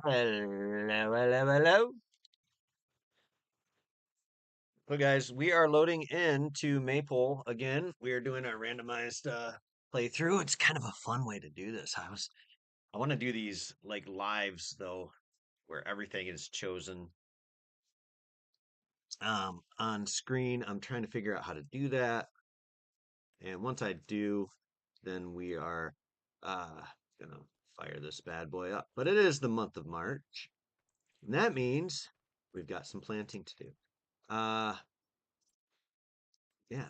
Hello, hello, hello. Well, guys, we are loading into Maple again. We are doing our randomized playthrough. It's kind of a fun way to do this. I want to do these like lives though, where everything is chosen on screen. I'm trying to figure out how to do that. And once I do, then we are uh gonna fire this bad boy up. But it is the month of March, and that means we've got some planting to do. Uh yeah.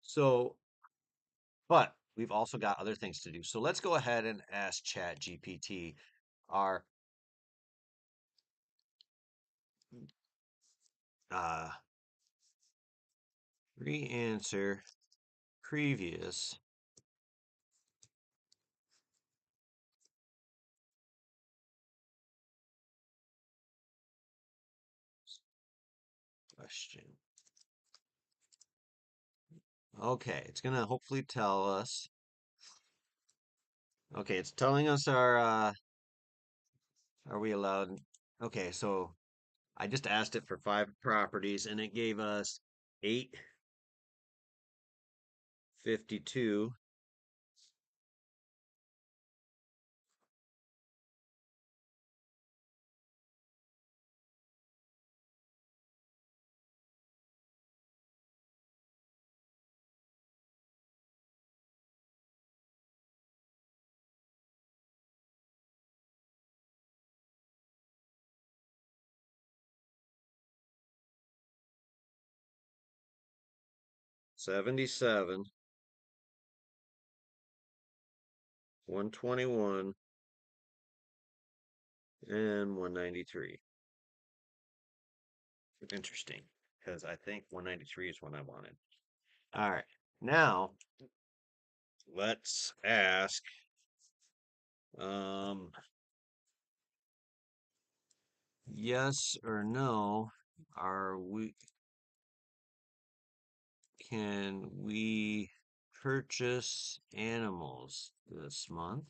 So but we've also got other things to do. So let's go ahead and ask Chat GPT our uh, re-answer previous question. Okay, it's gonna hopefully tell us. Okay, it's telling us our are we allowed? Okay, so I just asked it for 5 properties and it gave us 852. Seventy-seven, 121, and 193. Interesting, because I think 193 is what I wanted. All right. Now, let's ask um yes or no, are we can we purchase animals this month?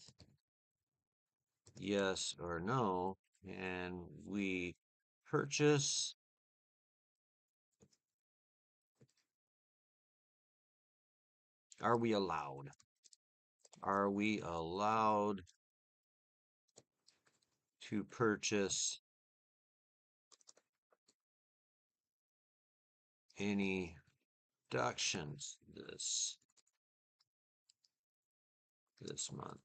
Yes or no, can we purchase are we allowed? Are we allowed to purchase any productions this month?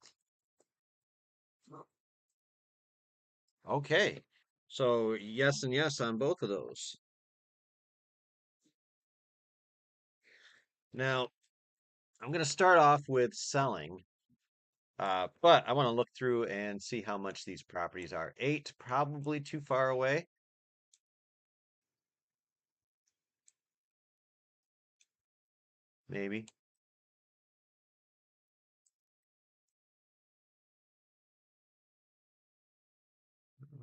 Okay. So yes and yes on both of those. Now, I'm going to start off with selling, but I want to look through and see how much these properties are. 8, probably too far away. Maybe.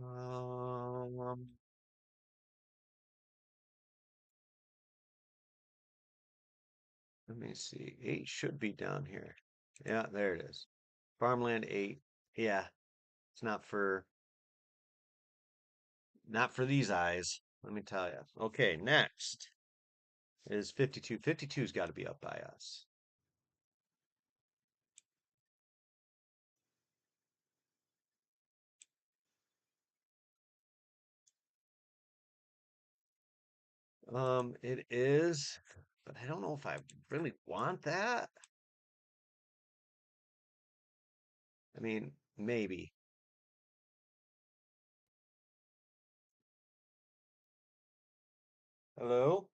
Um, Let me see. 8 should be down here. Yeah, there it is. Farmland 8. Yeah, it's not for these eyes. Let me tell you. Okay, next is 52. 52's got to be up by us. It is, but I don't know if I really want that. I mean, maybe. Hello?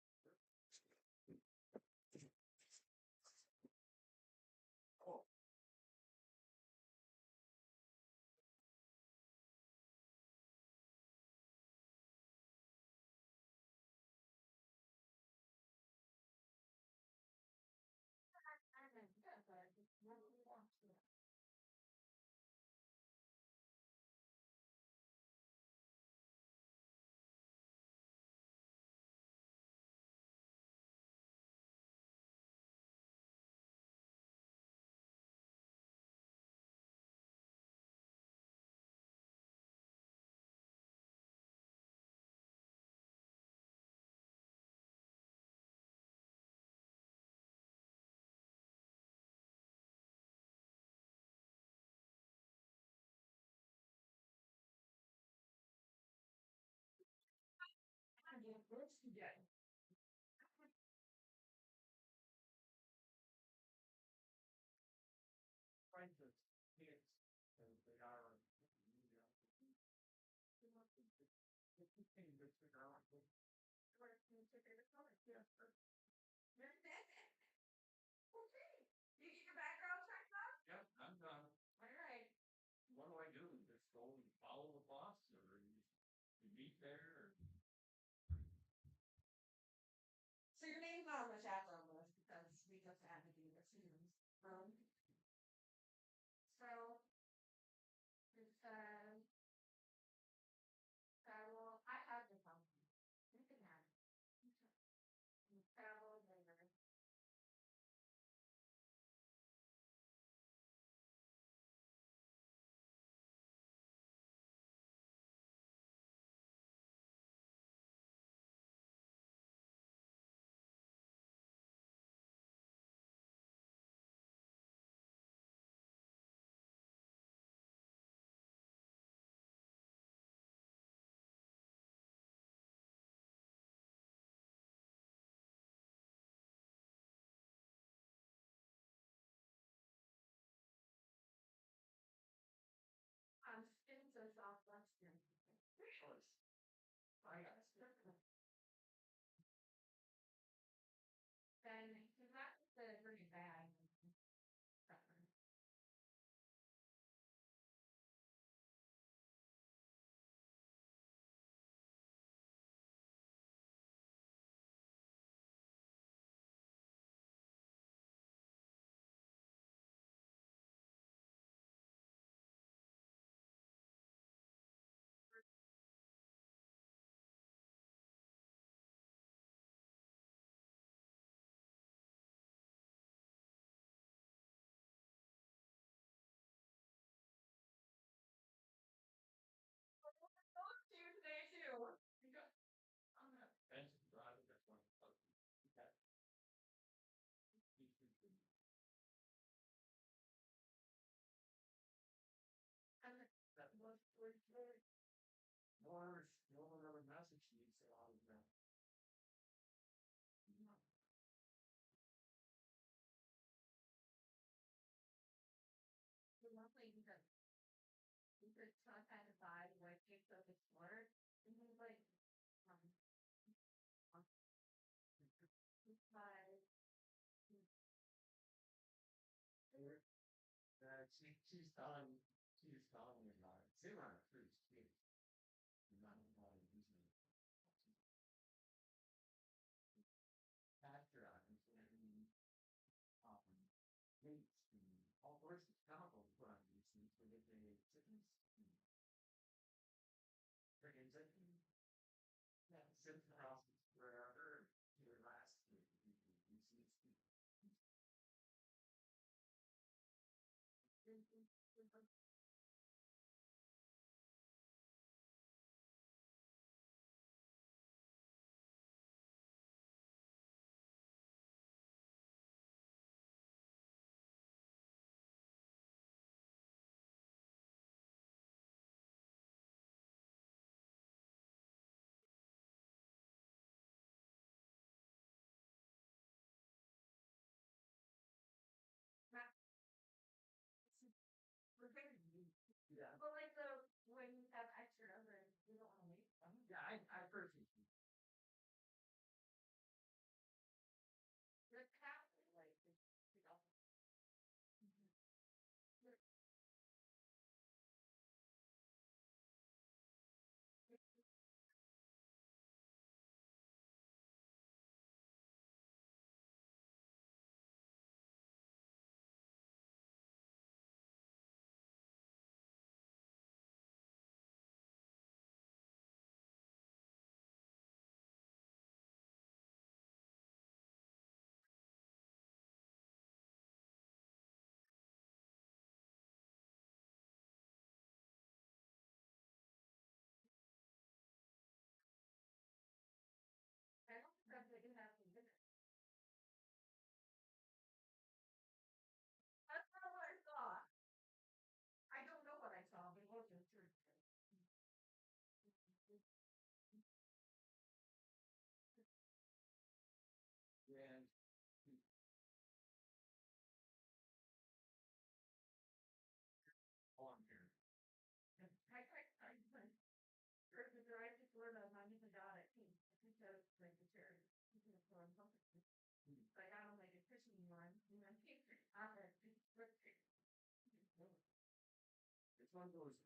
It's one of those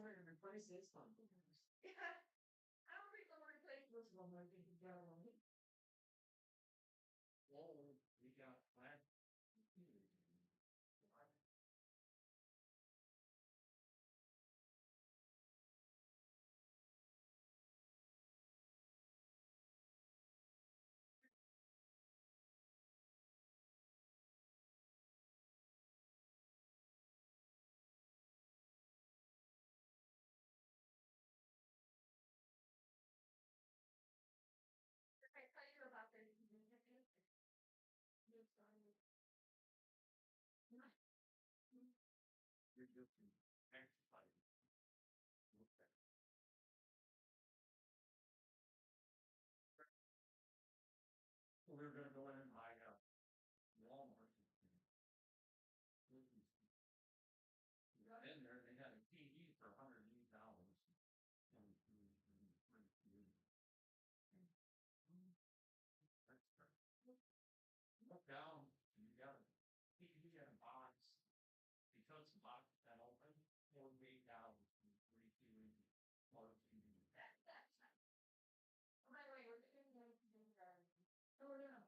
sorry to replace this one. Yeah, I don't think I'm gonna take this one. I think you got it on me. Whoa, we got flat. I tell you about the you're just exercising. Okay. So we were gonna go in and buy a Walmart. We got in there, they had a TV for $180. And that's correct. Look down, and you got a TV in a box. Because the box that open, 48,000, 42, or TV. By the way, we're doing oh yeah.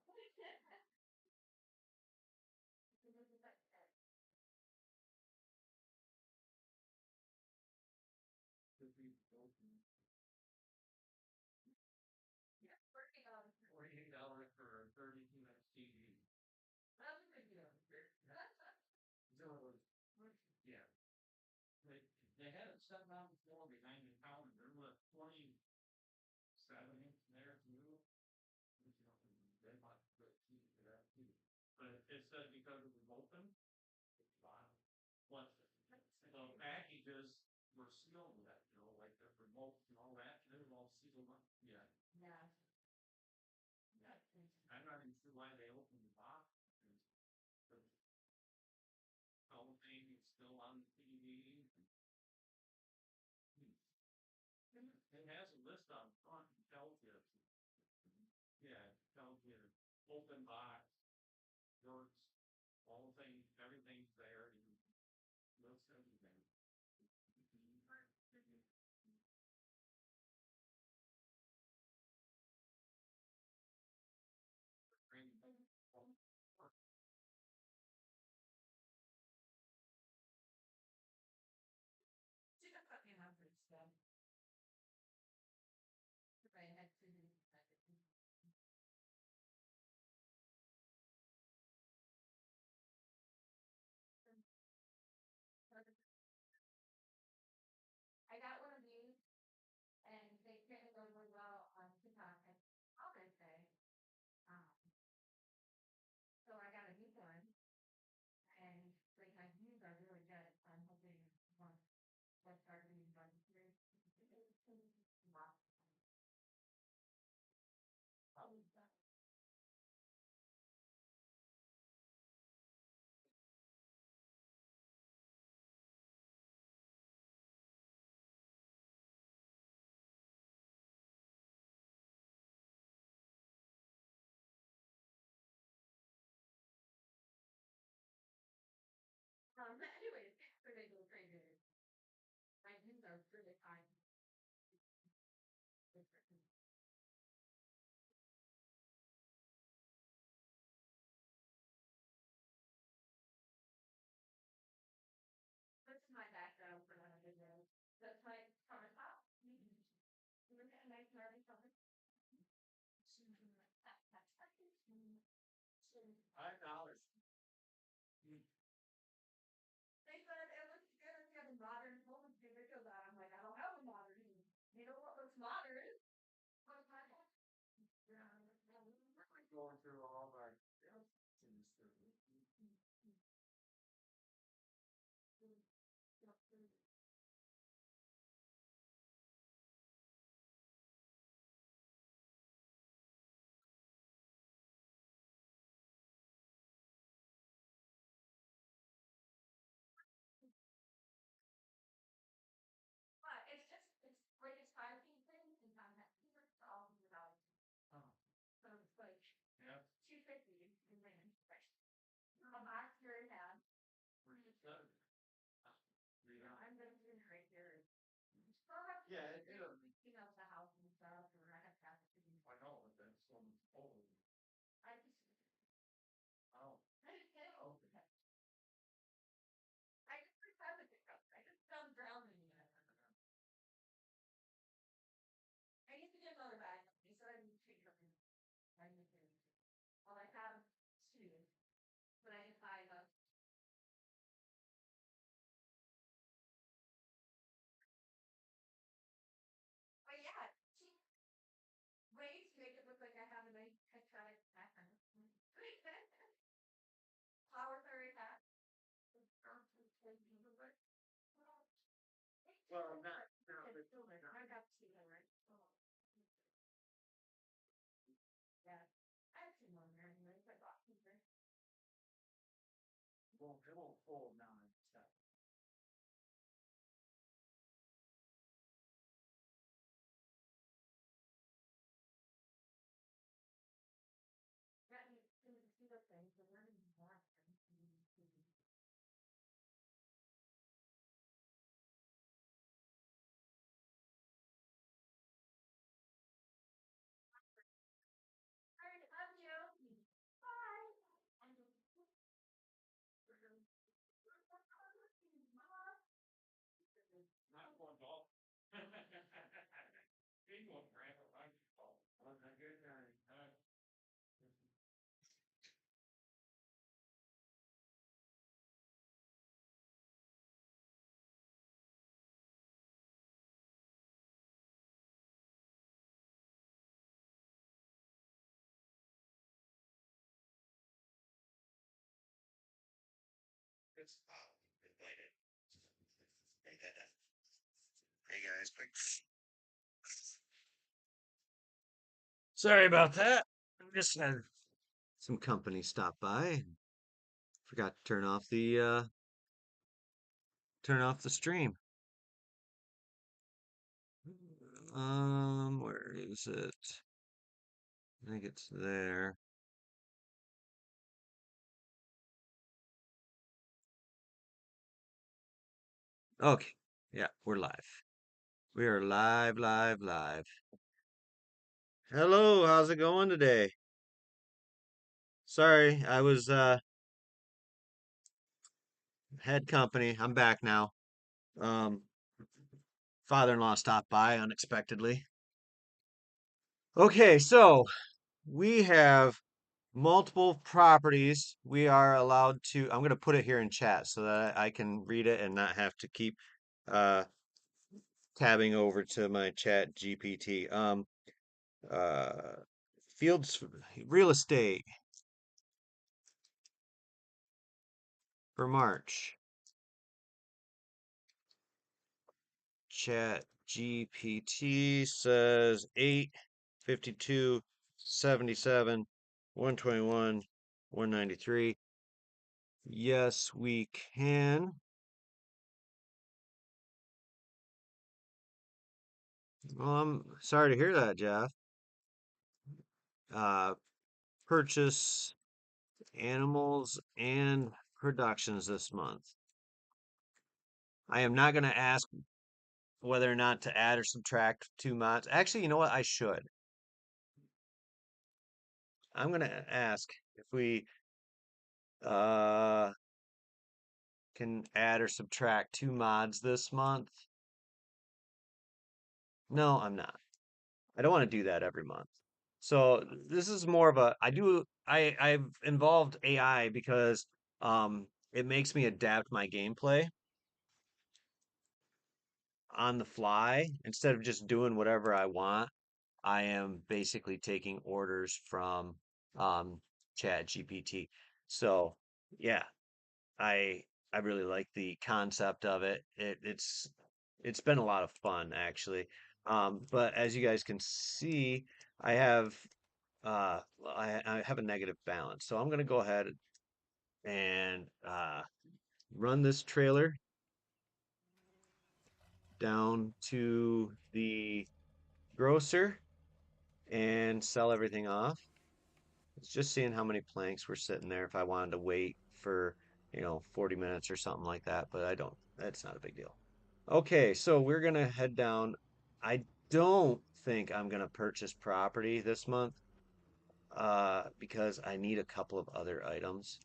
Could be open. Yeah, $48 for a 32-inch TV. That's a good deal. So, yeah. They, they had it set down before behind the counter. There was 27 inch there too. They might put TV for that too. But it said because it was open, it's fine. What the packages were sealed with that, like the remote and all that, they were all sealed up. Yeah. Yeah. Yeah. I'm not even sure why they opened the box. The whole thing is still on the TV. I got one of these, and they apparently go really well on TikTok and Father's Day. Um, so I got a new one, and like my views are really good. So I'm hoping once I start doing budgetary, anyways, so they go crazy. My views are really high. This is my background for that video. That's my cover top. Look at a nice nerdy cover. They said it looks good if you have a modern home video that. I'm like, I don't have a modern home. You know what looks modern? What's my home? But it's just it's like it's 5 feet thin and I'm at secret to all of the dollars. So it's like 250 in land. A box very bad. I'm gonna do it right here. Well, that's you know, the house and stuff, or I have to have it. I just I just get it. I just have it. I just don't drown in it. I need to get another bag. They said I need to take them. I need to. Well, I have two, but I didn't buy them. But yeah, cheap ways to make it look like I have a nice patriotic background. Flower fairy hat. I got two, right? Yeah. I have two more there anyways. I bought two there. Got me see the things, but we're in black. All right, love you. Bye. Hey guys, quick. Sorry about that. I just had some company stop by. Forgot to turn off the stream. Where is it? I think it's there. Okay. Yeah, we're live. We are live, live, live. Hello, how's it going today? Sorry, I was had company. I'm back now. Um, father-in-law stopped by unexpectedly. Okay, so we have multiple properties. We are allowed to, I'm going to put it here in chat so that I can read it and not have to keep uh tabbing over to my chat GPT. Uh Fields real estate for March. Chat GPT says 85277 121 193. Yes, we can. Well, I'm sorry to hear that, Jeff. Uh, purchase animals and productions this month. I am not going to ask whether or not to add or subtract two mods. Actually, you know what? I should. I'm going to ask if we uh can add or subtract two mods this month. No, I'm not. I don't want to do that every month. So this is more of a I've involved AI because it makes me adapt my gameplay on the fly instead of just doing whatever I want. I am basically taking orders from um Chat GPT. So yeah, I I really like the concept of it. It's been a lot of fun actually. But as you guys can see, I have I have a negative balance. So I'm gonna go ahead and run this trailer down to the grocer and sell everything off. It's just seeing how many planks were sitting there if I wanted to wait for, 40 minutes or something like that, but I don't. That's not a big deal. Okay, so we're gonna head down. I don't think I'm gonna purchase property this month, because I need a couple of other items.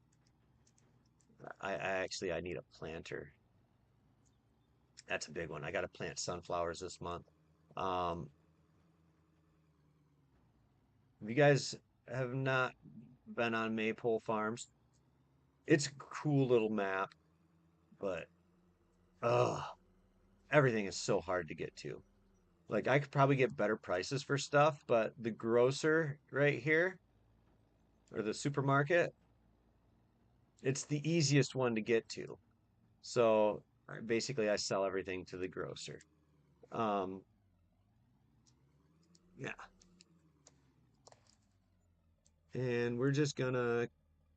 I need a planter. That's a big one. I gotta plant sunflowers this month. Um, if you guys have not been on Maypole Farms, it's a cool little map, but ugh, everything is so hard to get to. Like I could probably get better prices for stuff, but the grocer right here or the supermarket, it's the easiest one to get to. So basically I sell everything to the grocer. Um, yeah. And we're just gonna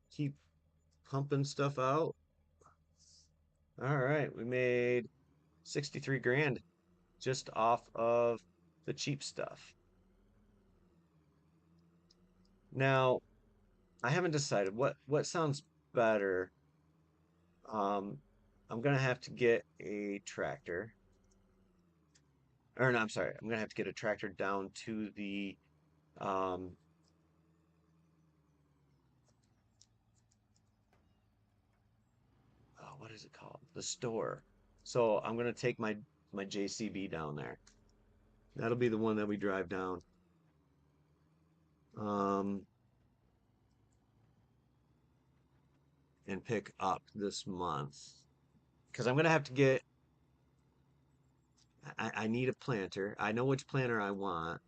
keep pumping stuff out. All right, we made 63 grand just off of the cheap stuff. Now, I haven't decided what sounds better. Um, I'm gonna have to get a tractor. Or no, I'm sorry. I'm gonna have to get a tractor down to the um oh, what is it called? The store. So I'm gonna take my JCB down there. That'll be the one that we drive down. Um, and pick up this month. Because I'm gonna have to get I need a planter. I know which planter I want,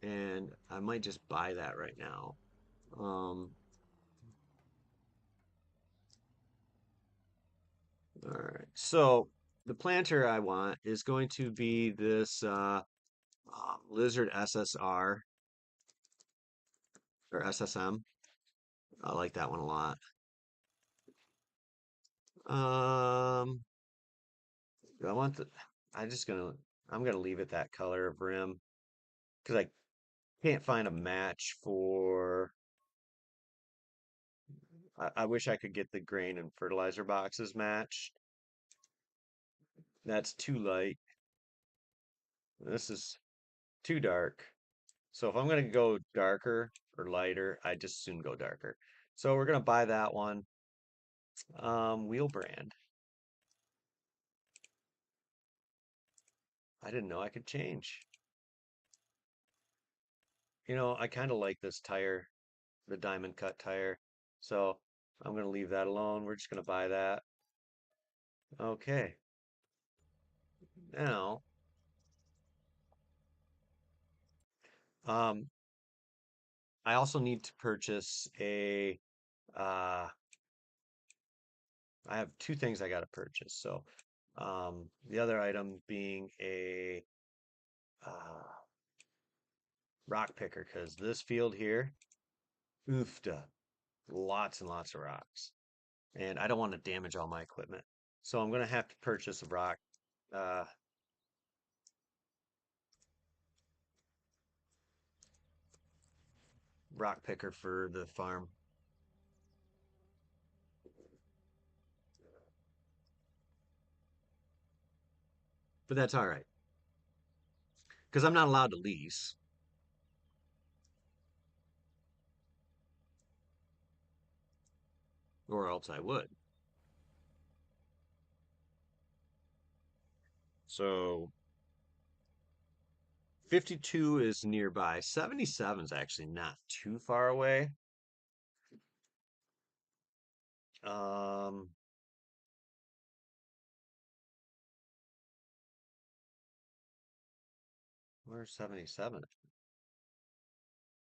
and I might just buy that right now. Um, all right. So the planter I want is going to be this Lizard SSR or SSM. I like that one a lot. Do I want the, I just gonna, I'm gonna leave it that color of rim. because I can't find a match for. I wish I could get the grain and fertilizer boxes matched. That's too light. This is too dark. So if I'm gonna go darker or lighter, I just soon go darker. So we're gonna buy that one. Wheel brand. I didn't know I could change. I kind of like this tire, the diamond cut tire. So I'm gonna leave that alone. We're just gonna buy that. Okay. Now, um, I also need to purchase a. Uh, I have two things I got to purchase. So, the other item being a rock picker, because this field here, oofda, lots and lots of rocks, and I don't want to damage all my equipment. So I'm gonna have to purchase a uh, rock picker for the farm. But that's all right, because I'm not allowed to lease, or else I would. So 52 is nearby. 77 is actually not too far away. Um, where's 77?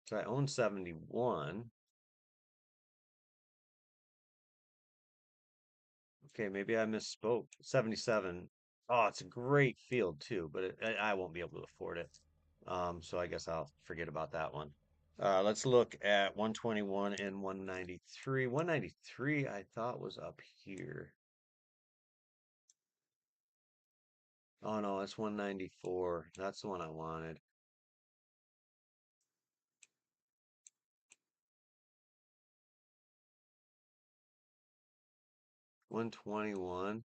So I own 71. Okay, maybe I misspoke. 77. Oh, it's a great field too, but I won't be able to afford it. So I guess I'll forget about that one. Let's look at 121 and 193. 193 I thought was up here. Oh no, it's 194. That's the one I wanted. 121.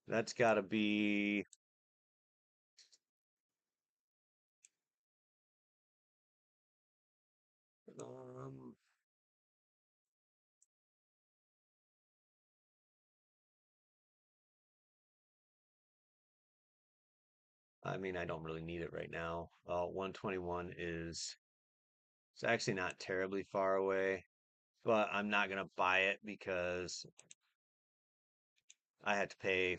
That's got to be. Um, I mean, I don't really need it right now. 121 is. It's actually not terribly far away, but I'm not gonna buy it because I had to pay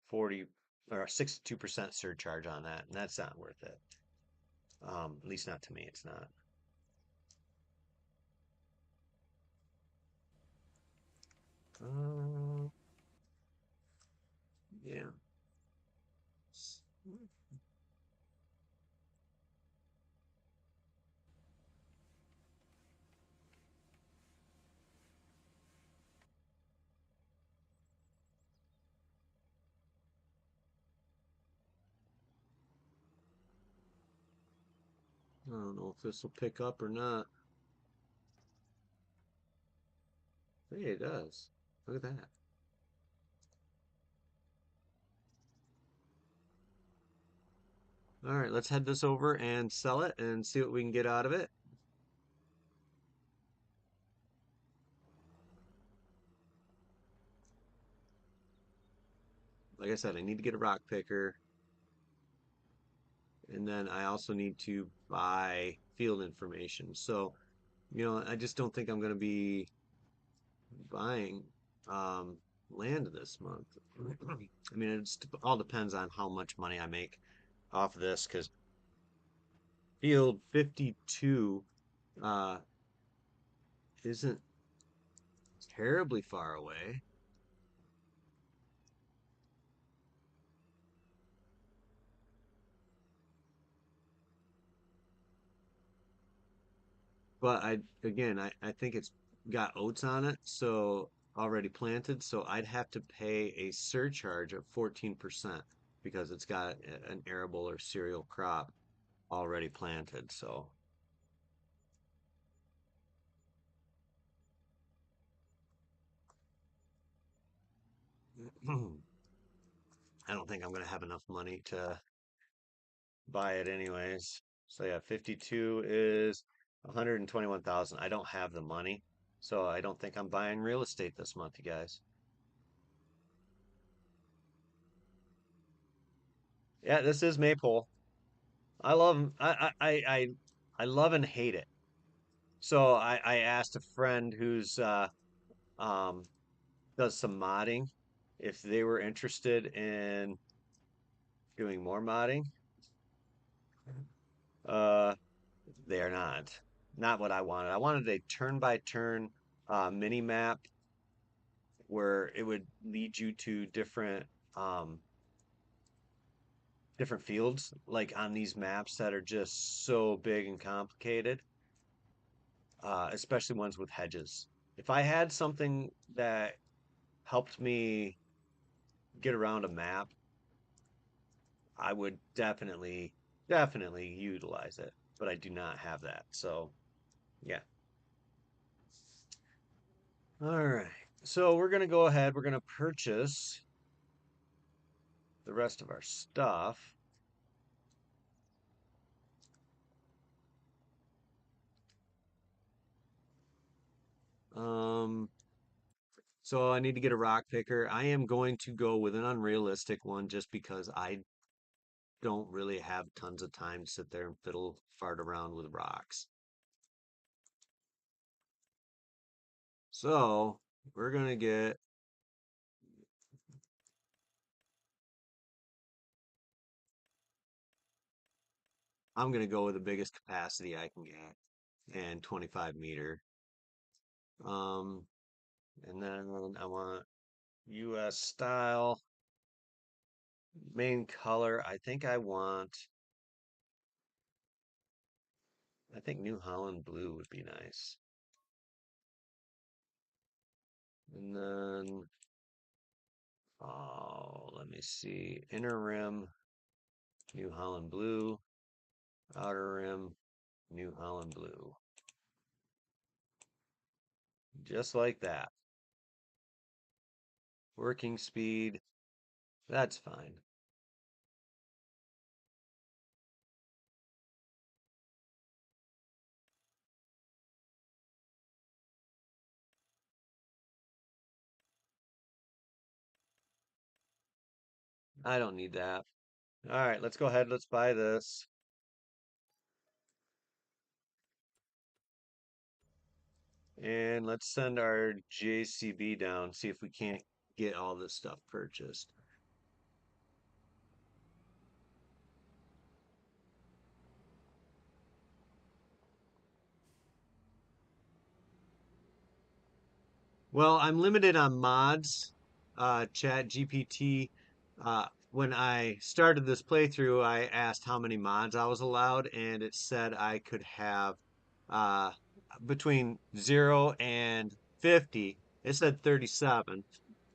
40 or 62% surcharge on that, and that's not worth it. At least not to me, it's not. Uh, yeah. I don't know if this will pick up or not. Hey, it does. Look at that. All right, let's head this over and sell it and see what we can get out of it. Like I said, I need to get a rock picker, and then I also need to buy field information. So, I just don't think I'm going to be buying um, land this month. I mean, all depends on how much money I make off of this, because field 52 uh, isn't terribly far away. But I think it's got oats on it, so already planted. So I'd have to pay a surcharge of 14% because it's got an arable or cereal crop. already planted. So I don't think I'm gonna have enough money to buy it anyways. So yeah, 52 is 121,000. I don't have the money, so I don't think I'm buying real estate this month, you guys. Yeah, this is Maypole. I love I love and hate it. So I asked a friend who's um does some modding if they were interested in doing more modding. Uh, they are not. Not what I wanted. I wanted a turn by turn mini map where it would lead you to um different fields like on these maps that are just so big and complicated, especially ones with hedges. If I had something that helped me get around a map, I would definitely utilize it, but I do not have that. So, yeah. All right. So we're gonna go ahead. We're gonna purchase the rest of our stuff. Um, so I need to get a rock picker. I am going to go with an unrealistic one just because I don't really have tons of time to sit there and fiddle fart around with rocks. So we're gonna get I'm gonna go with the biggest capacity I can get and 25 meter. Um, and then I want US style main color. I think New Holland blue would be nice. And then, oh, let me see. Inner rim, New Holland blue. Outer rim, New Holland blue. Just like that. Working speed, that's fine. I don't need that. All right, let's go ahead. Let's buy this. And let's send our JCB down, see if we can't get all this stuff purchased. Well, I'm limited on mods. Chat GPT. When I started this playthrough, I asked how many mods I was allowed, and it said I could have uh, between 0 and 50. It said 37.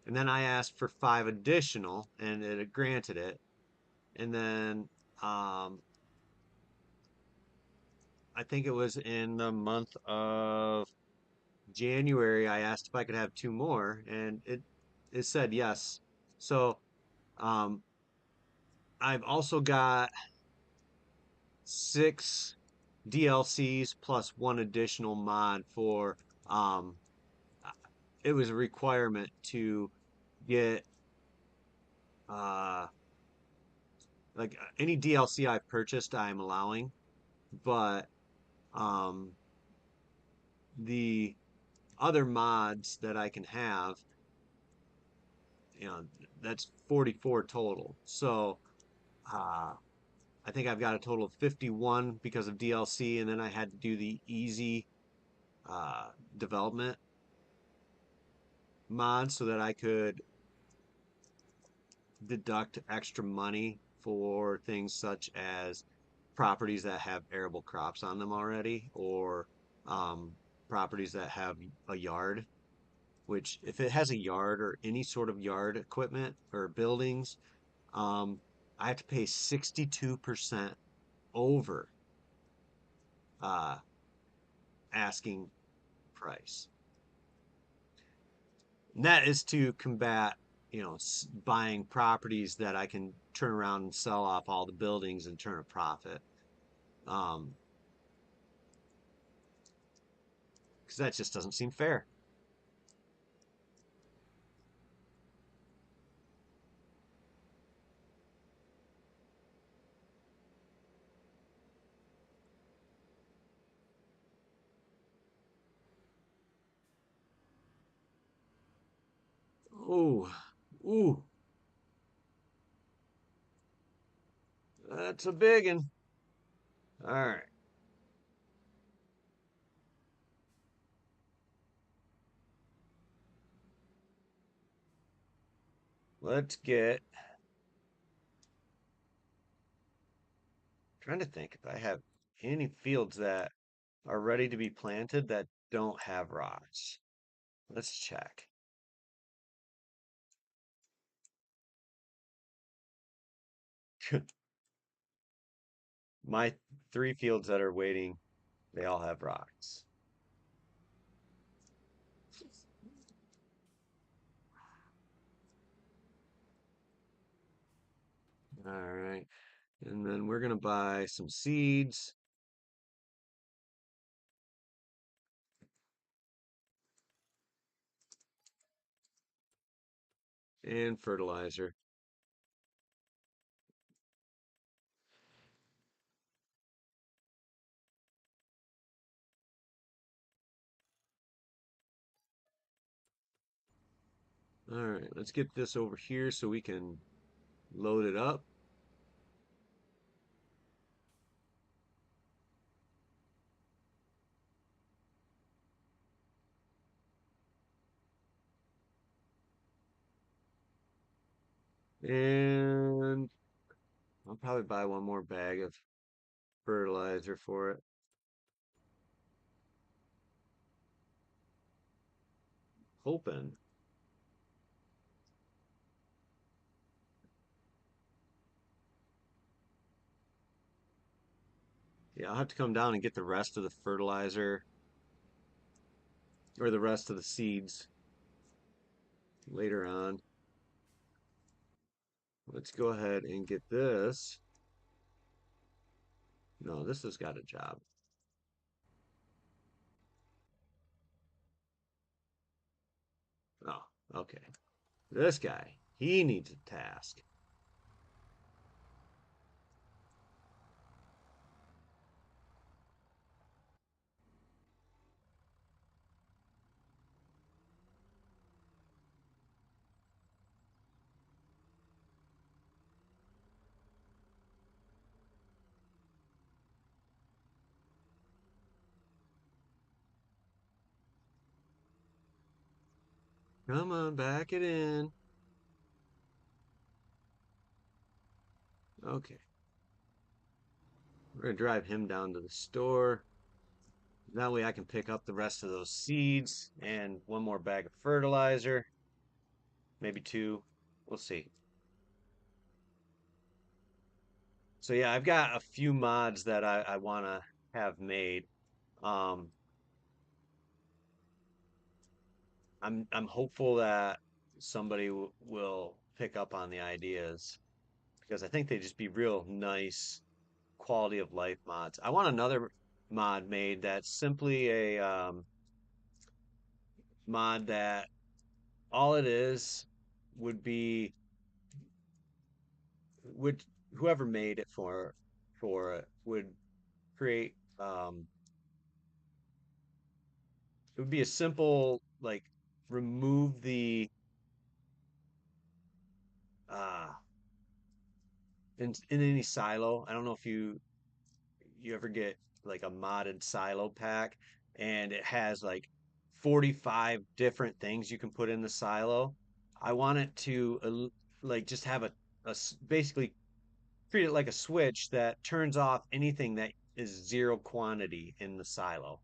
And then I asked for five additional, and it granted it. And then um, I think it was in the month of January, I asked if I could have two more, and it said yes. So um, I've also got six DLCs plus one additional mod for um, uh, it was a requirement to get uh, any DLC I purchased, I'm allowing, but um, the other mods that I can have, you know, that's 44 total. So uh, I think I've got a total of 51 because of DLC, and then I had to do the easy uh, development mod so that I could deduct extra money for things such as properties that have arable crops on them already, or um, properties that have a yard. Which, if it has a yard or any sort of yard equipment or buildings, um, I have to pay 62% over uh, asking price. And that is to combat, buying properties that I can turn around and sell off all the buildings and turn a profit. Um, because that just doesn't seem fair. Ooh, ooh, that's a big one. All right, let's get. Trying to think if I have any fields that are ready to be planted that don't have rocks. Let's check. My three fields that are waiting, they all have rocks. All right. And then we're going to buy some seeds and fertilizer. All right, let's get this over here so we can load it up. And I'll probably buy one more bag of fertilizer for it. Hoping. Yeah, I'll have to come down and get the rest of the fertilizer or the rest of the seeds later on. Let's go ahead and get this. No, this has got a job. Oh, okay. This guy, he needs a task. Come on, back it in. Okay. We're gonna drive him down to the store. That way I can pick up the rest of those seeds and one more bag of fertilizer, maybe two. We'll see. So yeah, I've got a few mods that I want to have made. Um, I'm hopeful that somebody will pick up on the ideas because I think they'd just be real nice quality of life mods. I want another mod made that's simply a mod that all it is would be would whoever made it for it would create it would be a simple like remove the uh in any silo. I don't know if you ever get like a modded silo pack and it has like 45 different things you can put in the silo. I want it to like just have basically treat it like a switch that turns off anything that is zero quantity in the silo.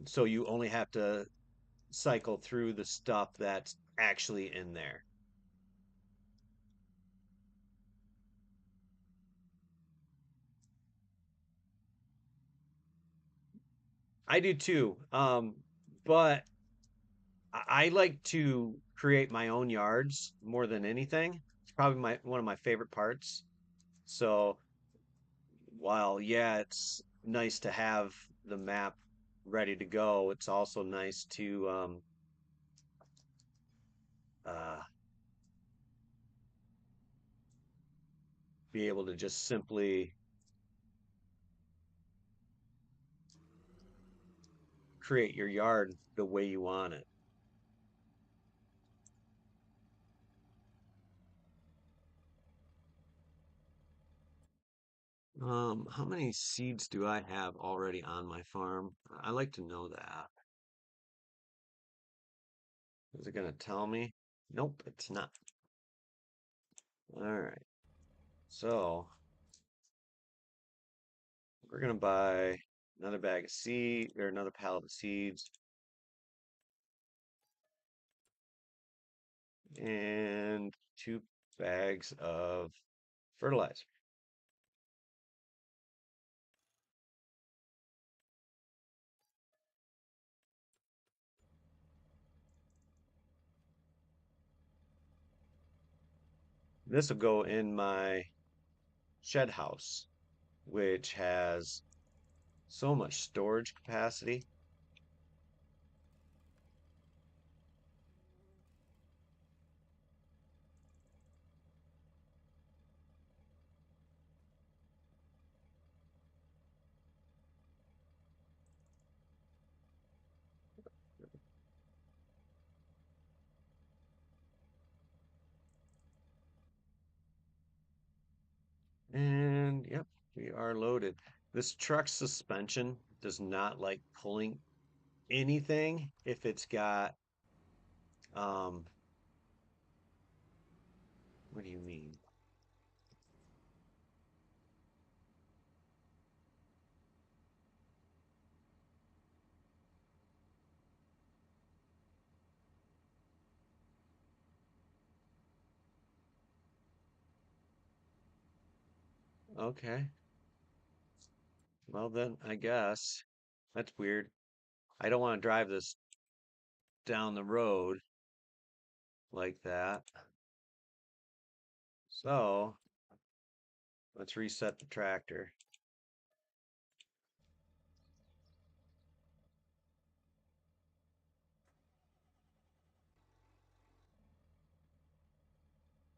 So you only have to cycle through the stuff that's actually in there. I do too. But I like to create my own yards more than anything. It's probably my one of my favorite parts. So while yeah, it's nice to have the map ready to go, it's also nice to uh, be able to just simply create your yard the way you want it. How many seeds do I have already on my farm? I like to know that. Is it gonna tell me? Nope, it's not. All right. So we're gonna buy another bag of seed or another pallet of seeds and 2 bags of fertilizer. This will go in my shed house, which has so much storage capacity. And yep, we are loaded. This truck's suspension does not like pulling anything if it's got um what do you mean? Okay. Well then I guess that's weird. I don't want to drive this down the road like that. So let's reset the tractor.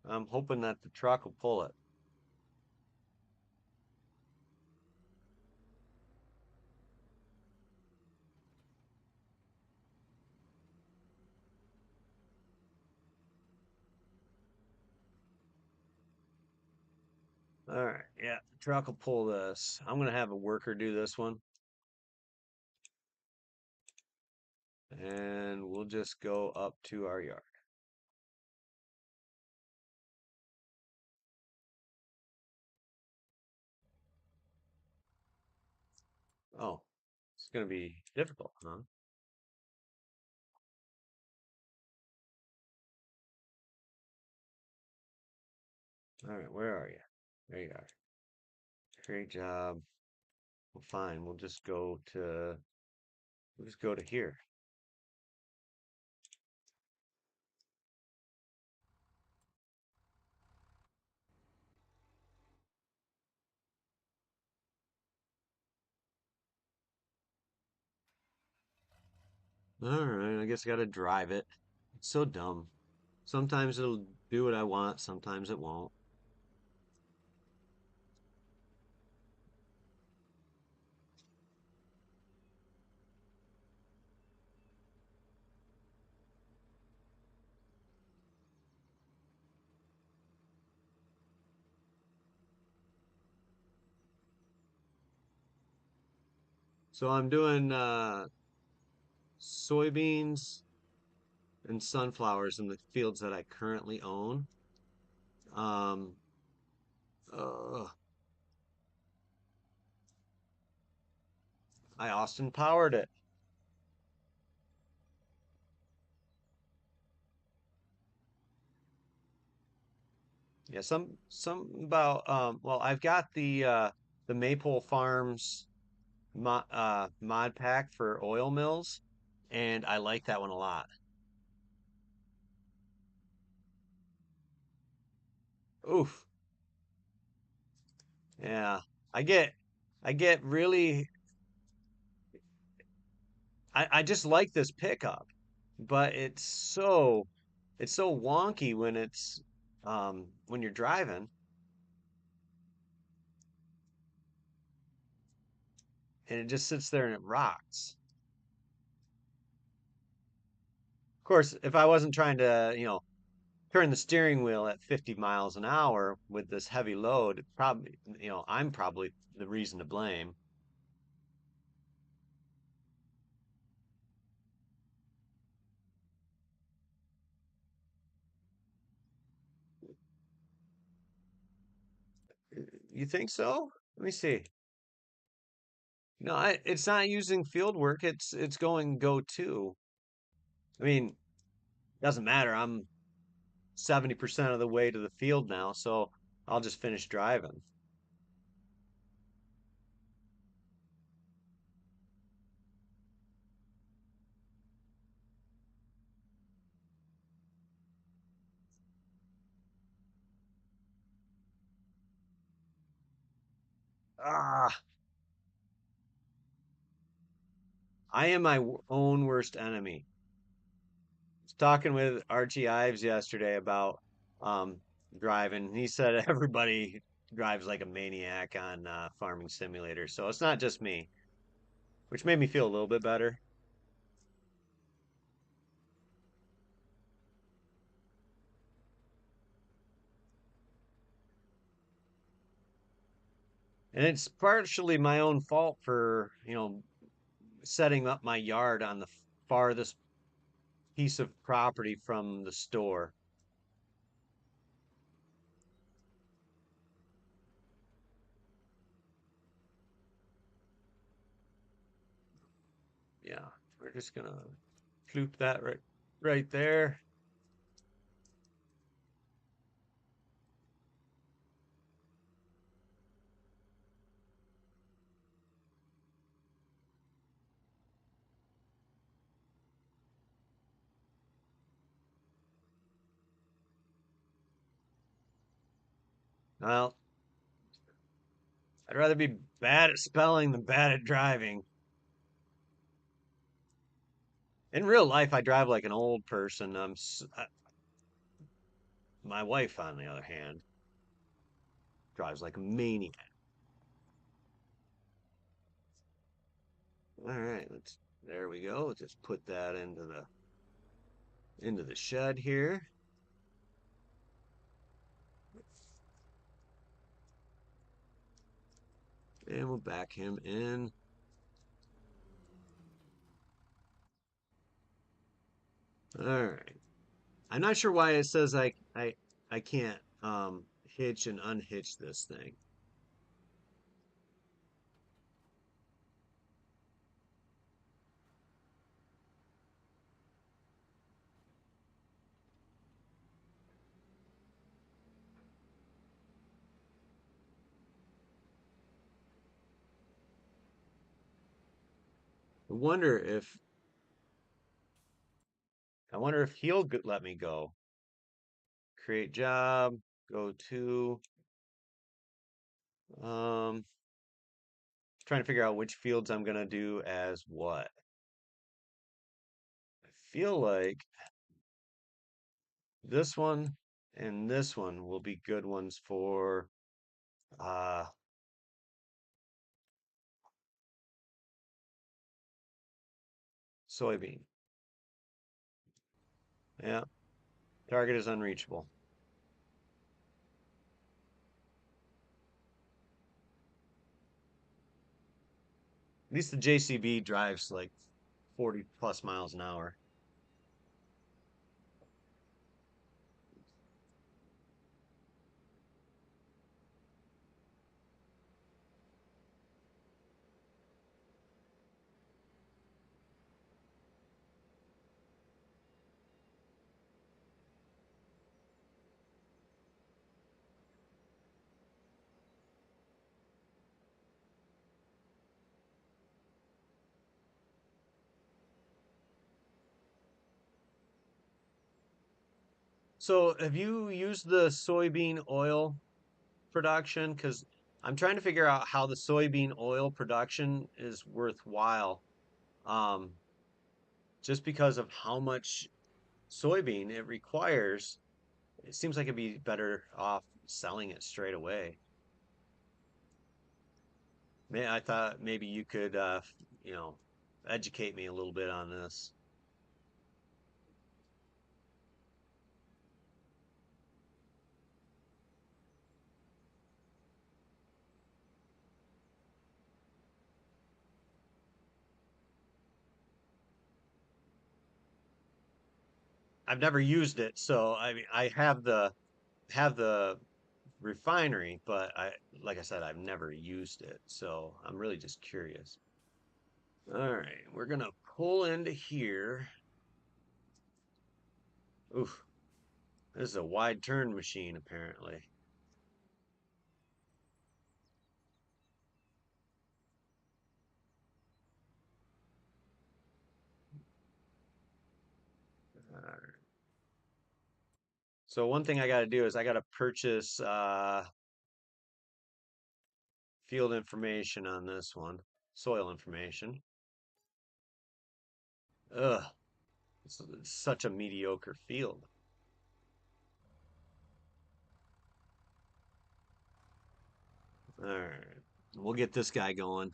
I'm hoping that the truck will pull it. All right, yeah, the truck will pull this. I'm gonna have a worker do this one, and we'll just go up to our yard. Oh, it's gonna be difficult, huh? All right, where are you? There you are. Great job. Well, fine. We'll just go to here. All right, I guess I gotta drive it. It's so dumb. Sometimes it'll do what I want, sometimes it won't. So I'm doing soybeans and sunflowers in the fields that I currently own. Um, uh, I Austin powered it. Yeah, some about well, I've got the Maypole Farms mod pack for oil mills, and I like that one a lot. Oof. Yeah. I get I get really I just like this pickup, but it's so wonky when you're driving and it just sits there and it rocks. Of course, if I wasn't trying to, turn the steering wheel at 50 miles an hour with this heavy load, probably, I'm probably the reason to blame. You think so? Let me see. No, it's not using field work. It's going go to. I mean, doesn't matter. I'm 70% of the way to the field now, so I'll just finish driving. Ah, I am my own worst enemy. Was talking with Archie Ives yesterday about um driving. He said everybody drives like a maniac on Farming Simulator, so it's not just me, which made me feel a little bit better. And it's partially my own fault for, setting up my yard on the farthest piece of property from the store. Yeah, we're just gonna floop that right there. Well, I'd rather be bad at spelling than bad at driving. In real life, I drive like an old person. My wife, on the other hand, drives like a maniac. All right, there we go. Just put that into the shed here, and we'll back him in. All right. I'm not sure why it says I can't hitch and unhitch this thing. I wonder if I wonder if he'll let me go. Create job, go to um trying to figure out which fields I'm gonna do as what. I feel like this one and this one will be good ones for uh soybean. Yeah, target is unreachable. At least the JCB drives like 40 plus miles an hour. So have you used the soybean oil production? Because I'm trying to figure out how the soybean oil production is worthwhile. Um, just because of how much soybean it requires, it seems like it'd be better off selling it straight away. I thought maybe you could, you know, educate me a little bit on this. I've never used it, so I mean, I have the refinery, but like I said, I've never used it, so I'm really just curious. All right, we're gonna pull into here. Oof, this is a wide turn machine, apparently. All right. So one thing I got to do is I got to purchase field information on this one, soil information. Ugh, it's such a mediocre field. All right, we'll get this guy going.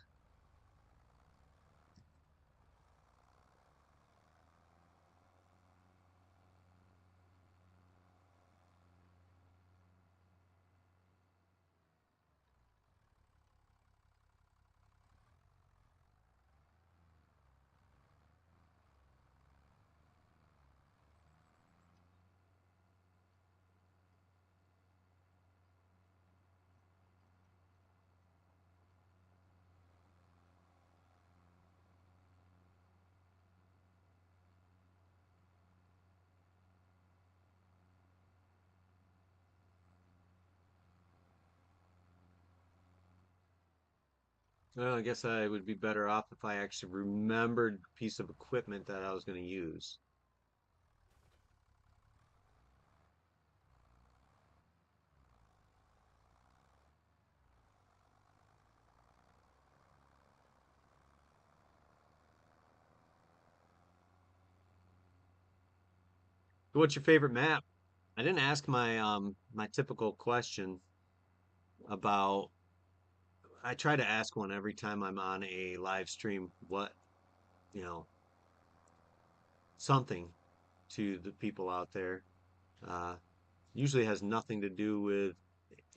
Well, I guess I would be better off if I actually remembered the piece of equipment that I was going to use. What's your favorite map? I didn't ask my typical question about I try to ask one every time I'm on a live stream what, you know, something to the people out there. Uh Usually has nothing to do with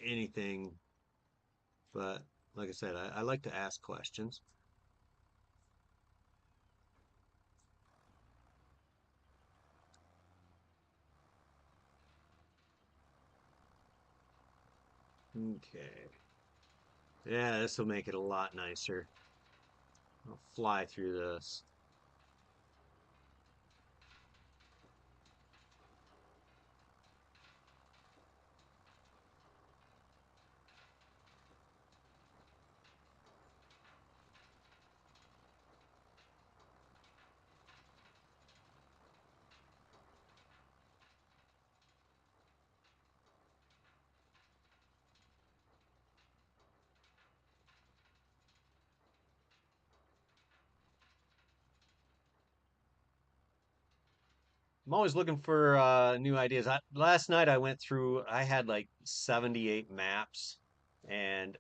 anything, but like I said, I like to ask questions. Okay. Yeah, this will make it a lot nicer. I'll fly through this. I'm always looking for new ideas. Last night I went through, I had like 78 maps, and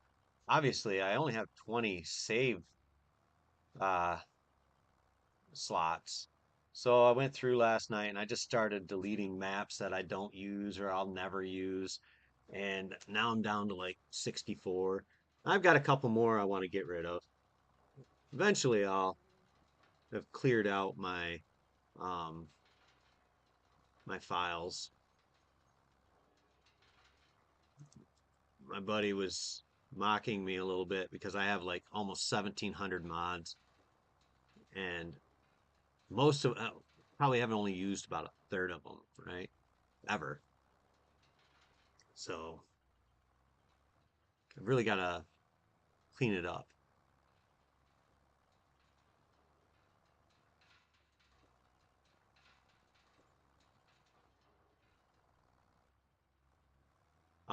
obviously I only have 20 save uh, slots. So I went through last night and I just started deleting maps that I don't use or I'll never use. And now I'm down to like 64. I've got a couple more I want to get rid of. Eventually I'll have cleared out um my files. My buddy was mocking me a little bit because I have like almost 1700 mods and most of probably haven't only used about a third of them, right? Ever. So I've really got to clean it up.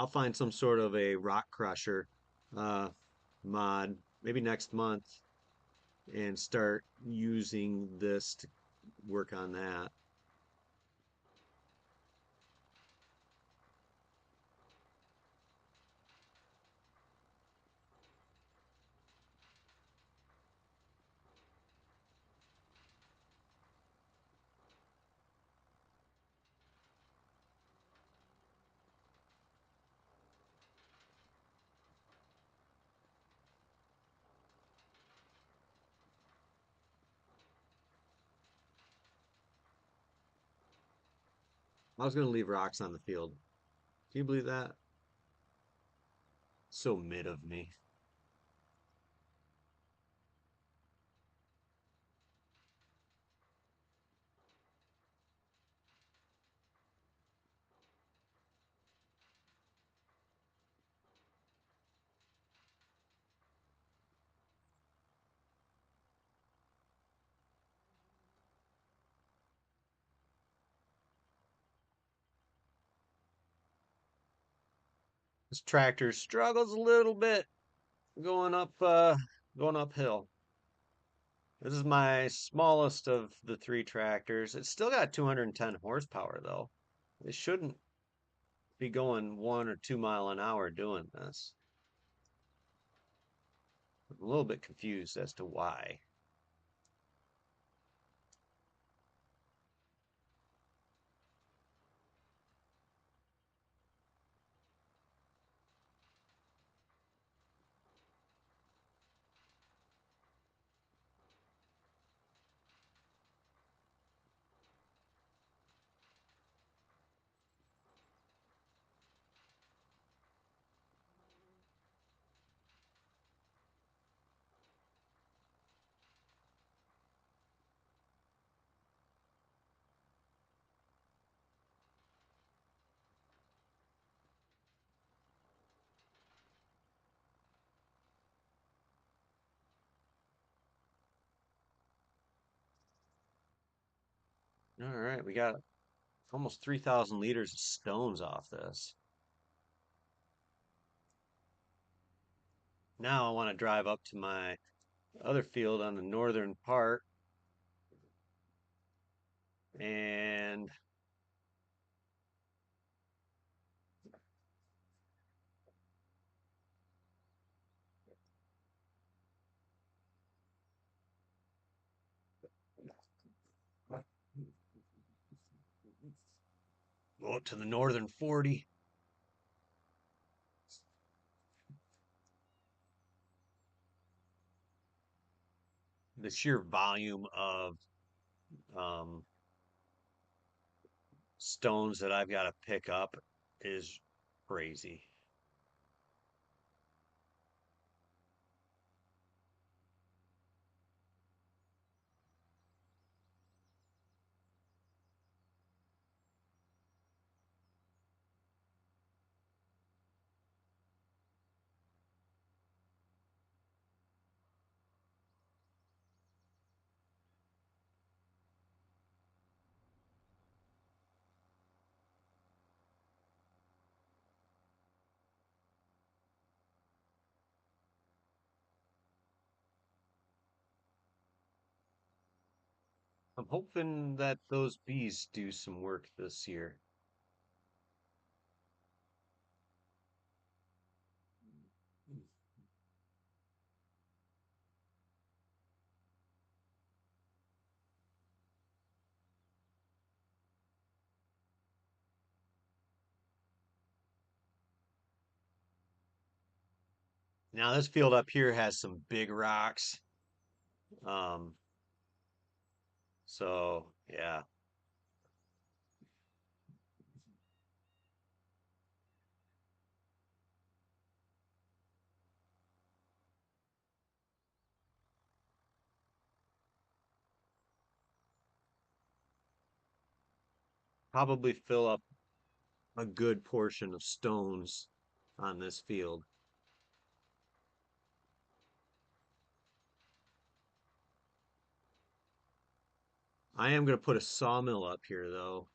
I'll find some sort of a rock crusher uh, mod maybe next month and start using this to work on that. I was going to leave rocks on the field. Can you believe that? So mid of me. This tractor struggles a little bit going going uphill. This is my smallest of the three tractors. It's still got 210 horsepower though. It shouldn't be going 1 or 2 mile an hour doing this. I'm a little bit confused as to why. All right, we got almost 3,000 liters of stones off this. Now I want to drive up to my other field on the northern part and go up to the northern 40. The sheer volume of um, stones that I've got to pick up is crazy. I'm hoping that those bees do some work this year. Now this field up here has some big rocks. Um, so yeah, probably fill up a good portion of stones on this field. I am going to put a sawmill up here though.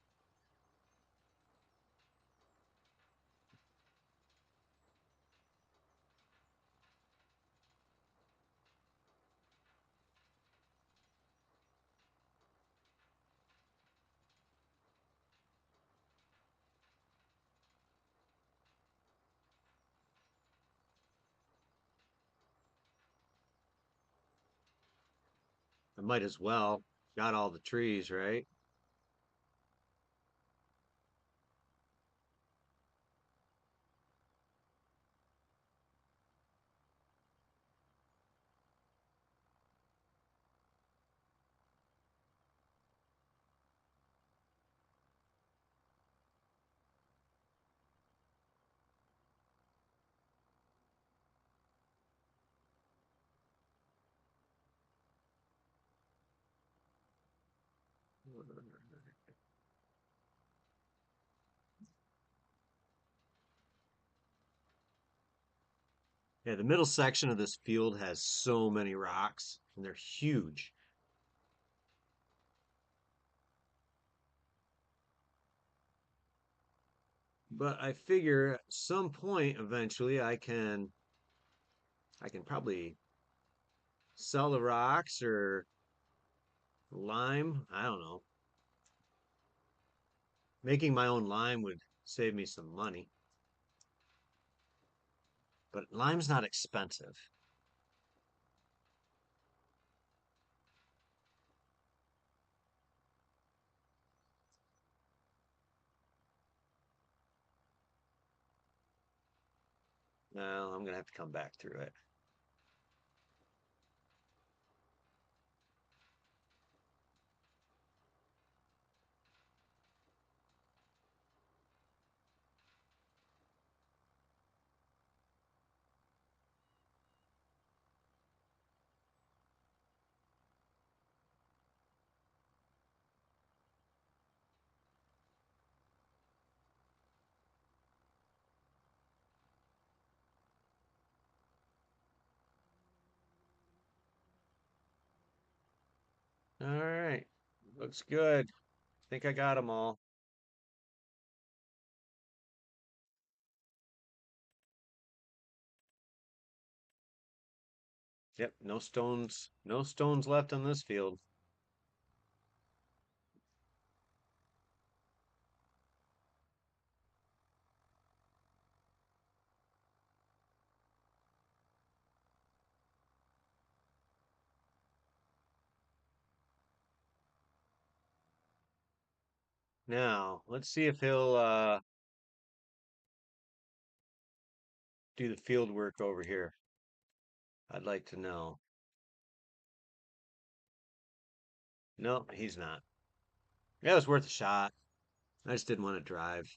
I might as well. Got all the trees, right? Yeah, the middle section of this field has so many rocks, and they're huge. But I figure at some point eventually I can probably sell the rocks or lime. I don't know. Making my own lime would save me some money, but lime's not expensive. Well, I'm gonna have to come back through it. All right, looks good. Think I got them all. Yep, no stones left on this field. Now, let's see if he'll do the field work over here. I'd like to know. No, he's not. Yeah, it was worth a shot. I just didn't want to drive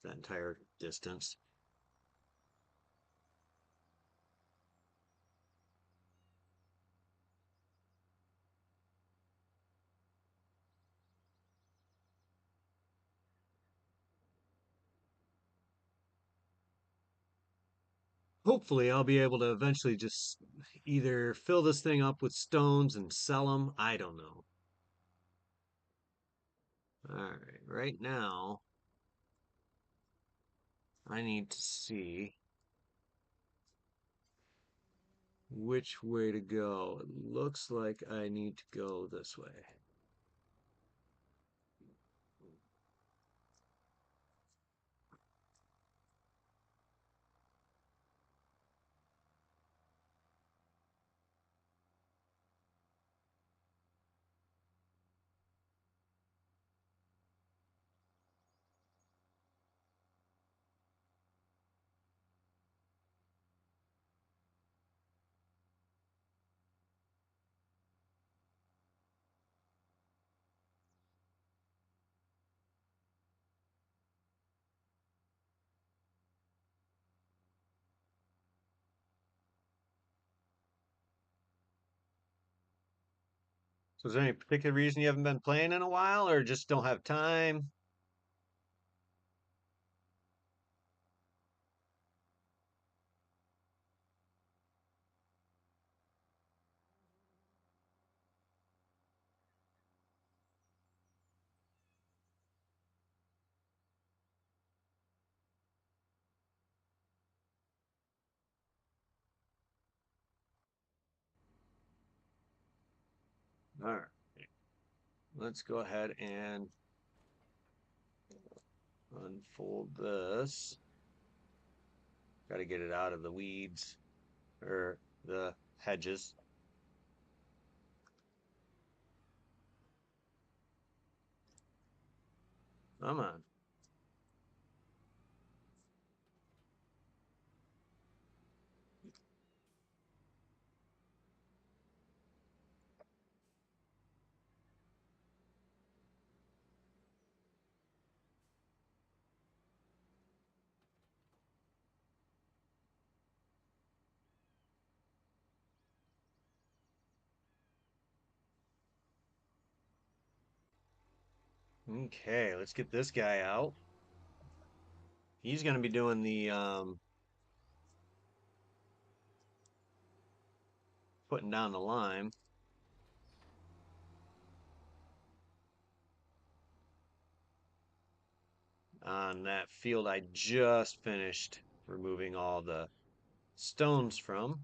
that entire distance. Hopefully, I'll be able to eventually just either fill this thing up with stones and sell them. I don't know. All right, right now, I need to see which way to go. It looks like I need to go this way. So, is there any particular reason you haven't been playing in a while, or just don't have time? All right, let's go ahead and unfold this. Got to get it out of the weeds or the hedges. Come on. Okay, let's get this guy out. He's going to be doing the putting down the lime on that field I just finished removing all the stones from.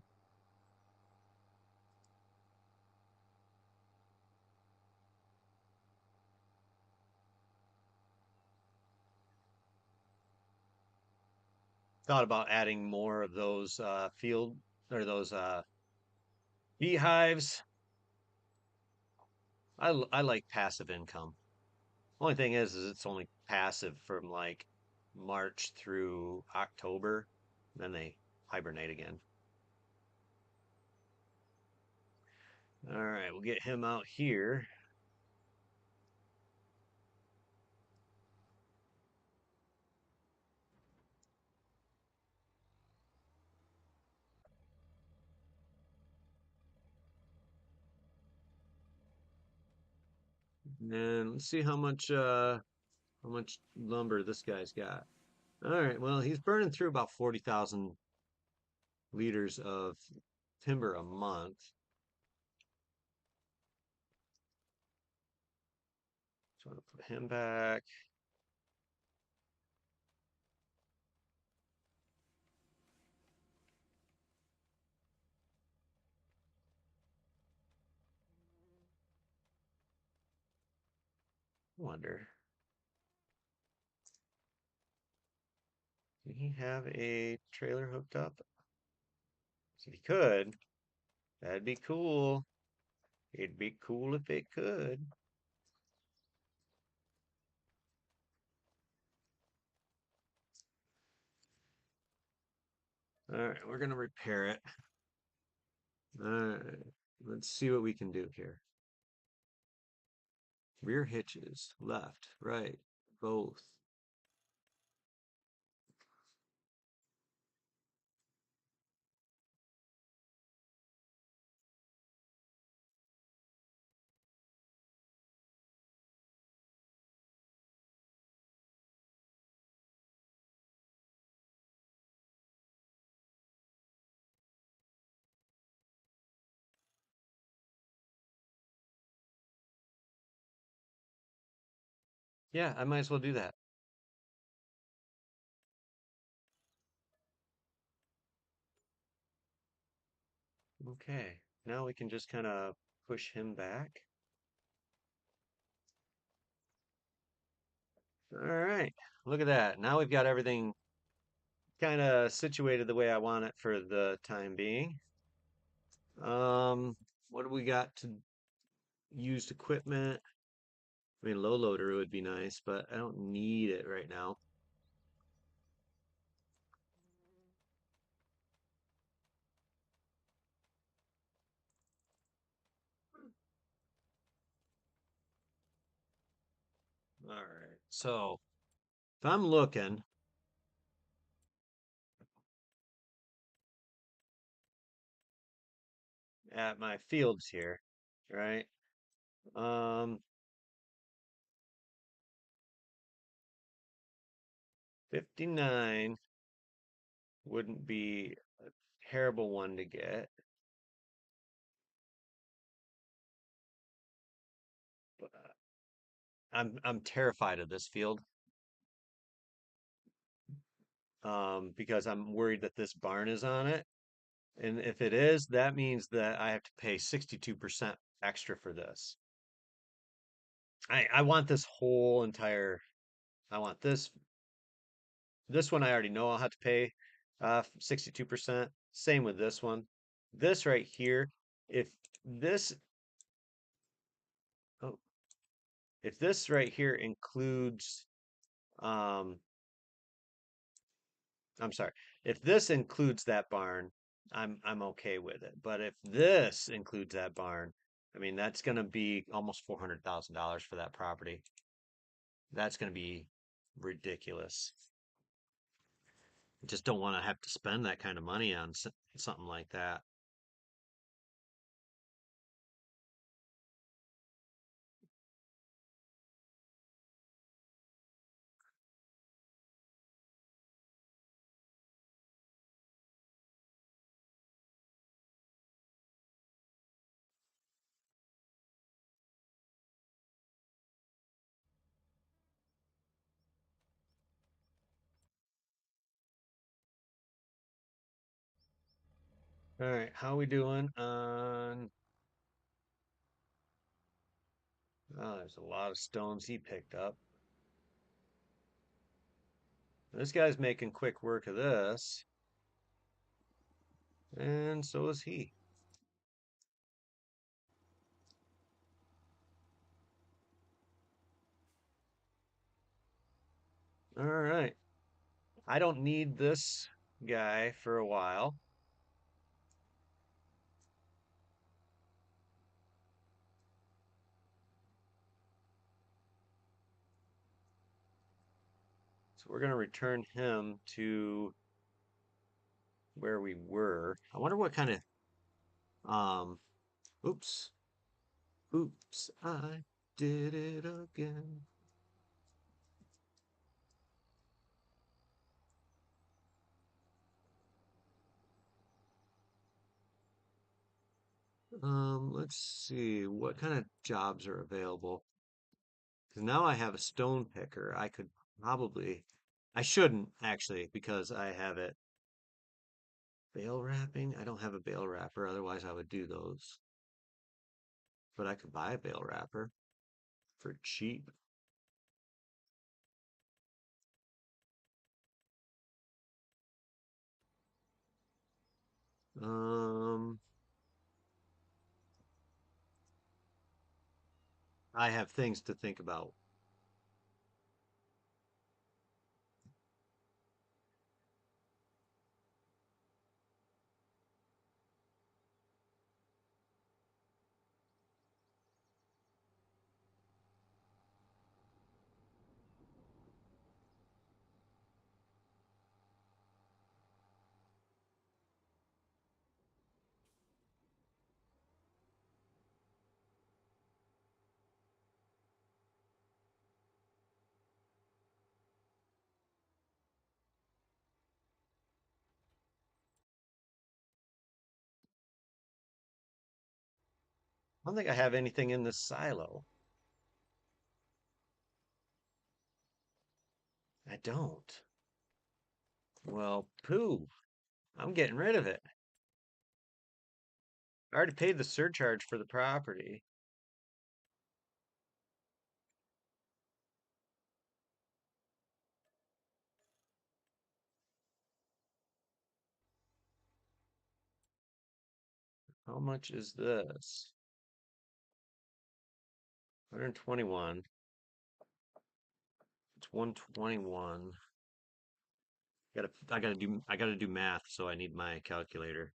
Thought about adding more of those field or those beehives. I like passive income. Only thing is it's only passive from like March through October. Then they hibernate again. All right, we'll get him out here. And let's see how much lumber this guy's got. All right, well, he's burning through about 40,000 liters of timber a month. So I'm gonna put him back. Wonder, did he have a trailer hooked up? If he could, that'd be cool. It'd be cool if it could. All right, we're gonna repair it. All right, let's see what we can do here. Rear hitches, left, right, both. Yeah, I might as well do that. Okay, now we can just kind of push him back. All right, look at that. Now we've got everything kind of situated the way I want it for the time being. What do we got to used equipment? I mean, low loader would be nice, but I don't need it right now. All right, so if I'm looking at my fields here, right? Um, 59 wouldn't be a terrible one to get. But I'm terrified of this field because I'm worried that this barn is on it. And if it is, that means that I have to pay 62% extra for this. I want this whole entire I want this one I already know I'll have to pay 62%. Same with this one. This right here, if this oh, if this right here includes Um, I'm sorry. If this includes that barn, I'm okay with it. But if this includes that barn, I mean that's going to be almost $400,000 for that property. That's going to be ridiculous. I just don't want to have to spend that kind of money on something like that. All right, how we doing on? Oh, there's a lot of stones he picked up. This guy's making quick work of this, and so is he. All right. I don't need this guy for a while. So we're going to return him to where we were. I wonder what kind of um oops. Oops, I did it again. Let's see what kind of jobs are available. Because now I have a stone picker. I could probably I shouldn't actually because I have it bale wrapping. I don't have a bale wrapper, otherwise I would do those. But I could buy a bale wrapper for cheap. Um, I have things to think about. I don't think I have anything in this silo. I don't. Well, pooh. I'm getting rid of it. I already paid the surcharge for the property. How much is this? 121. It's 121. I gotta do math, so I need my calculator.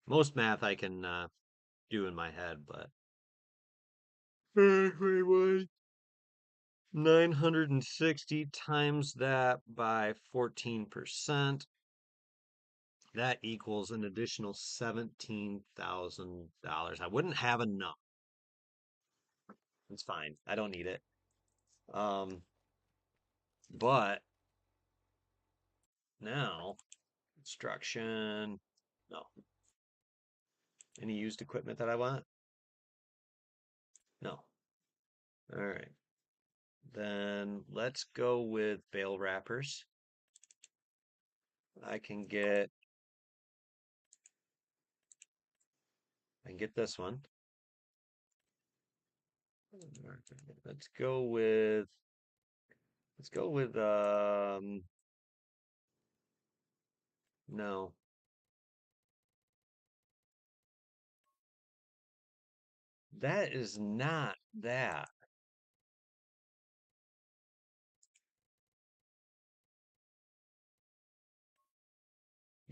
Most math I can do in my head, but 121. 960 times that by 14%. That equals an additional $17,000. I wouldn't have enough. It's fine. I don't need it. Um, but now construction. No. Any used equipment that I want? No. All right. Then let's go with bale wrappers. I can get I can get this one. Let's go with let's go with no. That is not that.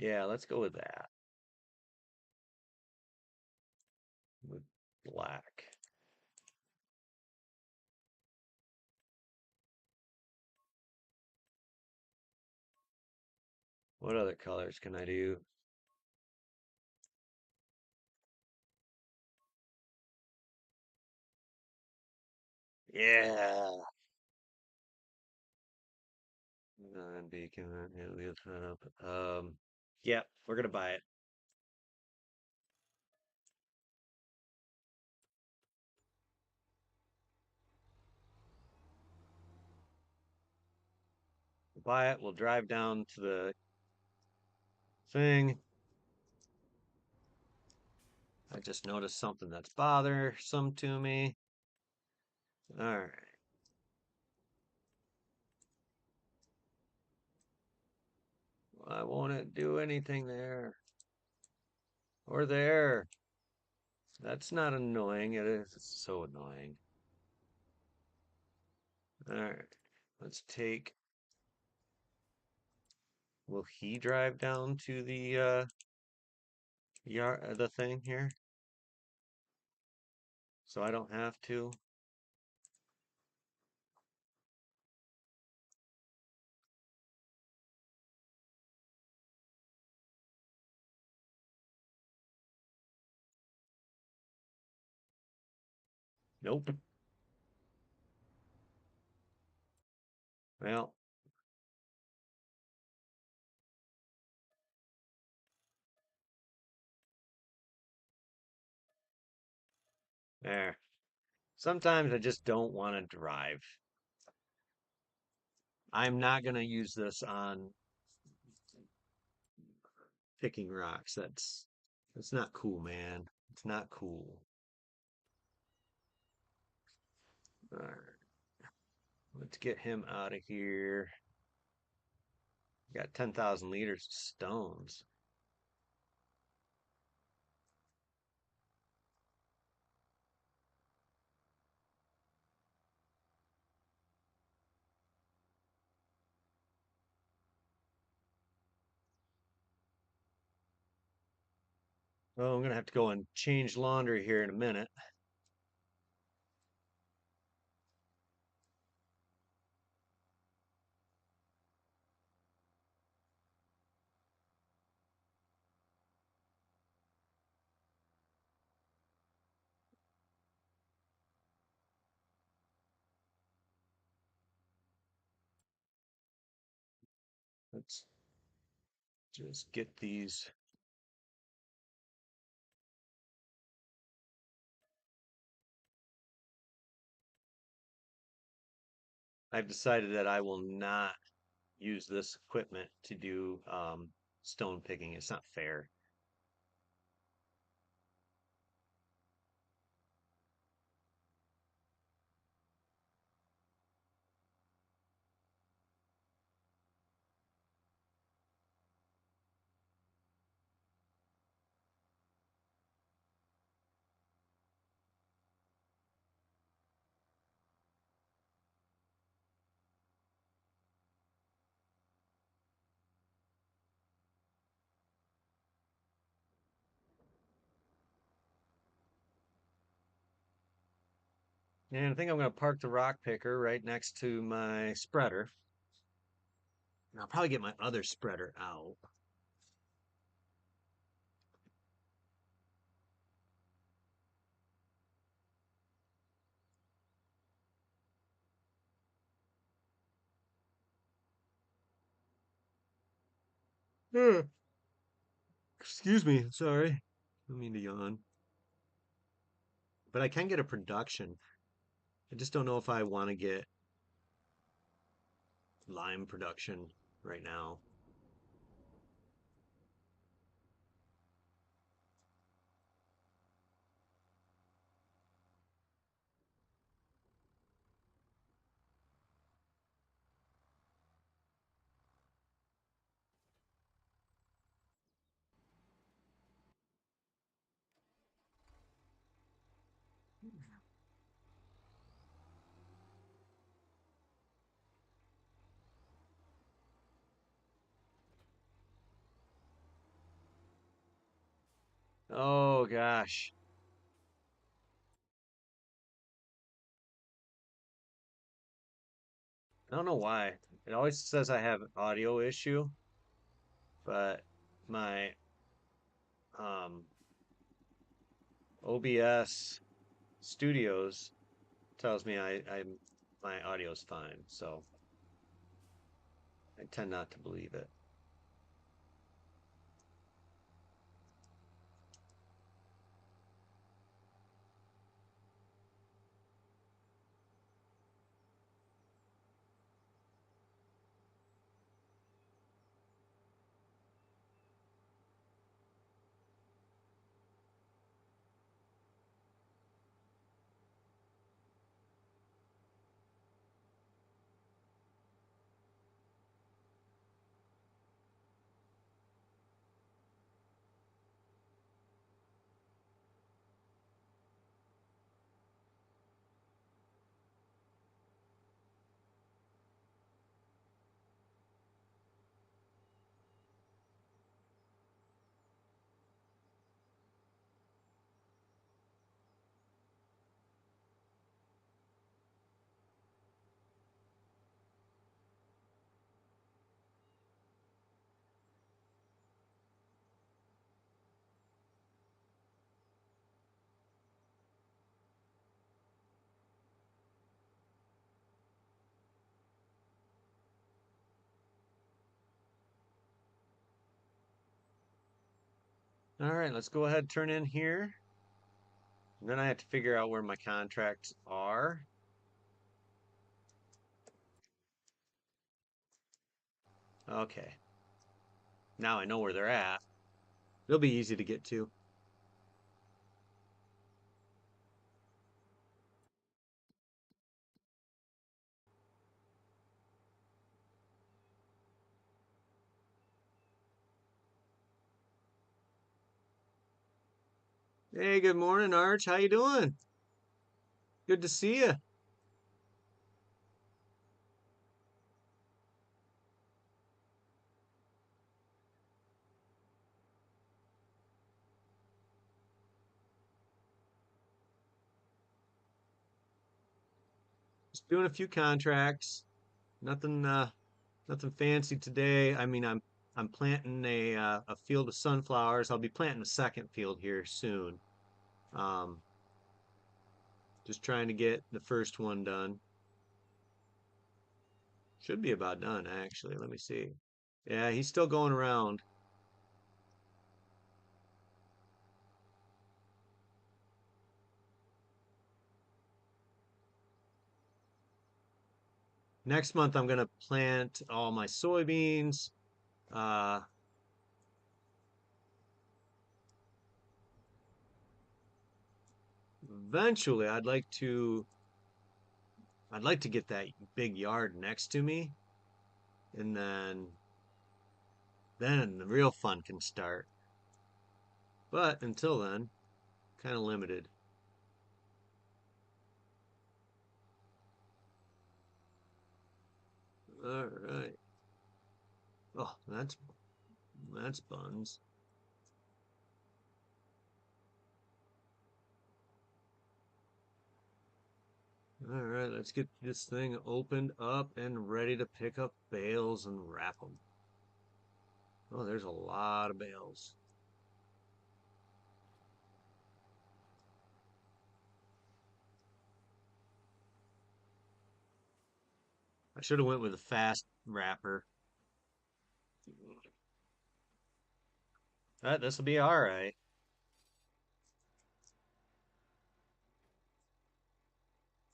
Yeah, let's go with that. With black. What other colors can I do? Yeah. Beacon, heliotop. Yeah, we're gonna buy it. We'll buy it. We'll drive down to the thing. I just noticed something that's bothersome to me. All right. Why won't it do anything there or there? That's not annoying. It is so annoying. All right. Let's take. Will he drive down to the yard, the thing here, so I don't have to? Nope. Well, there. Sometimes I just don't want to drive. I'm not gonna use this on picking rocks. That's not cool, man. It's not cool. All right, let's get him out of here. Got 10,000 liters of stones. Oh, I'm gonna have to go and change laundry here in a minute. Let's just get these. I've decided that I will not use this equipment to do stone picking. It's not fair. And I think I'm going to park the rock picker right next to my spreader. And I'll probably get my other spreader out. Hmm. Excuse me, sorry. I don't mean to yawn. But I can get a production. I just don't know if I want to get lime production right now. Oh gosh. I don't know why. It always says I have an audio issue, but my um OBS Studios tells me I'm my audio's fine, so I tend not to believe it. All right, let's go ahead and turn in here. And then I have to figure out where my contracts are. Okay, now I know where they're at. They'll be easy to get to. Hey, good morning, Arch. How you doing? Good to see you. Just doing a few contracts. Nothing nothing fancy today. I mean, I'm planting a field of sunflowers. I'll be planting a second field here soon. Um, just trying to get the first one done. Should be about done, actually. Let me see. Yeah, he's still going around. Next month, I'm gonna plant all my soybeans. Uh, eventually, I'd like to get that big yard next to me, and then the real fun can start. But until then, kind of limited. All right. Oh, that's buns. All right, let's get this thing opened up and ready to pick up bales and wrap them. Oh, there's a lot of bales. I should have went with a fast wrapper. This will be all right.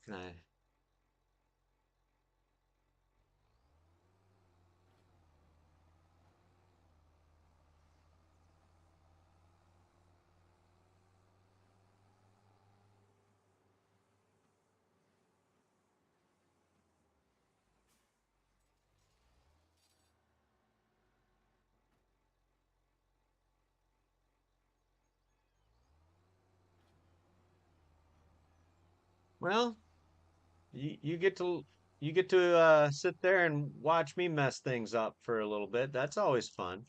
Can I? Well, you get to sit there and watch me mess things up for a little bit. That's always fun.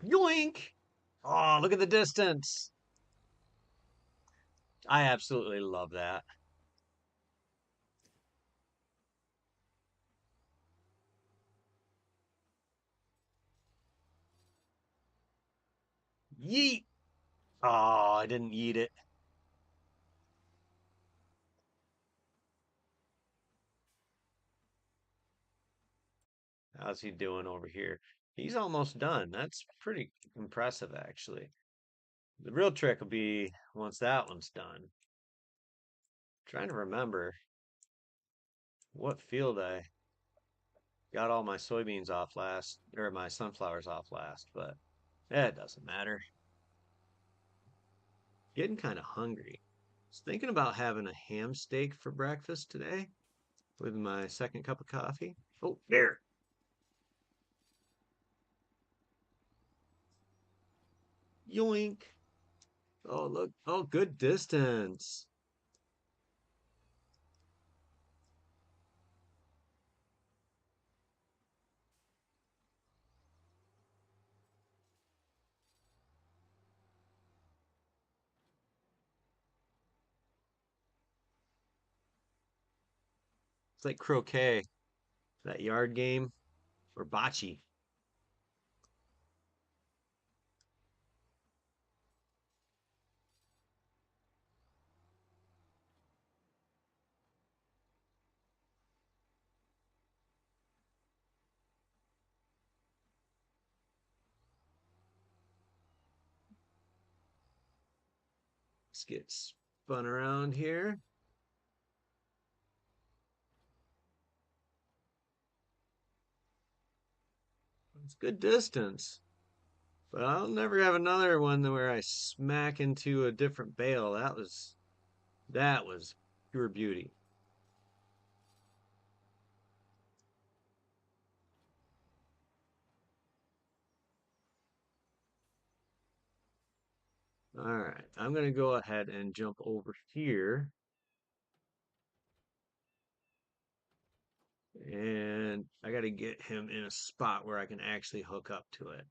Yoink! Oh, look at the distance. I absolutely love that. Yeet! Oh, I didn't eat it. How's he doing over here? He's almost done. That's pretty impressive, actually. The real trick will be once that one's done. Trying to remember what field I got all my soybeans off last, or my sunflowers off last, but it doesn't matter. Getting kind of hungry. Was thinking about having a ham steak for breakfast today with my second cup of coffee. Oh, there. Yoink. Oh, look. Oh, good distance. It's like croquet, that yard game, or bocce. Let's get spun around here. It's good distance. But I'll never have another one where I smack into a different bale. That was pure beauty. All right, I'm gonna go ahead and jump over here, and I gotta get him in a spot where I can actually hook up to it.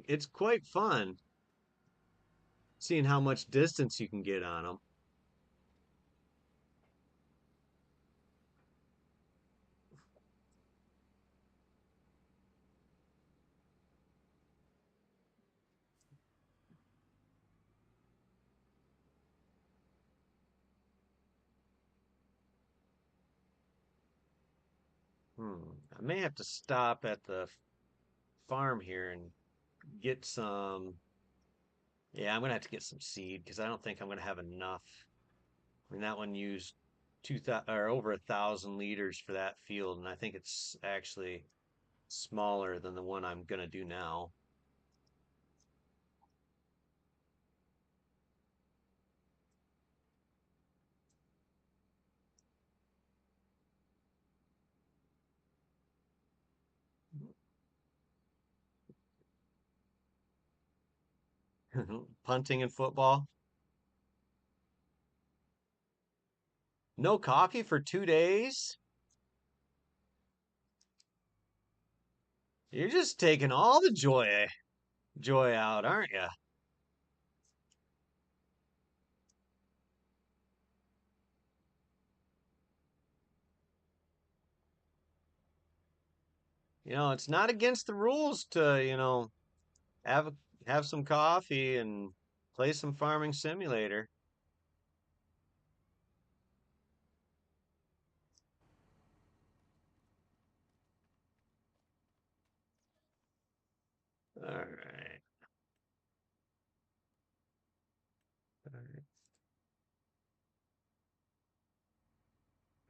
It's quite fun seeing how much distance you can get on them. I may have to stop at the farm here and get some. Yeah, I'm gonna have to get some seed because I don't think I'm gonna have enough. I mean, that one used 2,000 or over 1,000 liters for that field, and I think it's actually smaller than the one I'm gonna do now. Punting and football. No coffee for 2 days? You're just taking all the joy out, aren't you? It's not against the rules to, have have some coffee and play some farming simulator. All right. All right.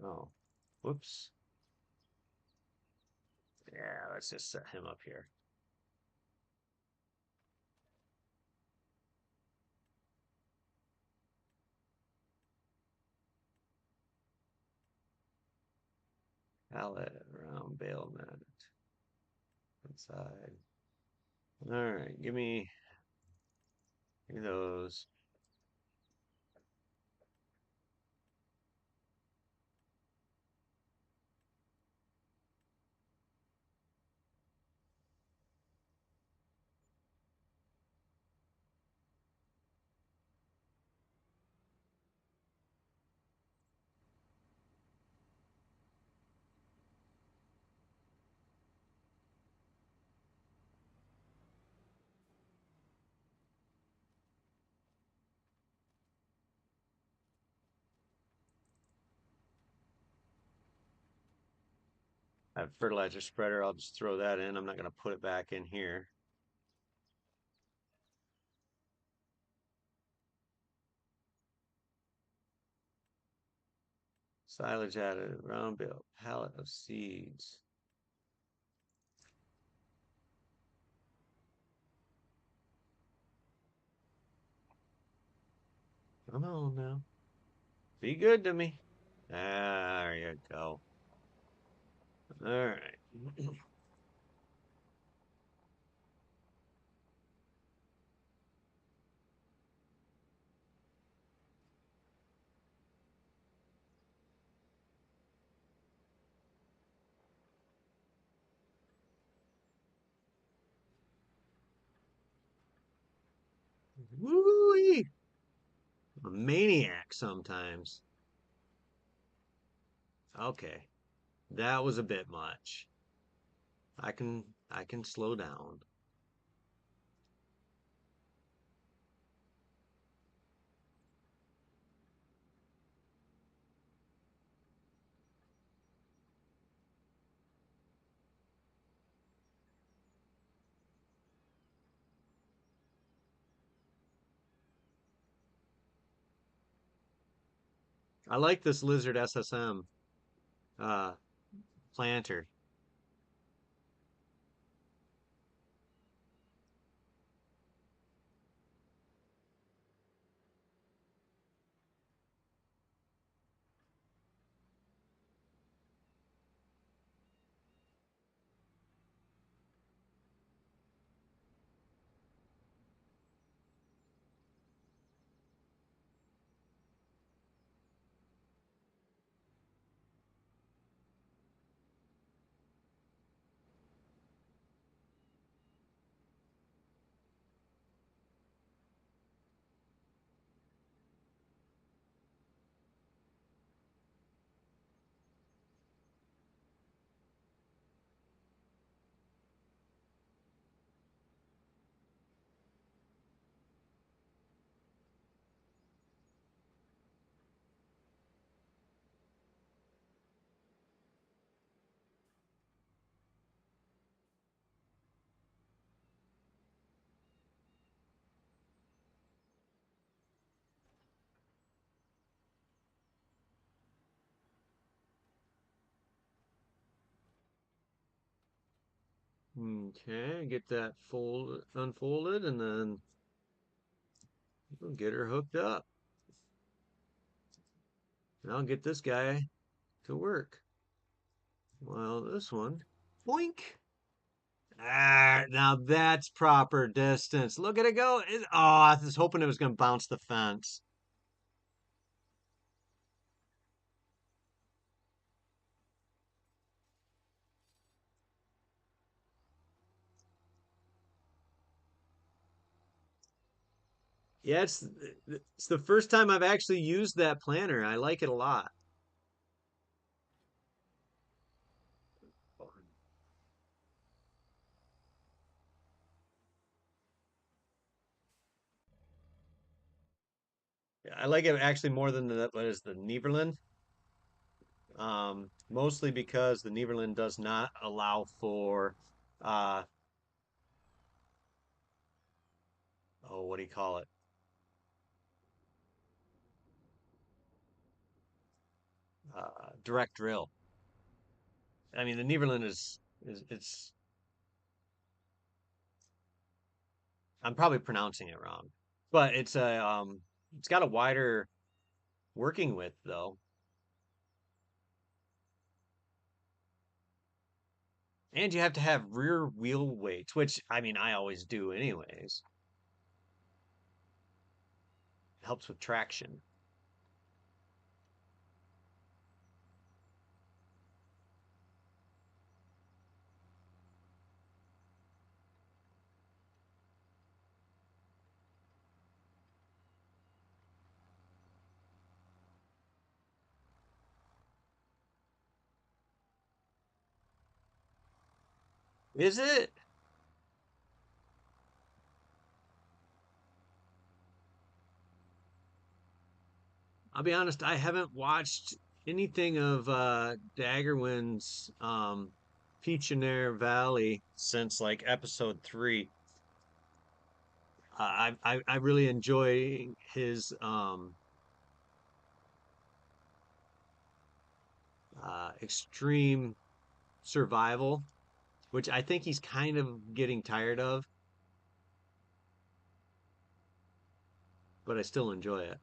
Oh, whoops. Yeah, let's just set him up here. pallet, round bailment inside. All right, give me those. I have fertilizer spreader. I'll just throw that in. I'm not going to put it back in here. Silage added, round bale, pallet of seeds. Come on now. Be good to me. There you go. All right. Woo-wee. A maniac sometimes. Okay. That was a bit much. I can slow down. I like this lizard SSM uh planter. Okay, get that fold unfolded and then we'll get her hooked up. And I'll get this guy to work. Well, this one, boink. Ah, now that's proper distance. Look at it go. Oh, I was hoping it was going to bounce the fence. Yeah, it's the first time I've actually used that planter. I like it a lot. Yeah, I like it actually more than the what is the Neverland. Mostly because the Neverland does not allow for uh oh, what do you call it? Direct drill. I mean, the Neverland is it's I'm probably pronouncing it wrong, but it's got a wider working width though. And you have to have rear wheel weights, which I mean, I always do anyways. It helps with traction. Is it? I'll be honest, I haven't watched anything of Daggerwind's Peachinair Valley since like episode 3. I really enjoy his extreme survival, which I think he's kind of getting tired of, but I still enjoy it.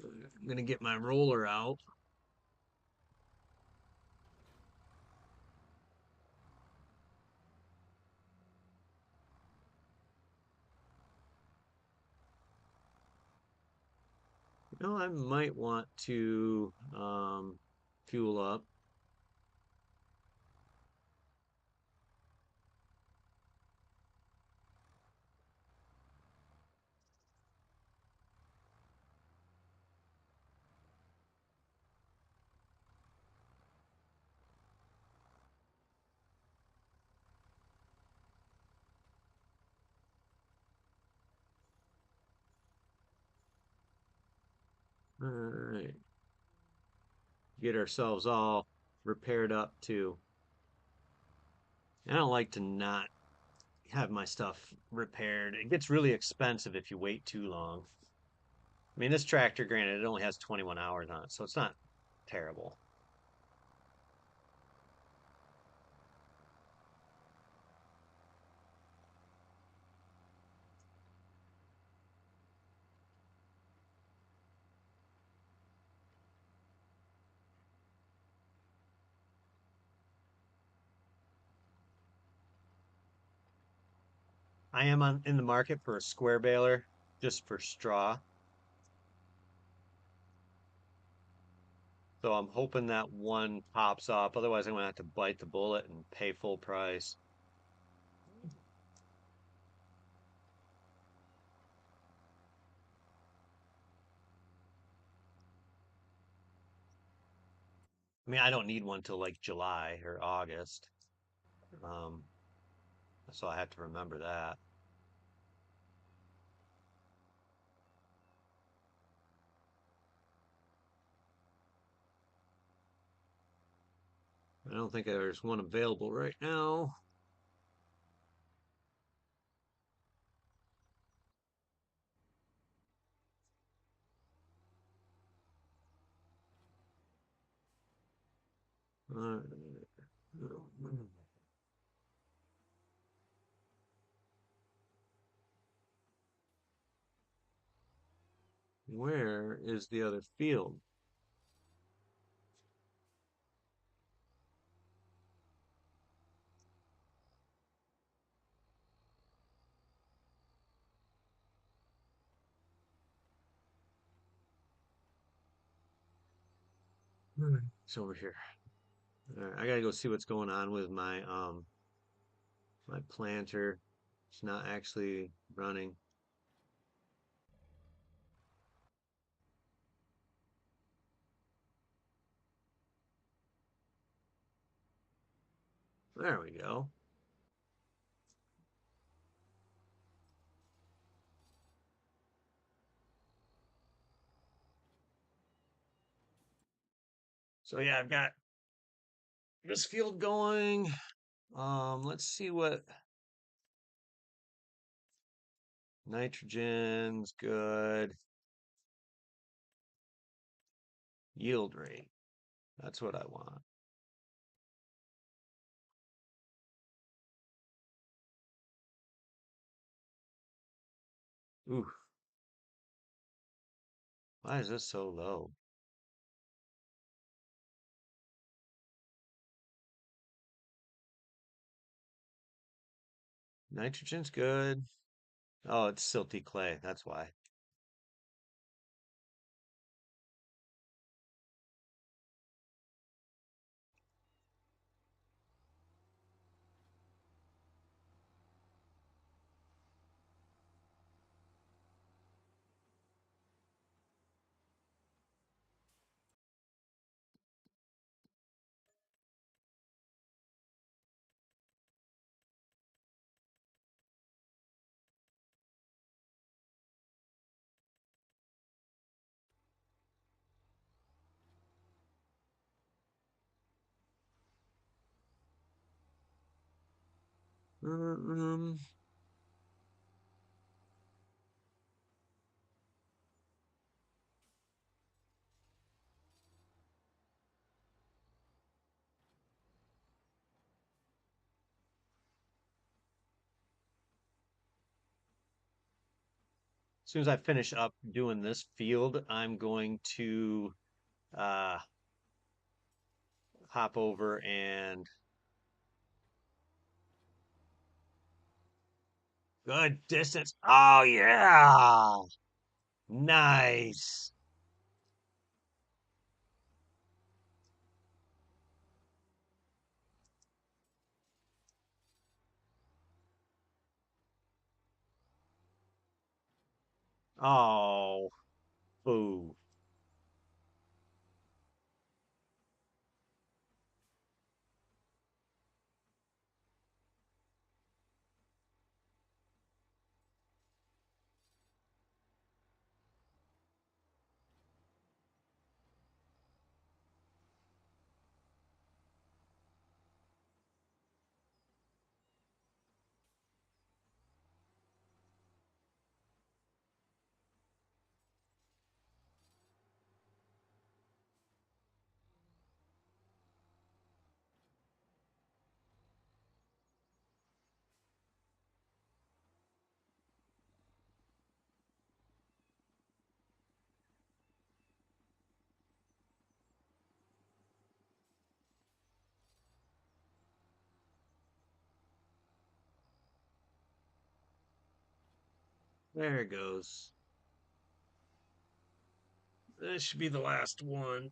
I'm gonna get my roller out. You know, I might want to fuel up. All right, get ourselves all repaired up too. I don't like to not have my stuff repaired. It gets really expensive if you wait too long. I mean, this tractor, granted, it only has 21 hours on it, so it's not terrible. I am in the market for a square baler just for straw. So I'm hoping that one pops up. Otherwise, I'm gonna have to bite the bullet and pay full price. I mean, I don't need one till like July or August. Um, so I have to remember that. I don't think there's one available right now. Uh, where is the other field? It's over here. All right, I gotta go see what's going on with my planter. It's not actually running. There we go. So yeah, I've got this field going. Let's see what nitrogen's good. Yield rate. That's what I want. Ooh, why is this so low? Nitrogen's good. Oh, it's silty clay. That's why. Um, as soon as I finish up doing this field, I'm going to uh, hop over and good distance. Oh yeah, nice. Oh, boo. There it goes. This should be the last one.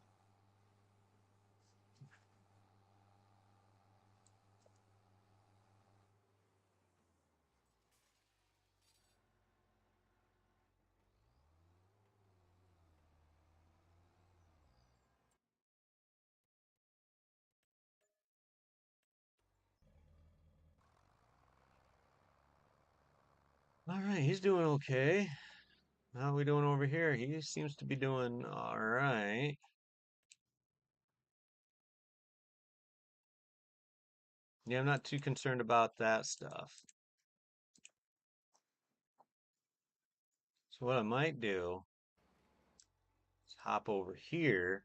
All right, he's doing okay. How are we doing over here? He seems to be doing all right. Yeah, I'm not too concerned about that stuff. So what I might do is hop over here,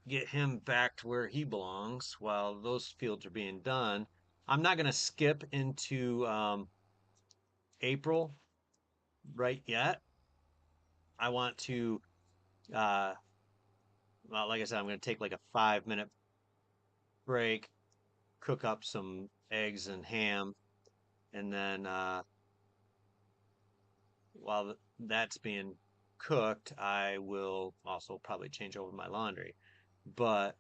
get him back to where he belongs while those fields are being done. I'm not going to skip into April right yet. I want to, uh, well, like I said, I'm going to take like a 5 minute break, cook up some eggs and ham, and then while that's being cooked, I will also probably change over my laundry. But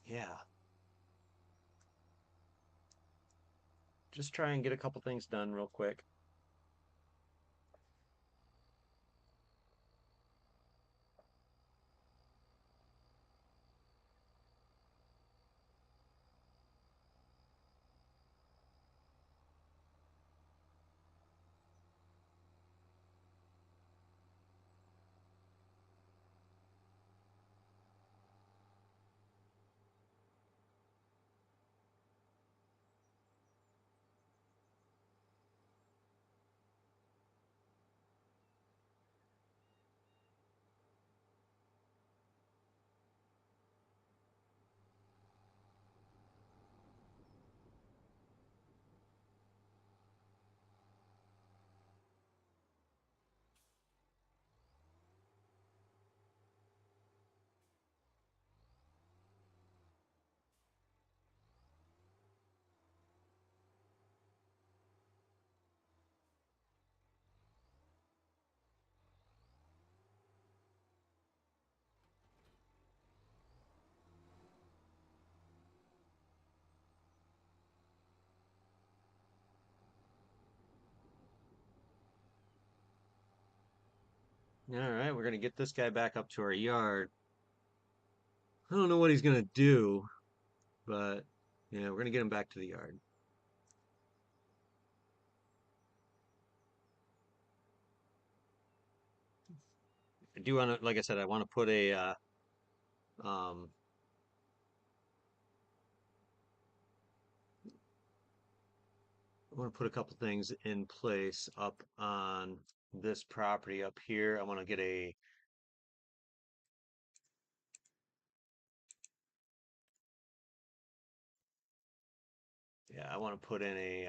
yeah, just try and get a couple things done real quick. All right, we're gonna get this guy back up to our yard. I don't know what he's gonna do, but yeah, we're gonna get him back to the yard. I do want to, like I said, I want to put a um, I want to put a couple things in place up on this property up here. I want to get a yeah, I want to put in a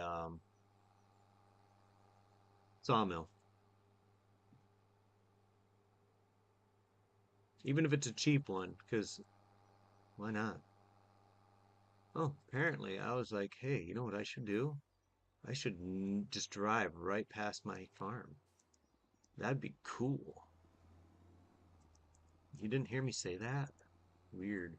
sawmill, even if it's a cheap one, because why not? Oh, apparently I was like, hey, you know what I should do? I should just drive right past my farm. That'd be cool. You didn't hear me say that? Weird.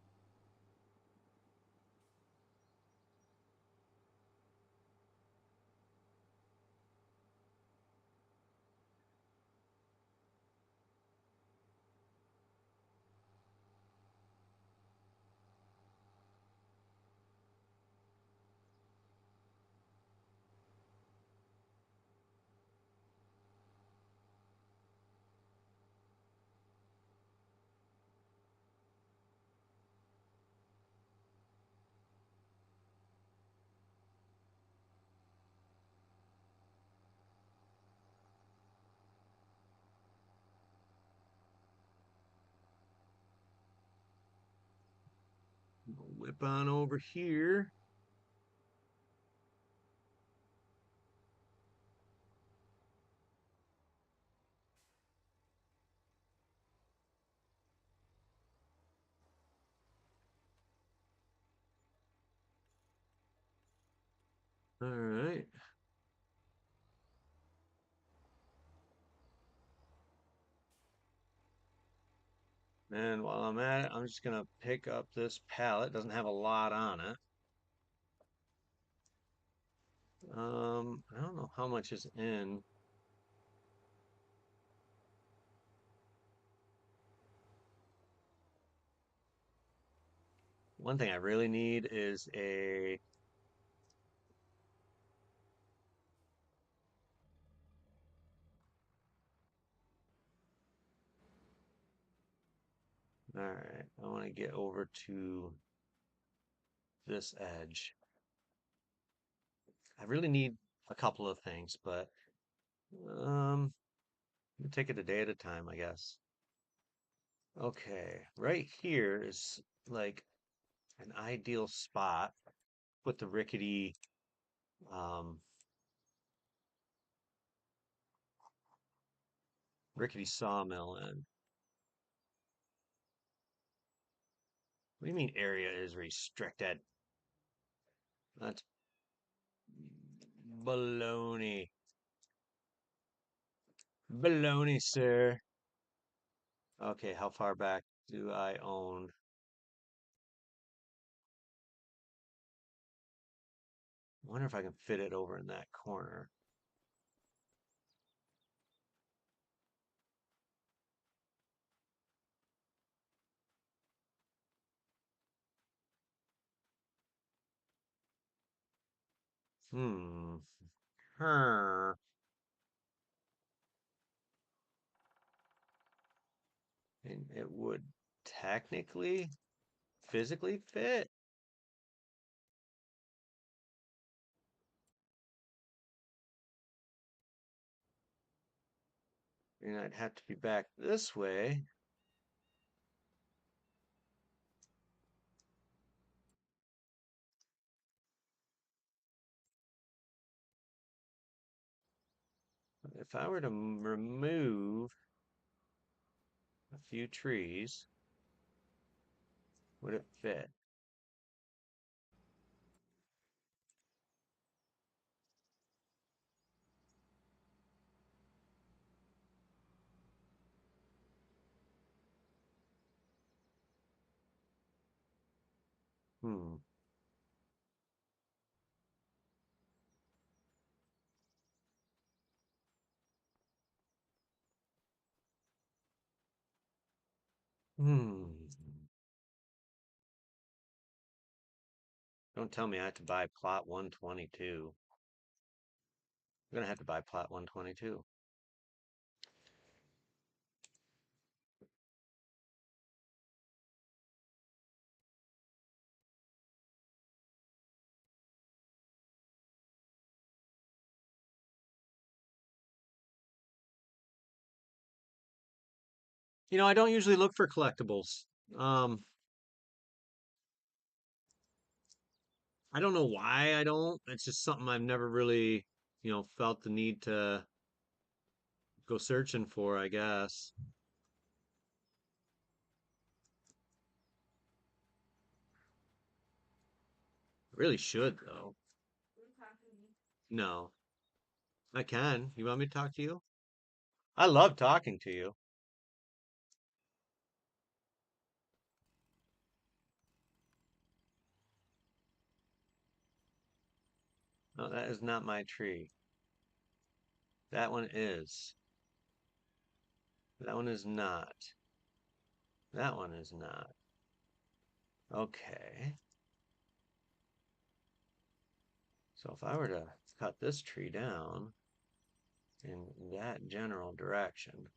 Whip on over here. All right. And while I'm at it, I'm just gonna pick up this pallet. Doesn't have a lot on it. I don't know how much is in. One thing I really need is a. All right, I want to get over to this edge. I really need a couple of things, but we'll take it a day at a time, I guess. Okay, right here is like an ideal spot. Put the um, rickety sawmill in. What do you mean area is restricted? That's baloney. Baloney, sir. Okay, how far back do I own? I wonder if I can fit it over in that corner. Hmm. Huh. And it would technically, physically fit. And I'd have to be back this way. If I were to remove a few trees, would it fit? Hmm. Hmm. Don't tell me I have to buy plot 122. I'm gonna have to buy plot 122. I don't usually look for collectibles. Um, I don't know why I don't. It's just something I've never really, felt the need to go searching for, I guess. Really should though. No, I can. You want me to talk to you? I love talking to you. No, that is not my tree. That one is. That one is not. That one is not. Okay. So if I were to cut this tree down in that general direction,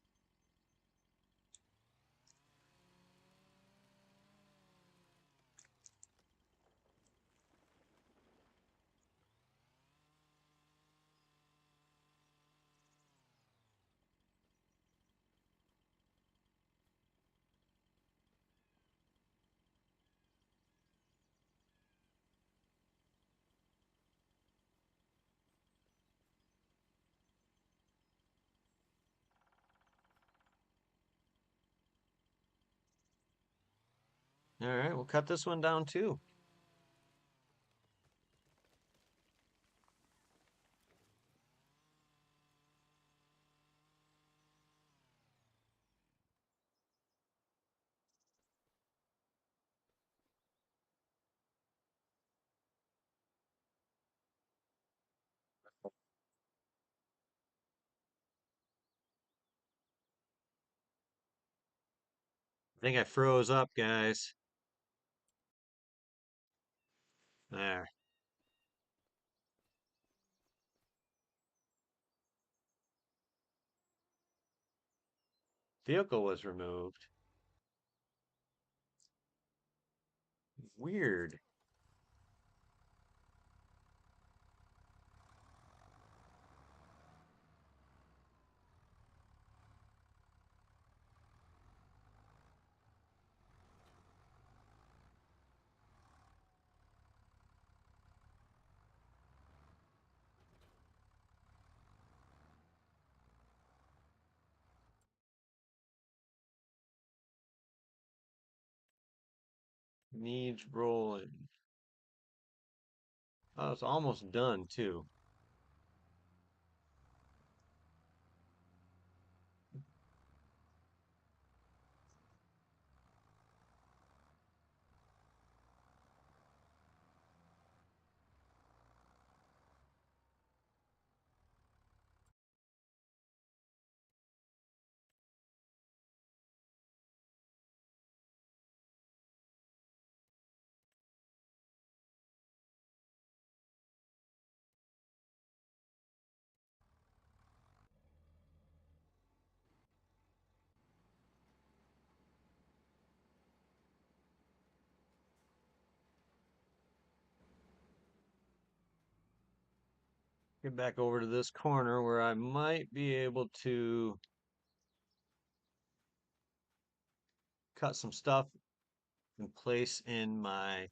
all right, we'll cut this one down too. I think I froze up, guys. There. Vehicle was removed. Weird. Needs rolling. Oh, it's almost done too. Get back over to this corner where I might be able to cut some stuff and place in my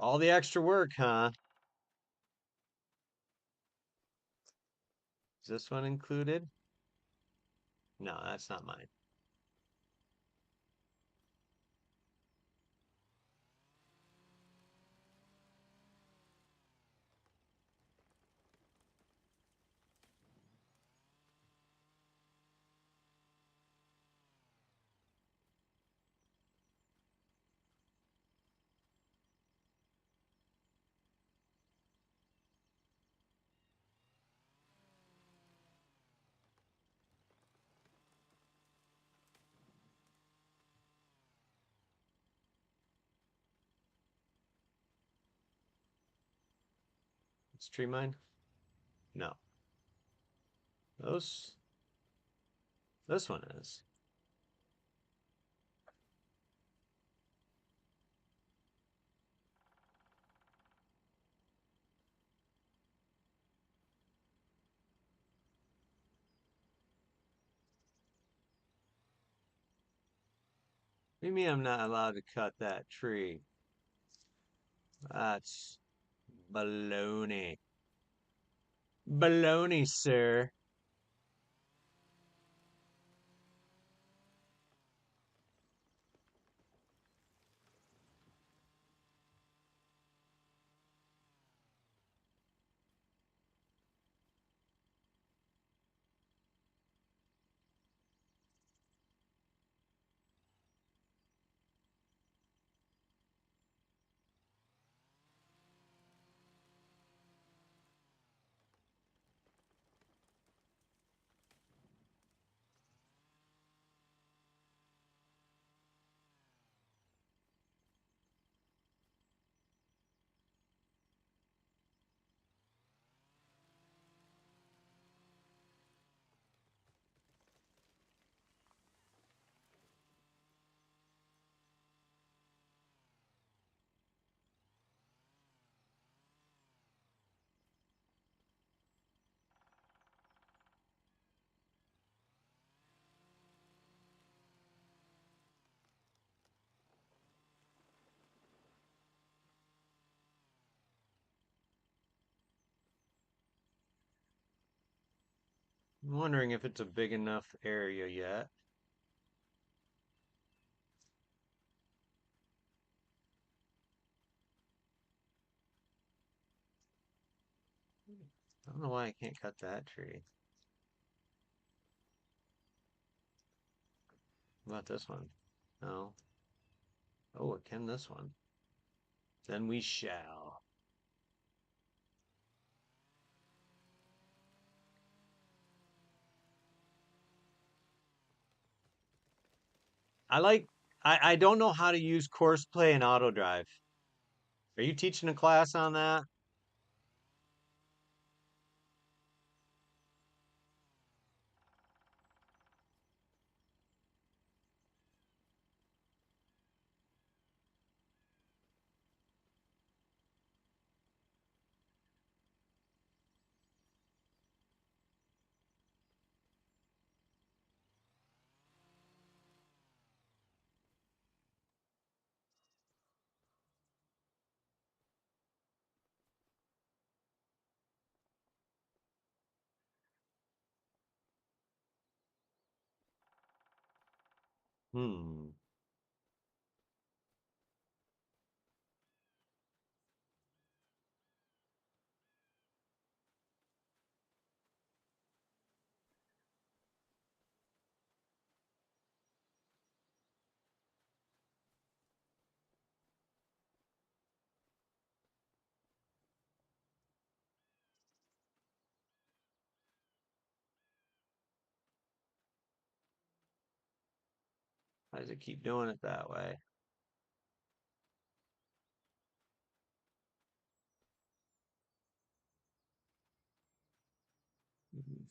all the extra work, huh? Is this one included? No, that's not mine. It's tree mine? No. Those this one is. What do you mean I'm not allowed to cut that tree? That's baloney. Baloney, sir. I'm wondering if it's a big enough area yet. I don't know why I can't cut that tree. What about this one? No. Oh, it can this one. Then we shall. I like I don't know how to use course play and auto drive. Are you teaching a class on that? Hmm. Why does it keep doing it that way? Mhm.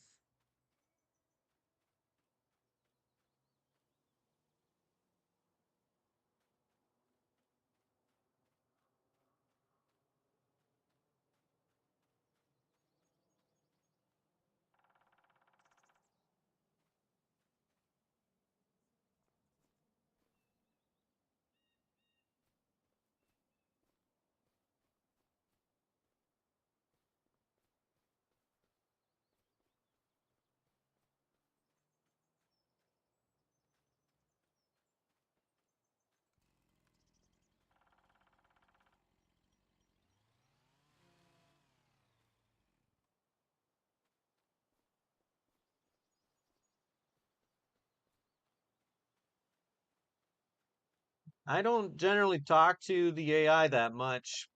I don't generally talk to the AI that much.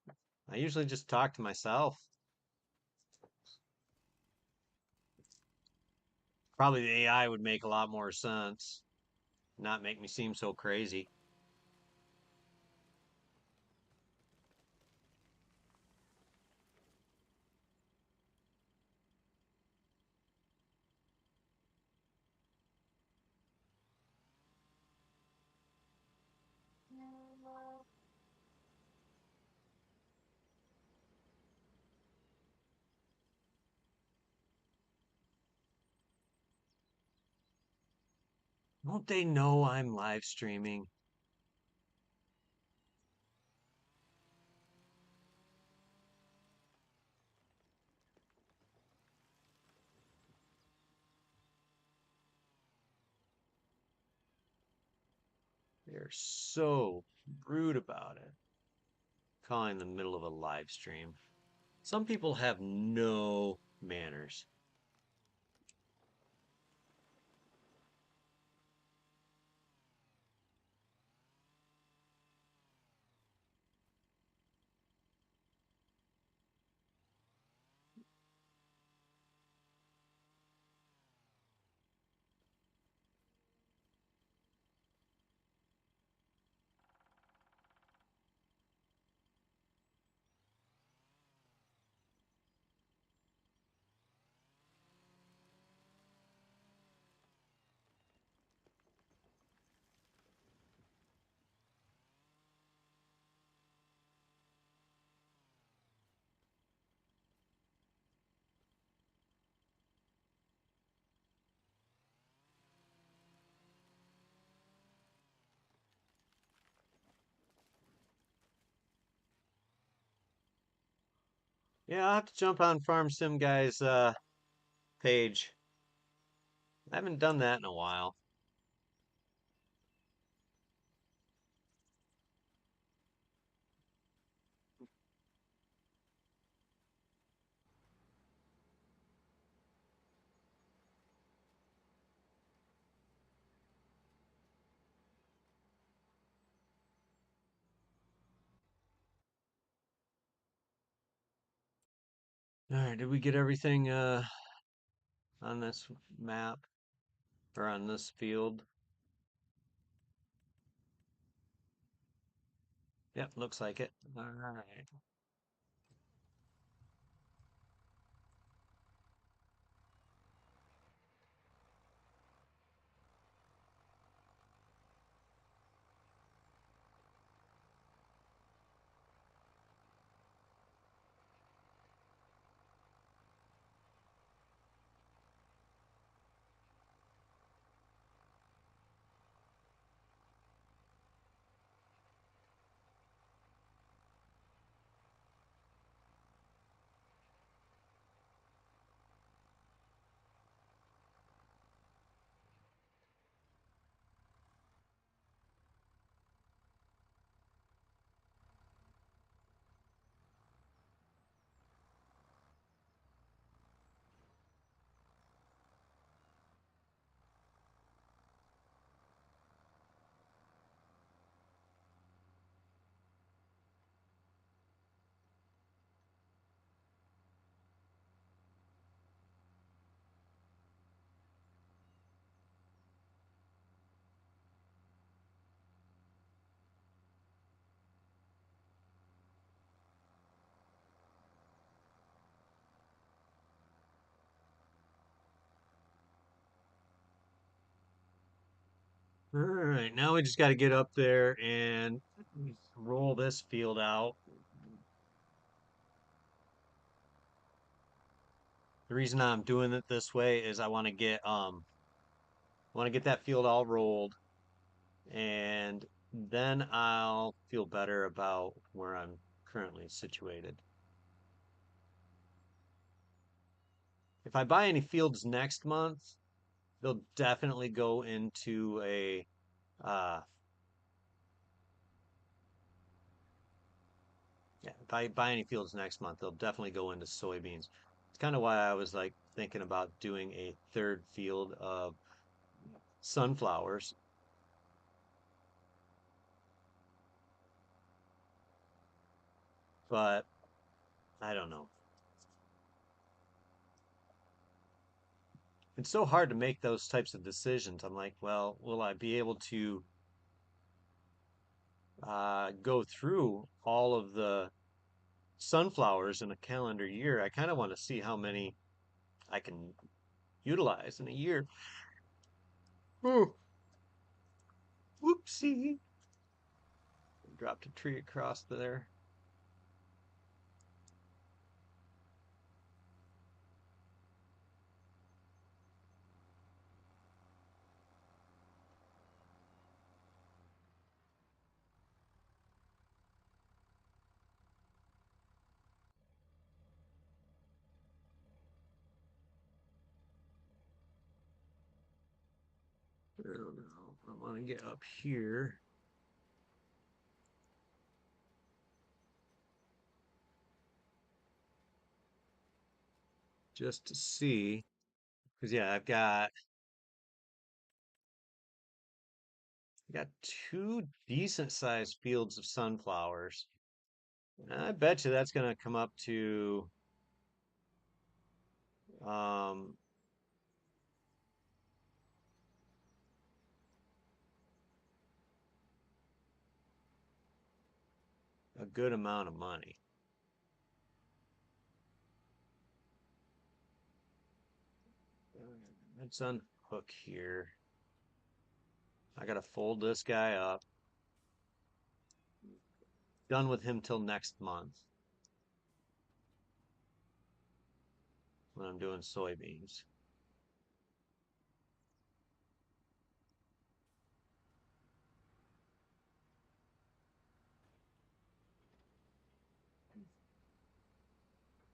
I usually just talk to myself. Probably the AI would make a lot more sense, not make me seem so crazy. Won't they know I'm live streaming? They're so rude about it. Calling in the middle of a live stream. Some people have no manners. Yeah, I'll have to jump on Farm Sim Guy's page. I haven't done that in a while. All right, did we get everything on this map or on this field? Yep, looks like it. All right. All right, now we just got to get up there and roll this field out. The reason I'm doing it this way is I want to get that field all rolled, and then I'll feel better about where I'm currently situated. If I buy any fields next month, they'll definitely go into a uh yeah, if I buy any fields next month, they'll definitely go into soybeans. It's kind of why I was like thinking about doing a third field of sunflowers, but I don't know. It's so hard to make those types of decisions. I'm like, well, will I be able to go through all of the sunflowers in a calendar year? I kind of want to see how many I can utilize in a year. Oh, whoopsie. Dropped a tree across there. want to get up here just to see. Because yeah, I got two decent sized fields of sunflowers. I bet you that's gonna come up to um a good amount of money. Let's unhook here. I gotta fold this guy up. Done with him till next month when I'm doing soybeans.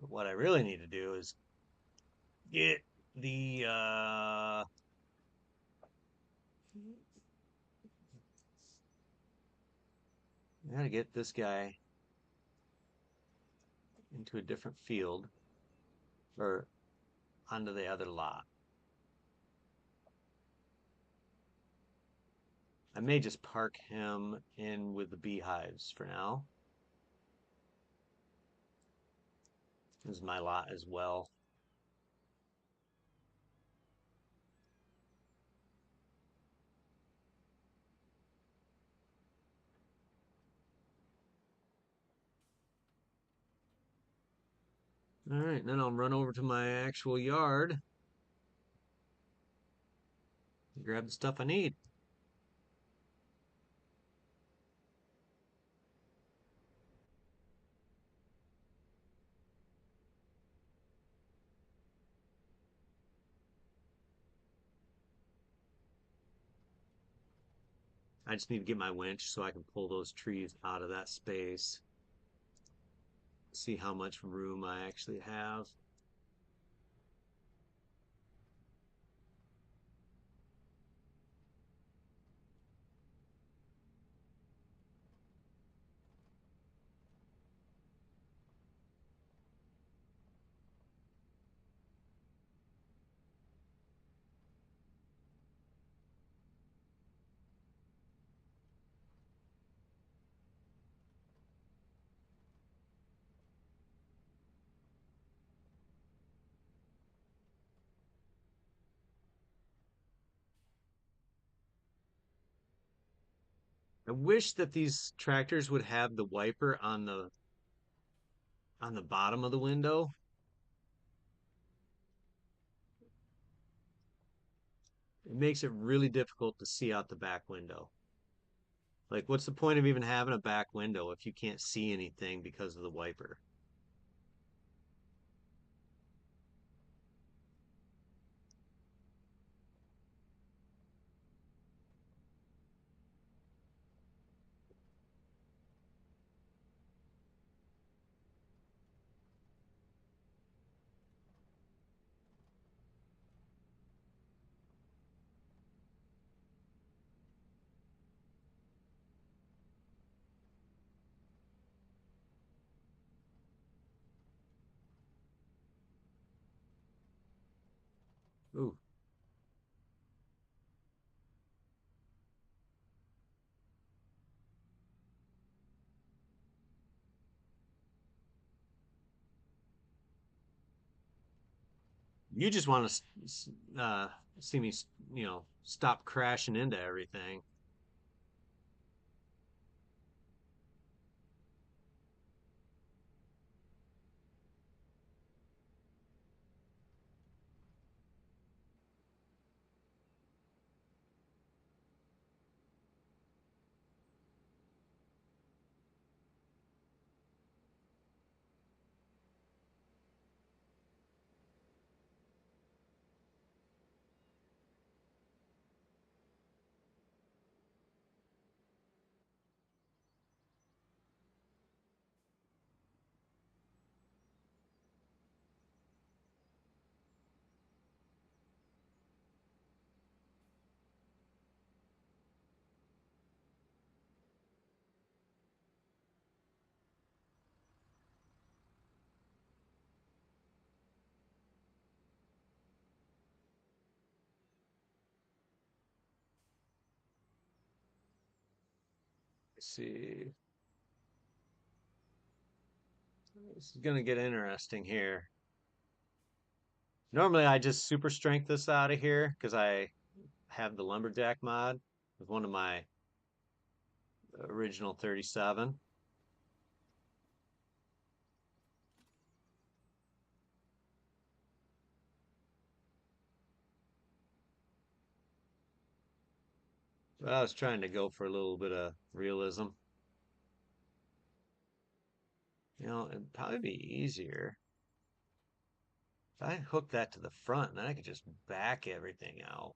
But what I really need to do is get the I gotta get this guy into a different field or onto the other lot. I may just park him in with the beehives for now. This is my lot as well. All right, then I'll run over to my actual yard, and grab the stuff I need. I just need to get my winch so I can pull those trees out of that space. See how much room I actually have. I wish that these tractors would have the wiper on the bottom of the window. It makes it really difficult to see out the back window. Like, what's the point of even having a back window if you can't see anything because of the wiper? Ooh, you just want to see me, stop crashing into everything. see. This is gonna get interesting here. Normally I just super strength this out of here because I have the lumberjack mod with one of my original 37. But I was trying to go for a little bit of realism. It'd probably be easier if I hook that to the front, then I could just back everything out.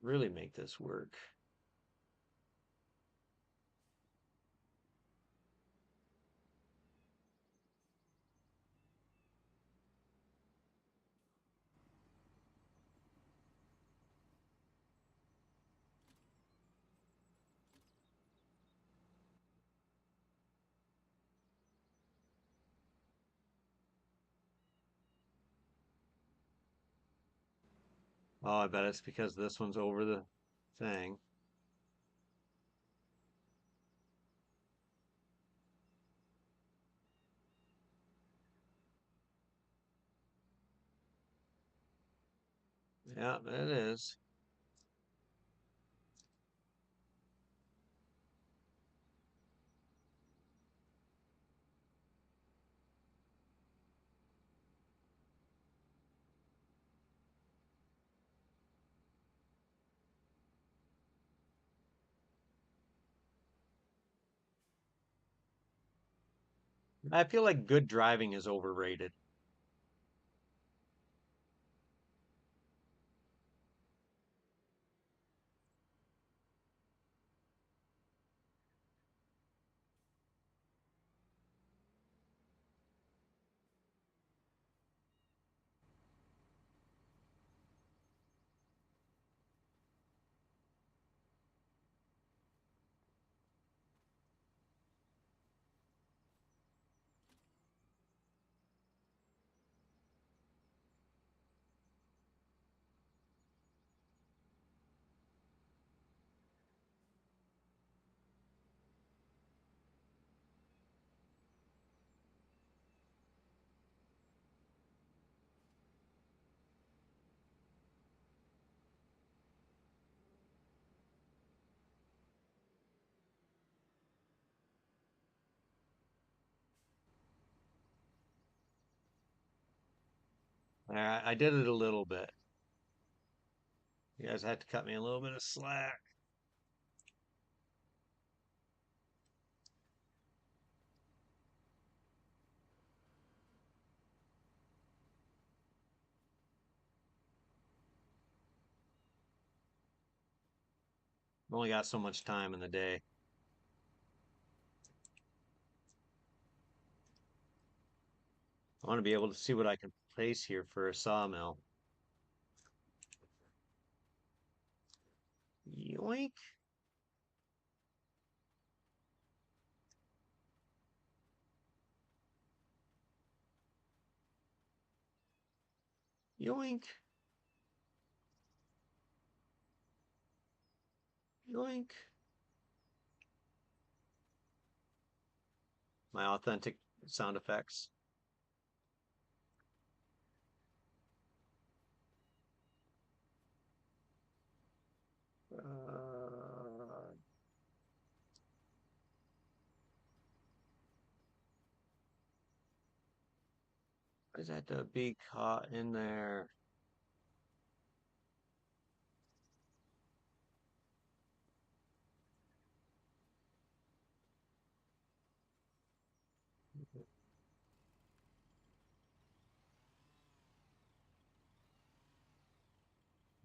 Really make this work. Oh, I bet it's because this one's over the thing. Yeah, it is. I feel like good driving is overrated. I did it a little bit. You guys had to cut me a little bit of slack. I've only got so much time in the day. I want to be able to see what I can place here for a sawmill. Yoink, yoink, yoink. My authentic sound effects. Uh, is that to be caught in there?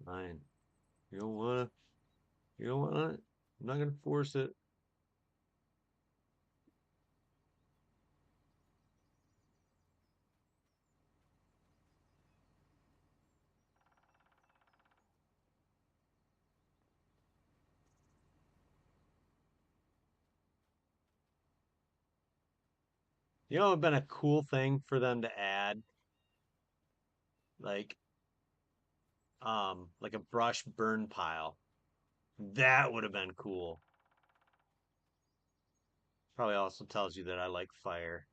Fine. You don't wanna. You don't want it. I'm not gonna force it. You know, it would have been a cool thing for them to add, like like a brush burn pile. That would have been cool. Probably also tells you that I like fire.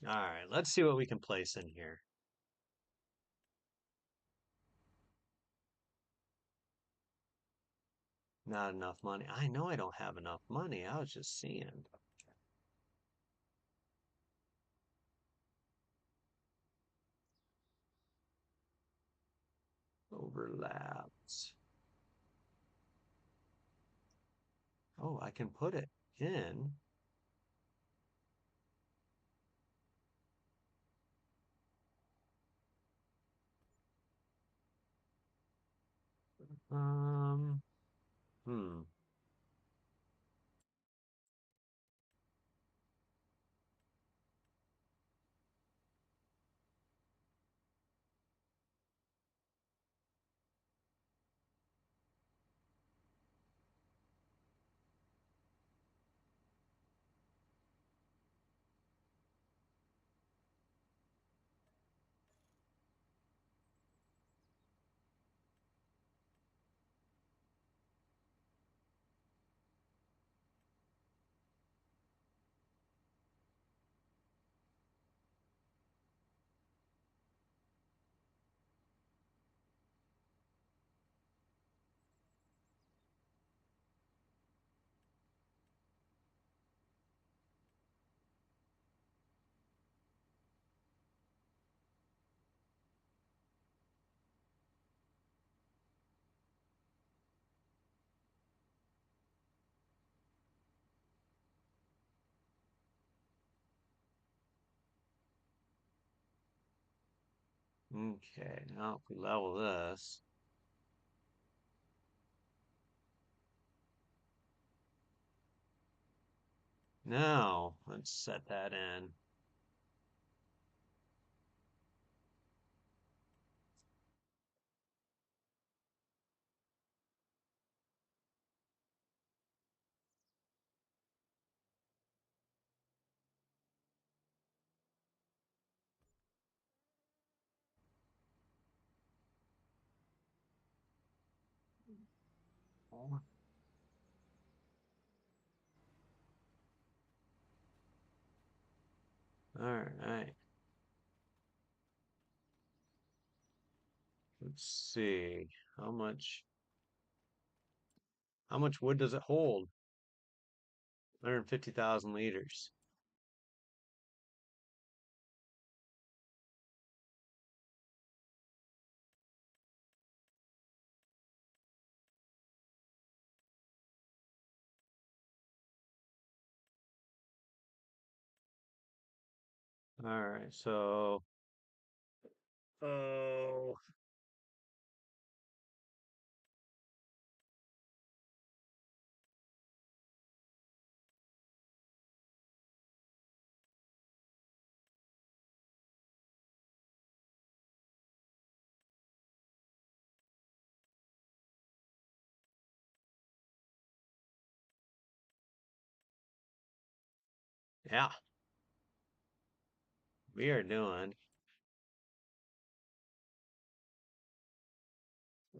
All right, let's see what we can place in here. Not enough money. I know I don't have enough money. I was just seeing. Overlaps. Oh, I can put it in. Um, hmm. Okay, now if we level this. Now, let's set that in. All right, let's see. How much how much wood does it hold? 150,000 liters. All right, so oh, yeah, we are doing.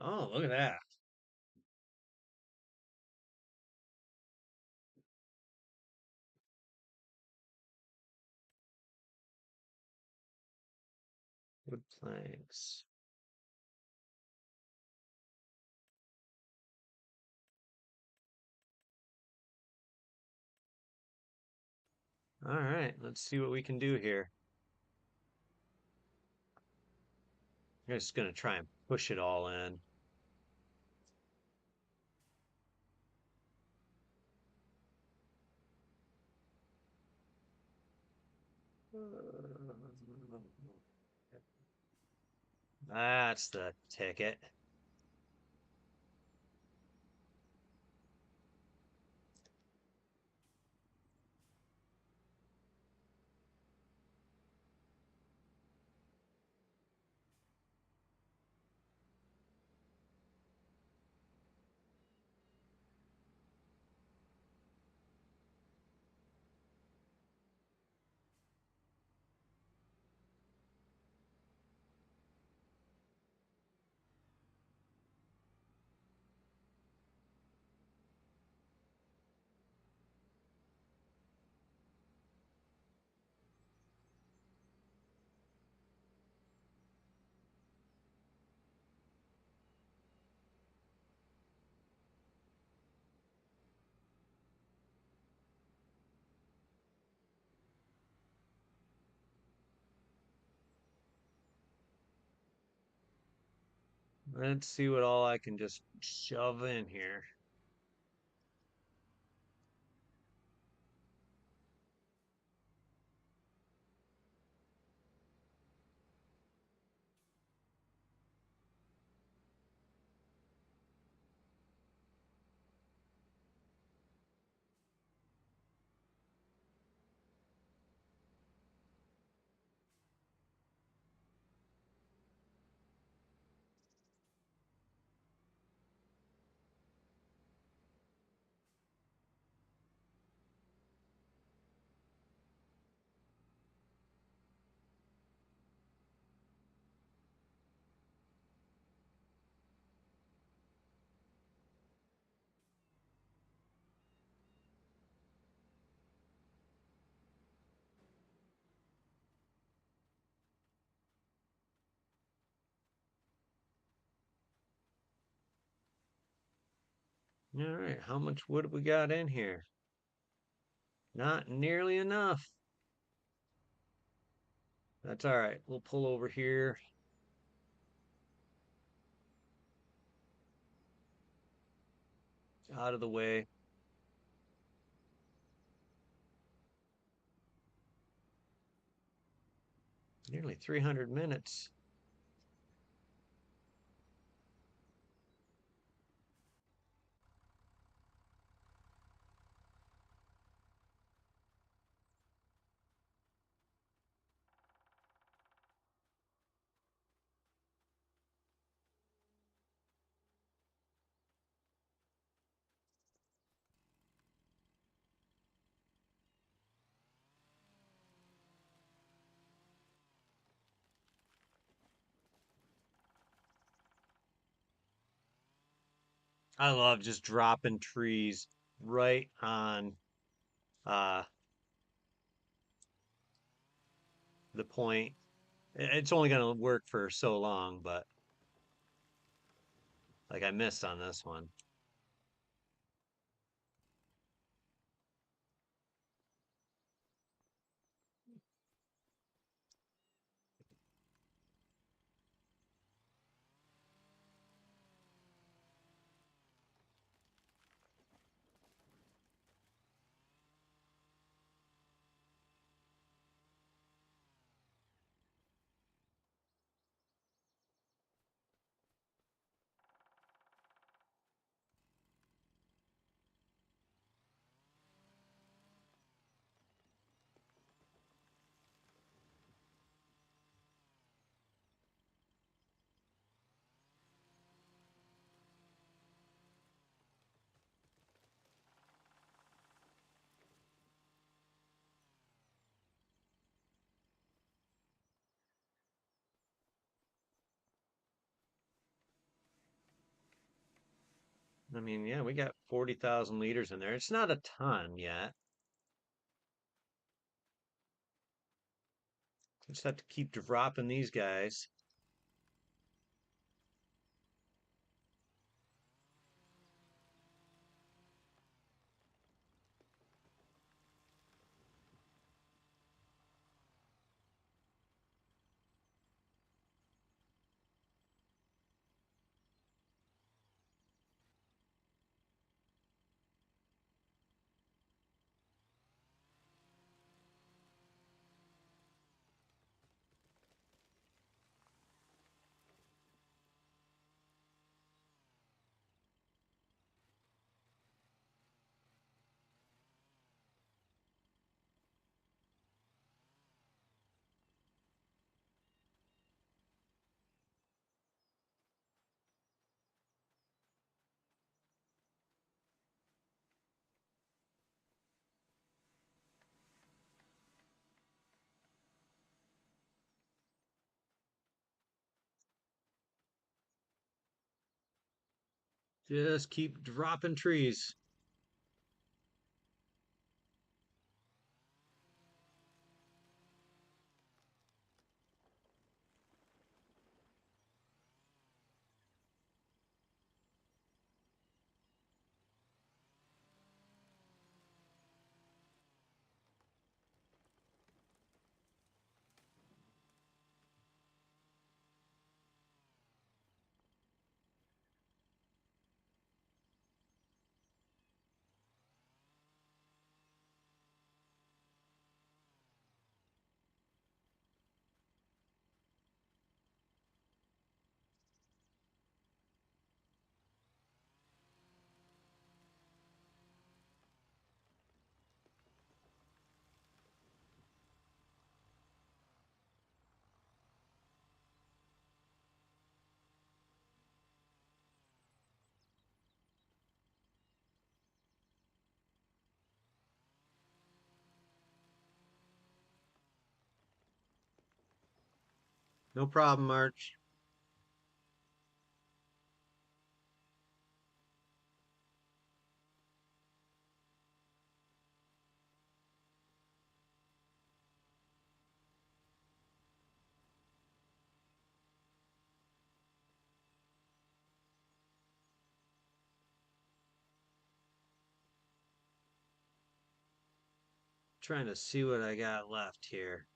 Oh, look at that. Wood planks. All right, let's see what we can do here. I'm just gonna try and push it all in. That's the ticket. Let's see what all I can just shove in here. All right, how much wood we got in here? Not nearly enough. That's all right. We'll pull over here out of the way. Nearly 300 minutes. I love just dropping trees right on uh the point. It's only gonna work for so long, but like I missed on this one. I mean, yeah, we got 40,000 liters in there. It's not a ton yet. Just have to keep dropping these guys. Just keep dropping trees. No problem, March. Trying to see what I got left here.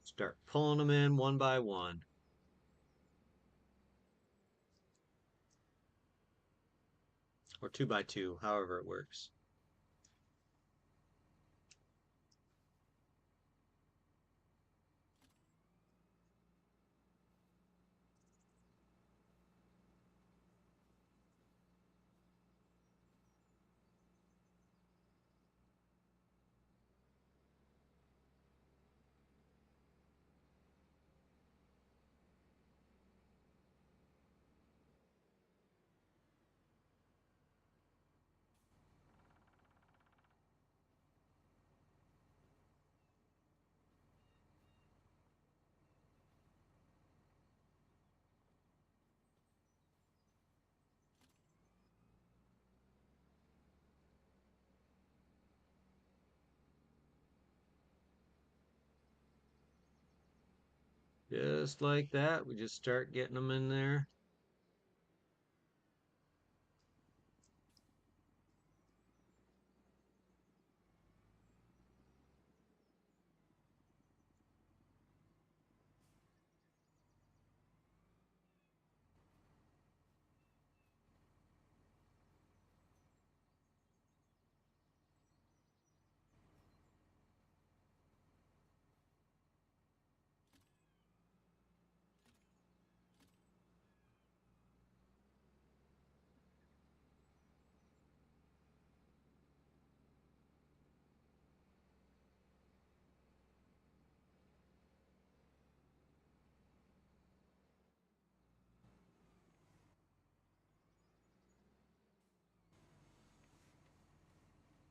Start pulling them in one by one, or two by two, however it works. Just like that, we just start getting them in there.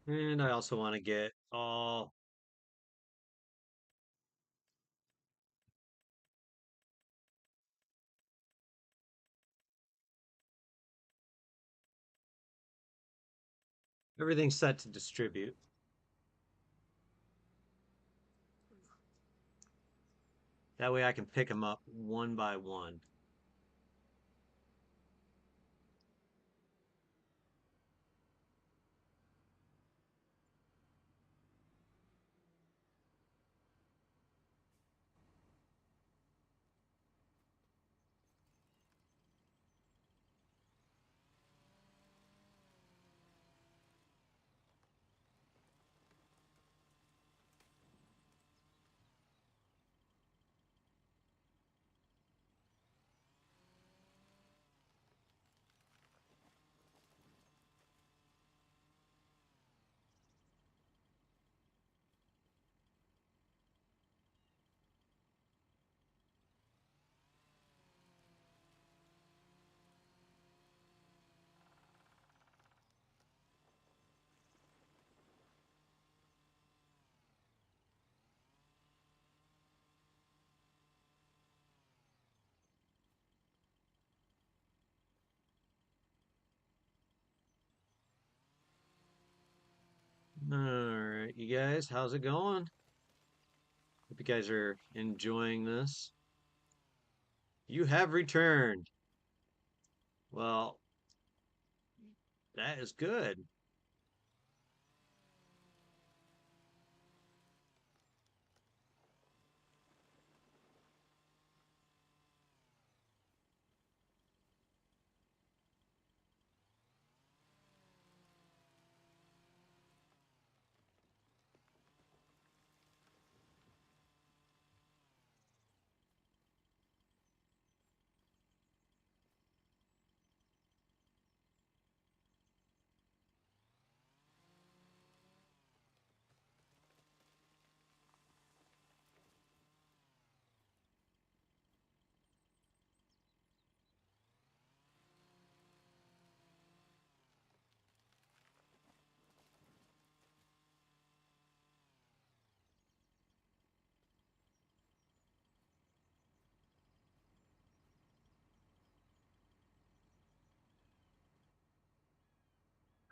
And I also want to get all everything set to distribute. That way I can pick them up one by one. right, you guys, how's it going? Hope you guys are enjoying this. You have returned. Well, that is good.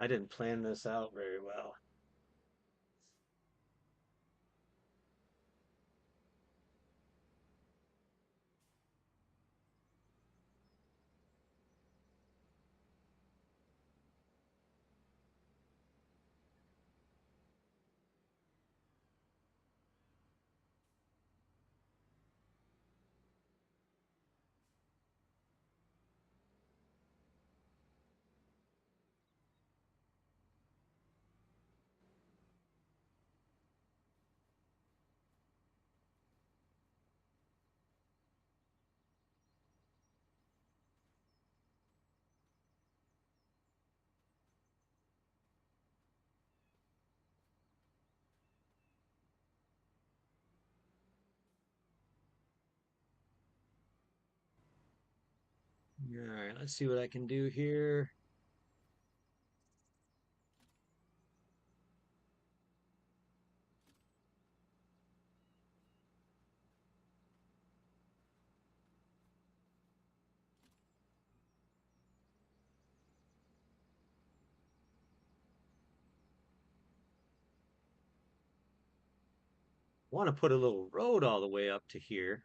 I didn't plan this out very well. All right, let's see what I can do here. I want to put a little road all the way up to here.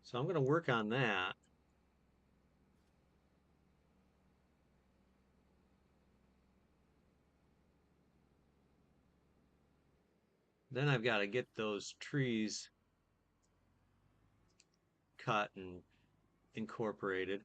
So I'm going to work on that. Then I've got to get those trees cut and incorporated.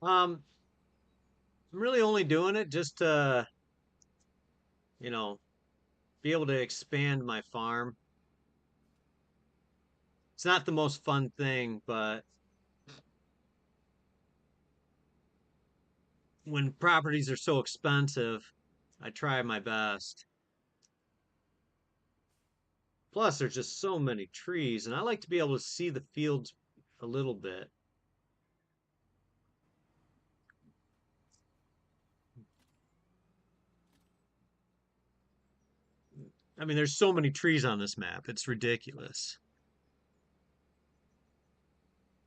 Um, I'm really only doing it just to, you know, be able to expand my farm. It's not the most fun thing, but when properties are so expensive, I try my best. Plus, there's just so many trees, and I like to be able to see the fields a little bit. I mean, there's so many trees on this map. It's ridiculous.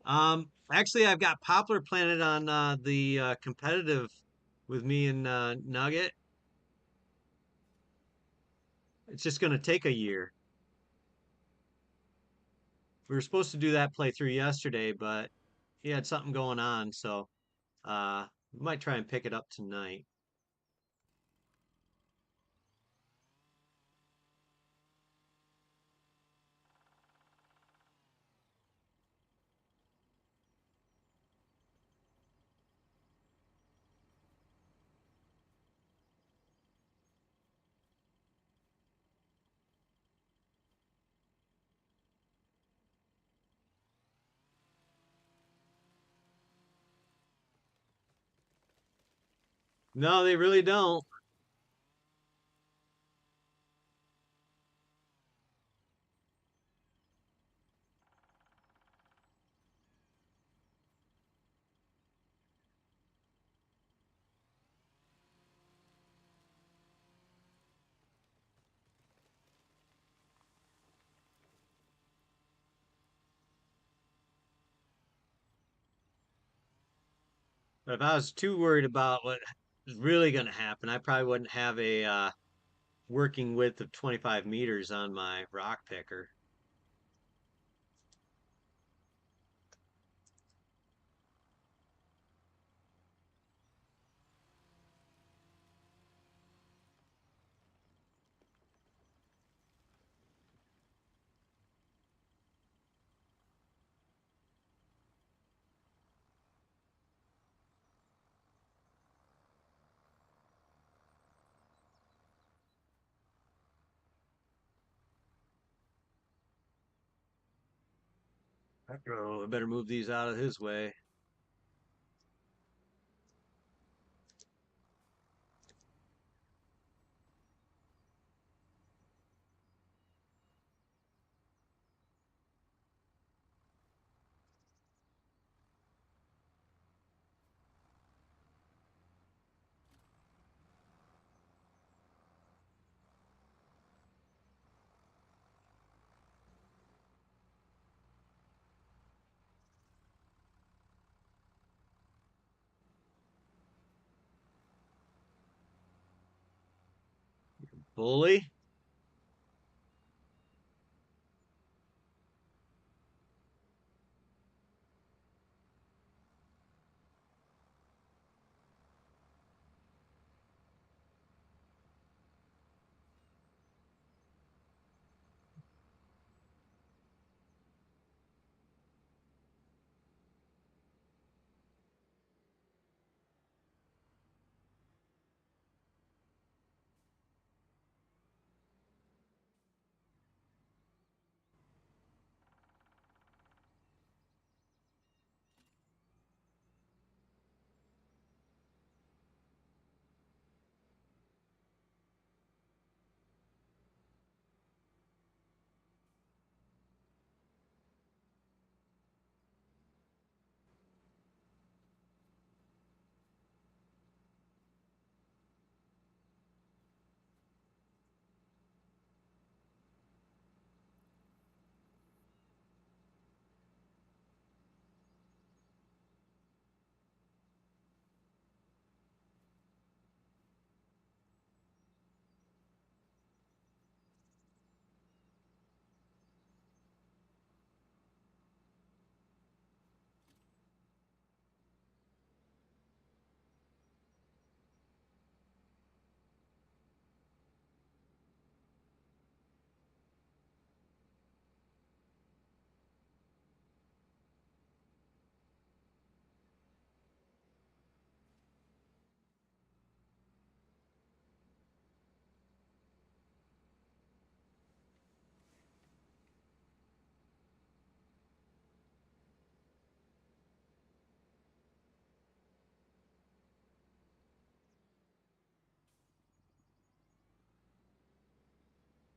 Actually, I've got poplar planted on the competitive with me and Nugget. It's just going to take a year. We were supposed to do that playthrough yesterday, but he had something going on, so we might try and pick it up tonight. No, they really don't. But if I was too worried about what is really going to happen, I probably wouldn't have a working width of 25 meters on my rock picker. Oh, I better move these out of his way. Bully?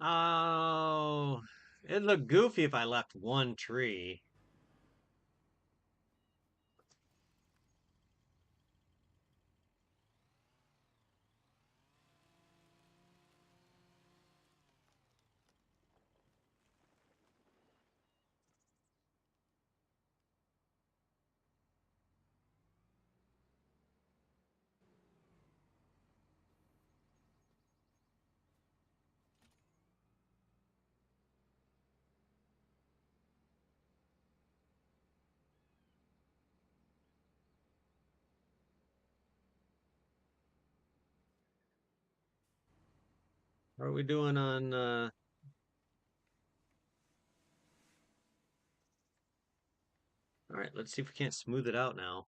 Oh, it'd look goofy if I left one tree. What are we doing on all right, let's see if we can't smooth it out now.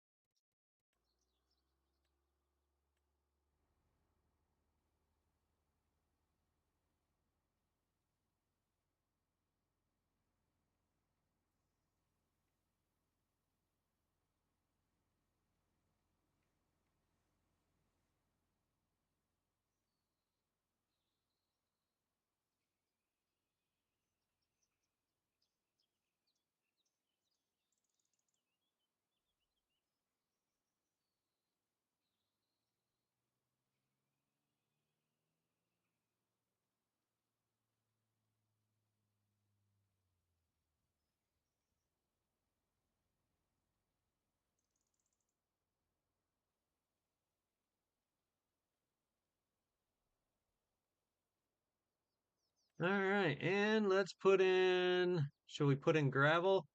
All right, and let's put in, shall we put in gravel?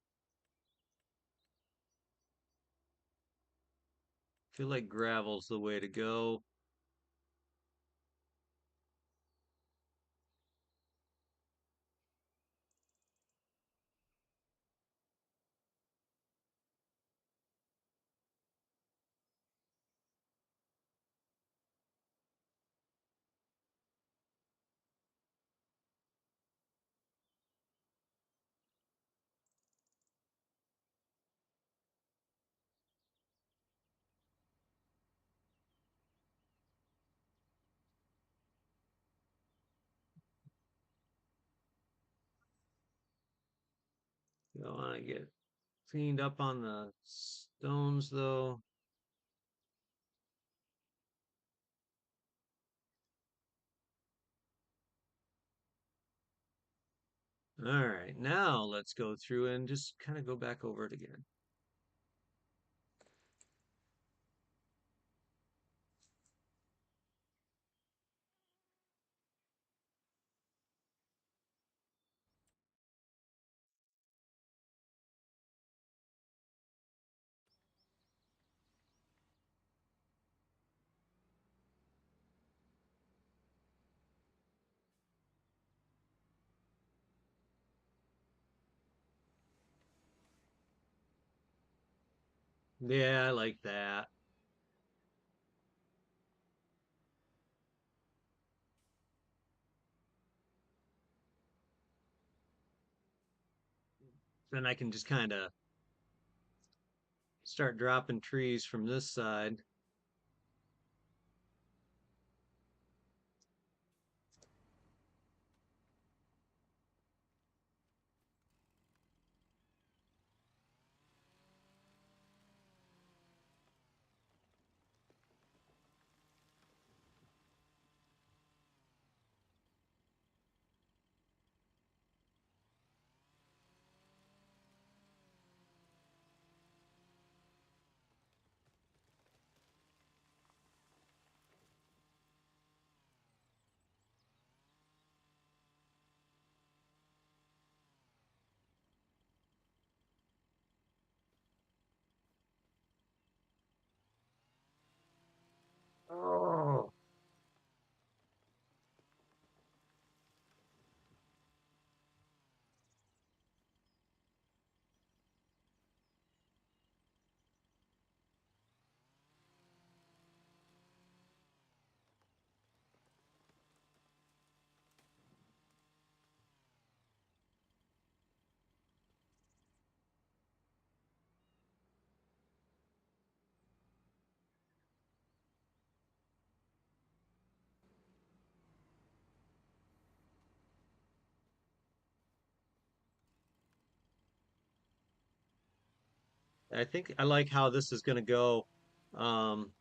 Feel like gravel's the way to go. Don't want to get cleaned up on the stones though. All right, now let's go through and just kind of go back over it again. Yeah, I like that. Then I can just kind of start dropping trees from this side. Oh, I think I like how this is going to go. Um,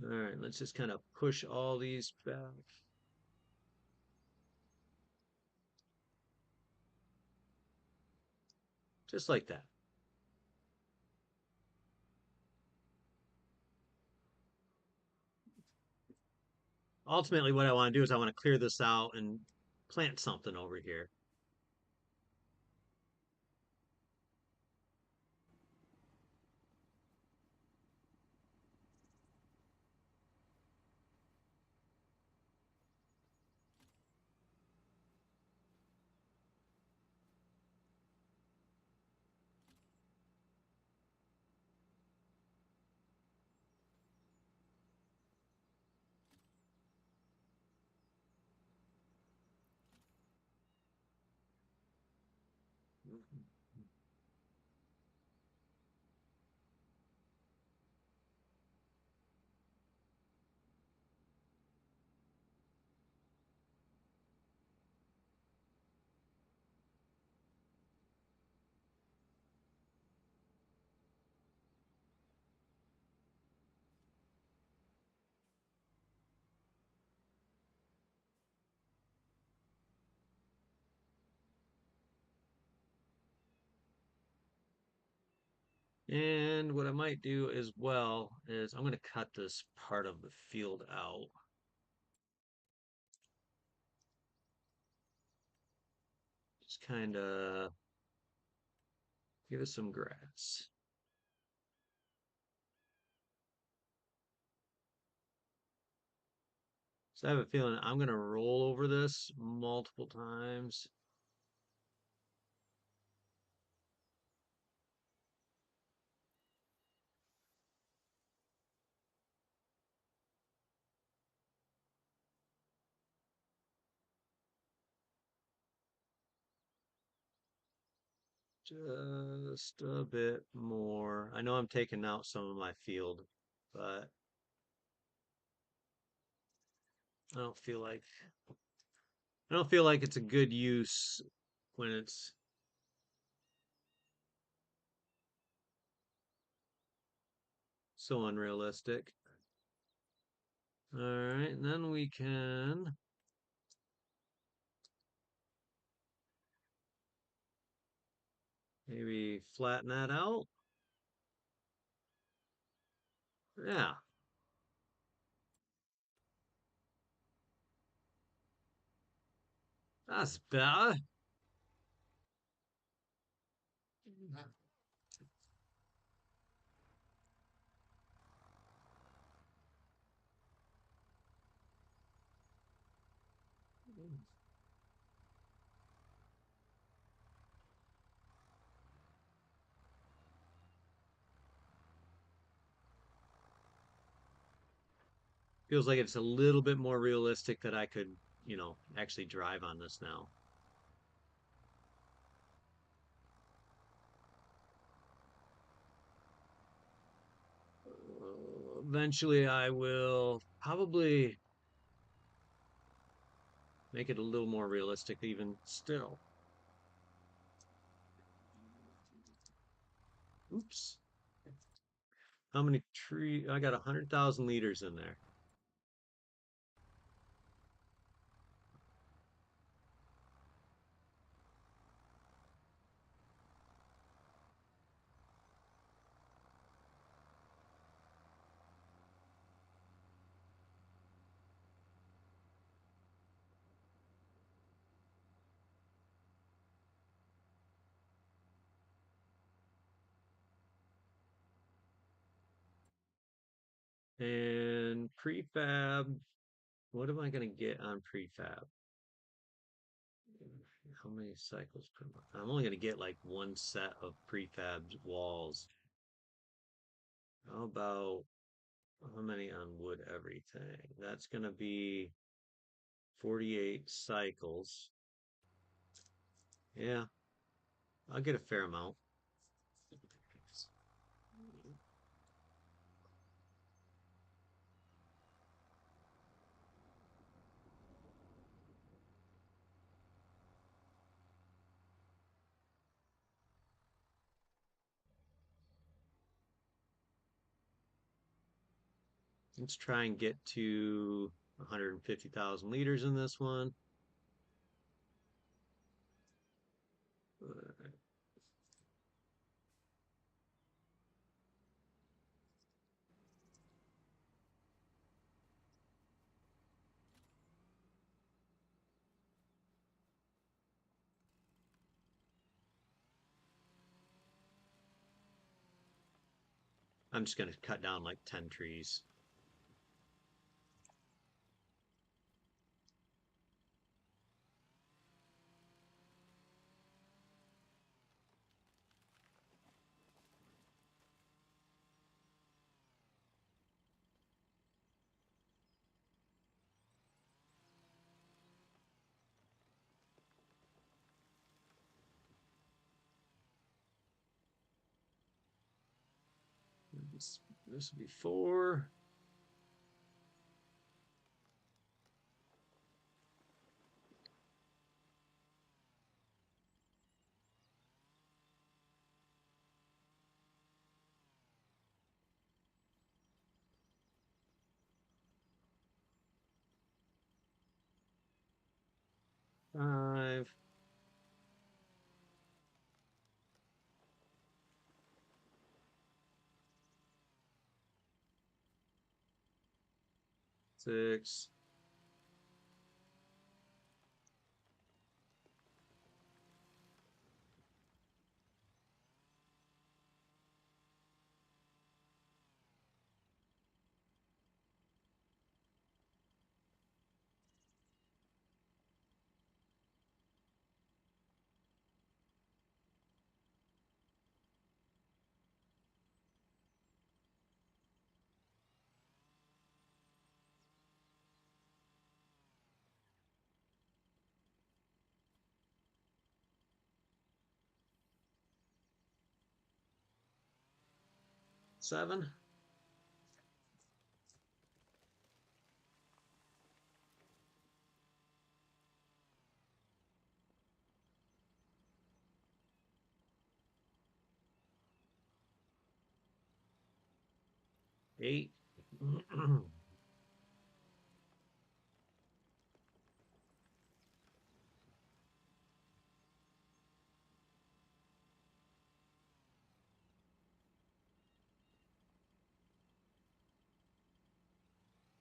all right, let's just kind of push all these back, just like that. Ultimately, what I want to do is I want to clear this out and plant something over here. And what I might do as well is I'm going to cut this part of the field out. Just kind of give it some grass. So I have a feeling I'm going to roll over this multiple times. Just a bit more. I know I'm taking out some of my field, but I don't feel like I don't feel like it's a good use when it's so unrealistic. All right, and then we can maybe flatten that out. Yeah, that's better. Feels like it's a little bit more realistic that I could, actually drive on this now. Eventually, I will probably make it a little more realistic, even still. Oops. How many tree? I got 100,000 liters in there. And prefab, what am I going to get on prefab? How many cycles per month? I'm only going to get like one set of prefab walls. How about how many on wood everything? That's going to be 48 cycles. Yeah, I'll get a fair amount. Let's try and get to 150,000 liters in this one. I'm just going to cut down like 10 trees. This will be 4, 5. 6, 7, 8.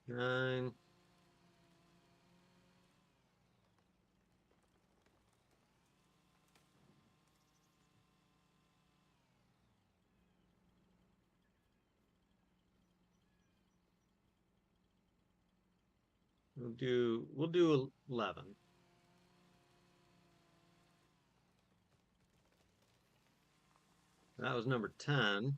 Nine. We'll do 11. That was number 10.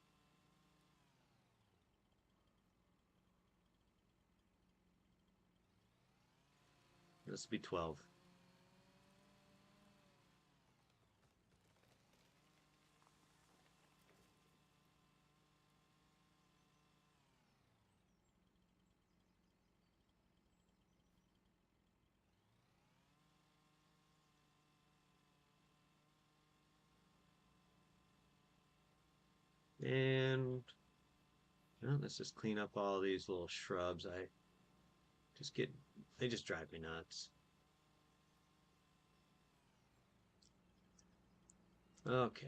This will be 12. And let's just clean up all these little shrubs. I just get, they just drive me nuts. Okay.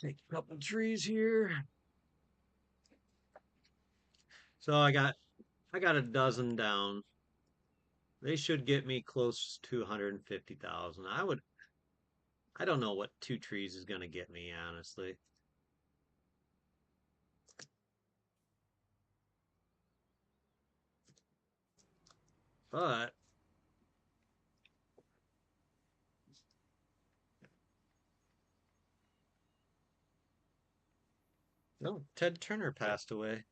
Take a couple trees here. So I got a dozen down. They should get me close to 150,000. I don't know what 2 trees is going to get me, honestly. But, no, Ted Turner passed away.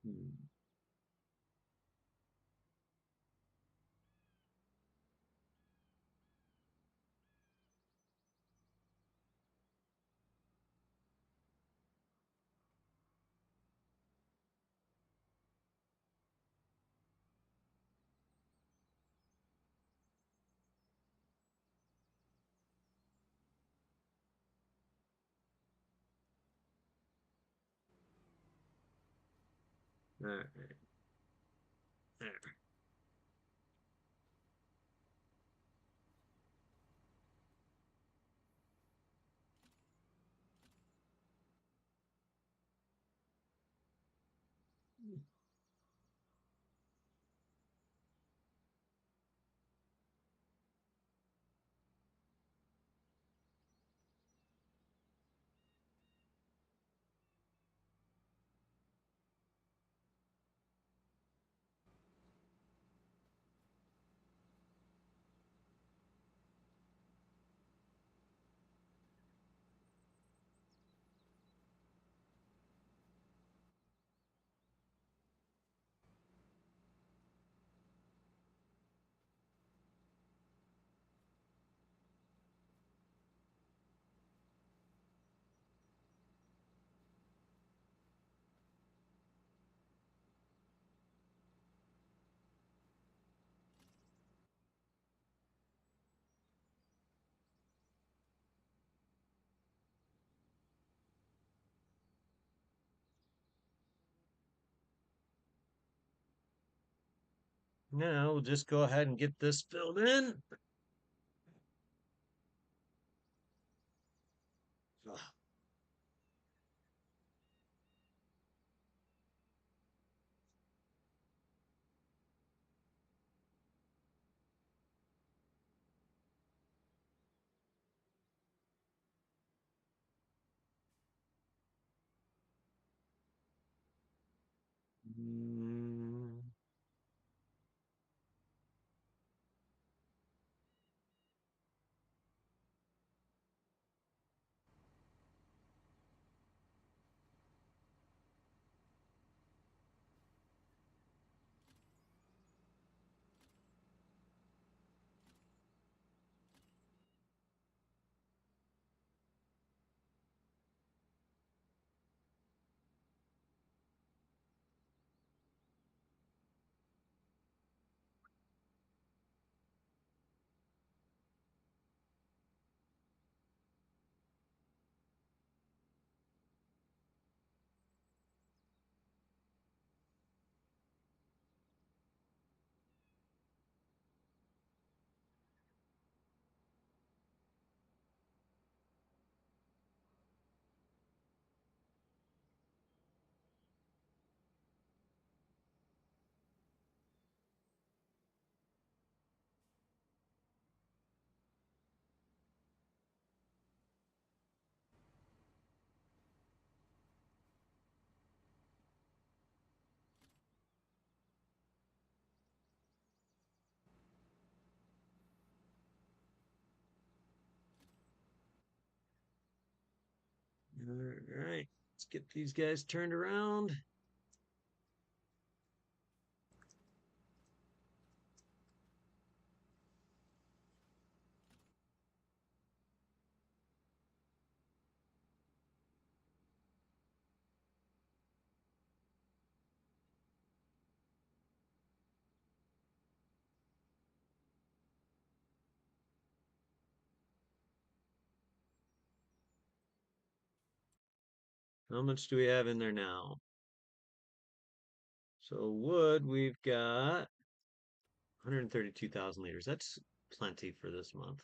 Hmm. All right. Now we'll just go ahead and get this filled in. Ugh. Mm, all right, let's get these guys turned around. How much do we have in there now? So wood, we've got 132,000 liters. That's plenty for this month.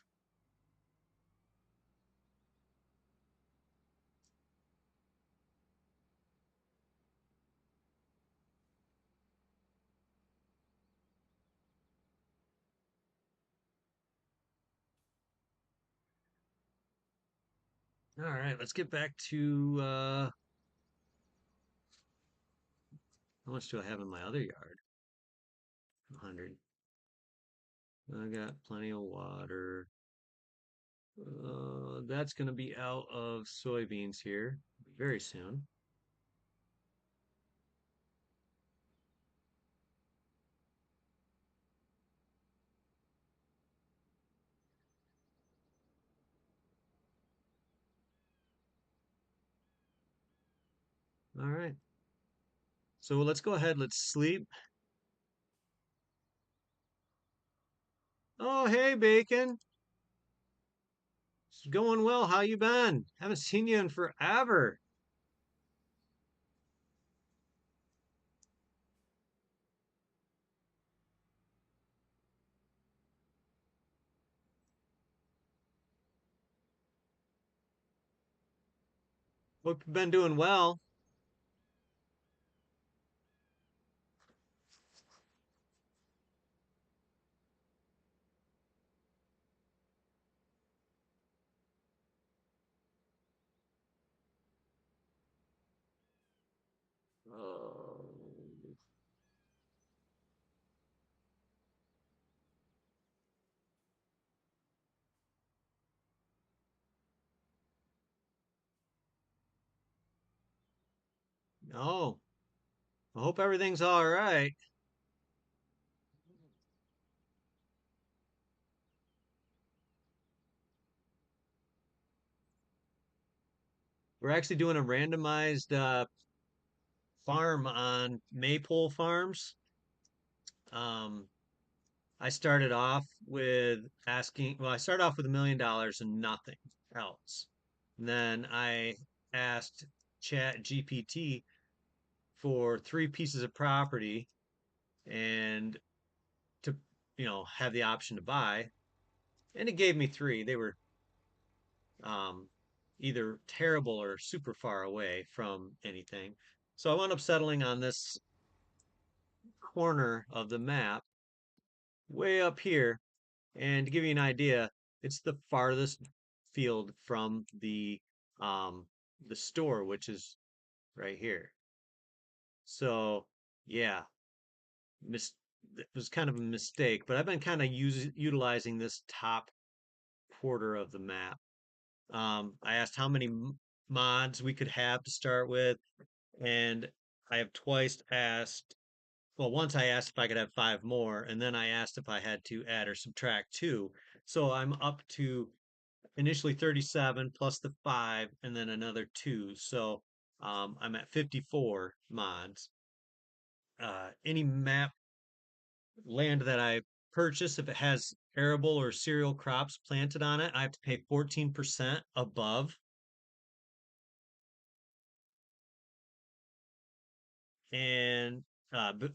All right, let's get back to how much do I have in my other yard? 100. I got plenty of water. That's going to be out of soybeans here very soon. All right. So let's go ahead. Let's sleep. Oh, hey, Bacon. It's going well. How you been? Haven't seen you in forever. Hope you've been doing well. Oh, oh, I hope everything's all right. We're actually doing a randomized farm on Maypole Farms. Um, I started off with I started off with $1 million and nothing else. And then I asked Chat GPT for three pieces of property, and have the option to buy, and it gave me three. They were um, either terrible or super far away from anything. So I wound up settling on this corner of the map way up here. And to give you an idea, it's the farthest field from um, the store, which is right here. So yeah, mis it was kind of a mistake, but I've been kind of utilizing this top quarter of the map. I asked how many mods we could have to start with, and I have twice asked. Well, once I asked if I could have five more, and then I asked if I had to add or subtract two. So I'm up to initially 37 plus the five, and then another two. So I'm at 54 mods. Any map land that I purchase, if it has arable or cereal crops planted on it, I have to pay 14% above and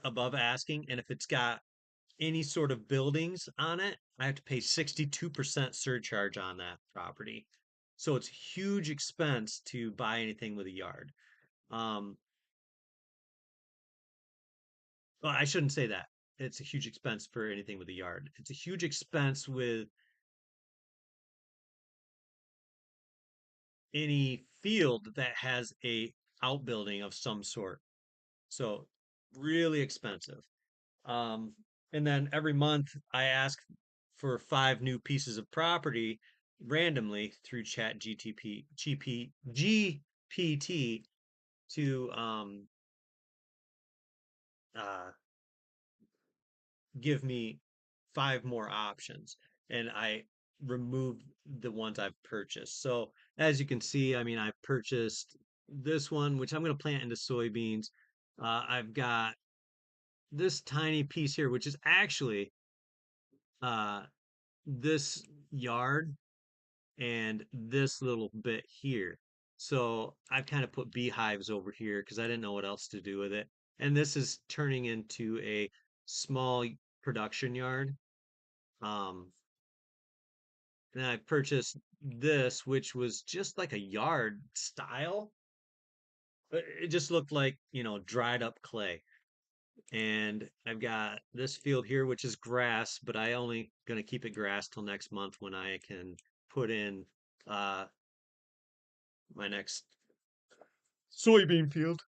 above asking. And if it's got any sort of buildings on it, I have to pay 62% surcharge on that property. So it's huge expense to buy anything with a yard. Um, well, I shouldn't say that. It's a huge expense for anything with a yard. It's a huge expense with any field that has a outbuilding of some sort. So really expensive. Um, and then every month I ask for five new pieces of property randomly through Chat GPT to uh, give me five more options. And I remove the ones I've purchased. So as you can see, I mean, I've purchased this one, which I'm going to plant into soybeans. I've got this tiny piece here, which is actually uh, this yard and this little bit here. So I've kind of put beehives over here because I didn't know what else to do with it. And this is turning into a small production yard. Um, and I purchased this, which was just like a yard style. It just looked like, dried up clay. And I've got this field here, which is grass, but I only gonna keep it grass till next month when I can put in uh my next soybean field.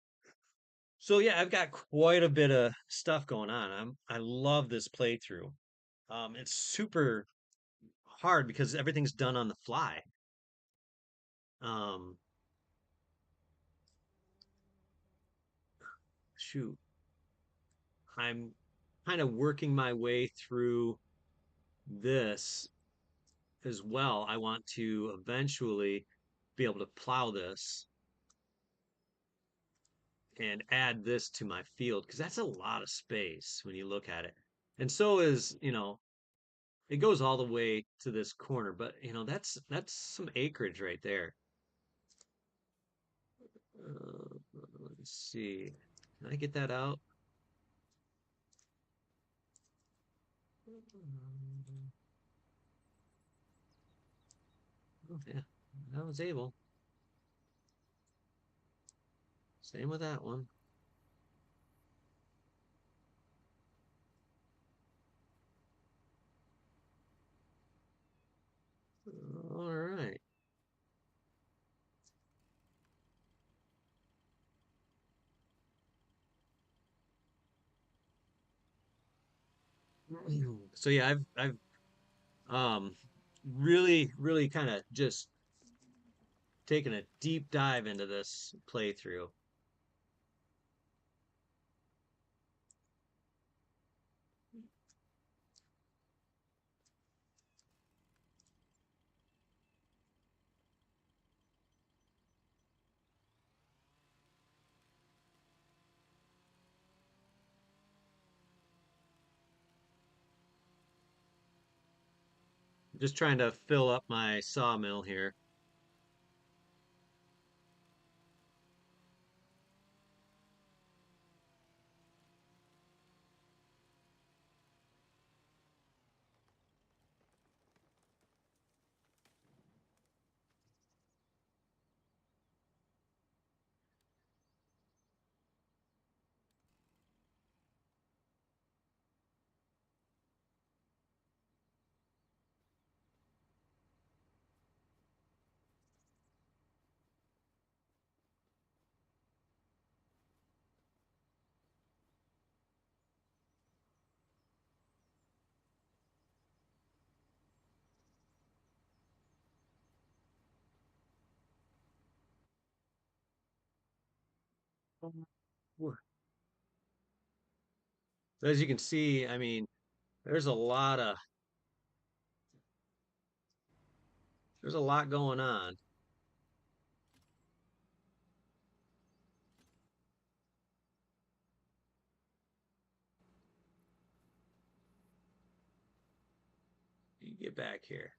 So yeah, I've got quite a bit of stuff going on. I love this playthrough. It's super hard because everything's done on the fly. Um, Shoot, I'm kind of working my way through this as well. I want to eventually be able to plow this and add this to my field because that's a lot of space when you look at it. And so is, it goes all the way to this corner, but that's some acreage right there. Let's see. Can I get that out? Oh, yeah, I was able. Same with that one. All right. So yeah, I've um really kind of just taken a deep dive into this playthrough. Just trying to fill up my sawmill here. As you can see, I mean, there's a lot of there's a lot going on. You get back here.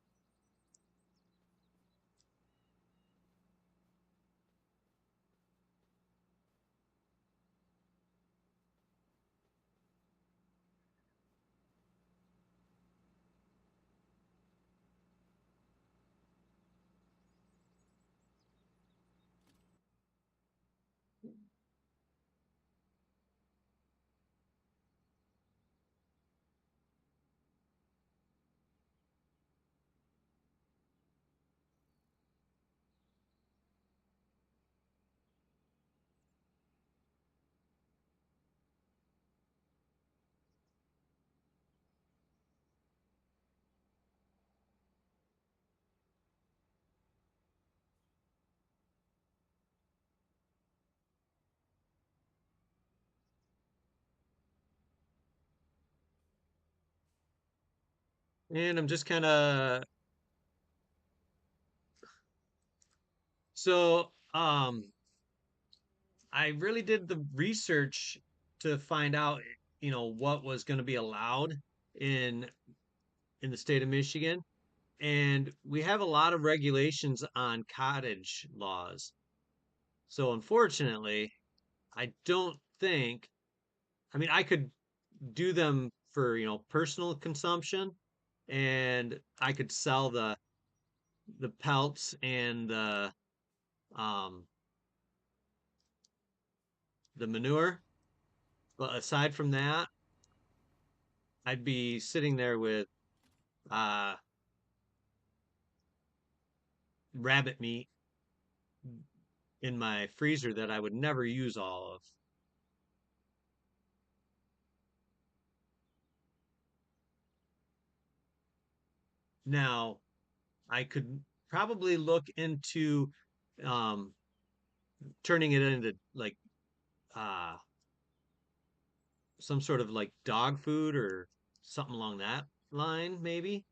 And I'm just kind of so I really did the research to find out, what was going to be allowed in in the state of Michigan. And we have a lot of regulations on cottage laws. So unfortunately, I don't think, I mean, I could do them for, personal consumption and I could sell the pelts and um the manure. But aside from that, I'd be sitting there with uh rabbit meat in my freezer that I would never use all of. Now, I could probably look into um turning it into like uh some sort of like dog food or something along that line, maybe.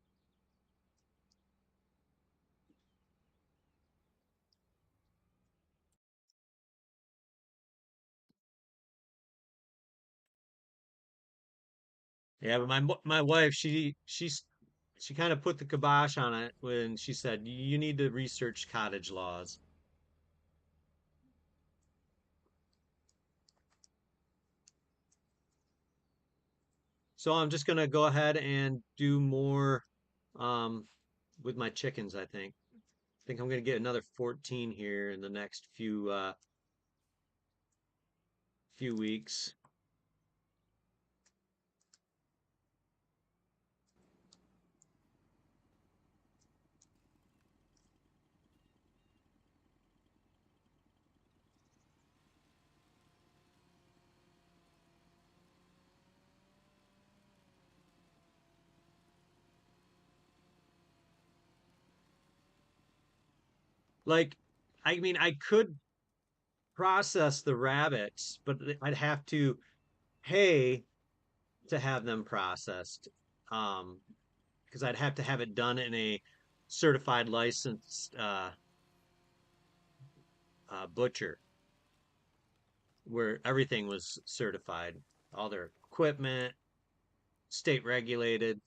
Yeah, but my wife, she kind of put the kibosh on it when she said you need to research cottage laws. So I'm just gonna go ahead and do more um with my chickens, I think. I think I'm gonna get another 14 here in the next few weeks. Like, I mean, I could process the rabbits, but I'd have to pay to have them processed. Um, because I'd have to have it done in a certified licensed butcher where everything was certified, all their equipment, state regulated,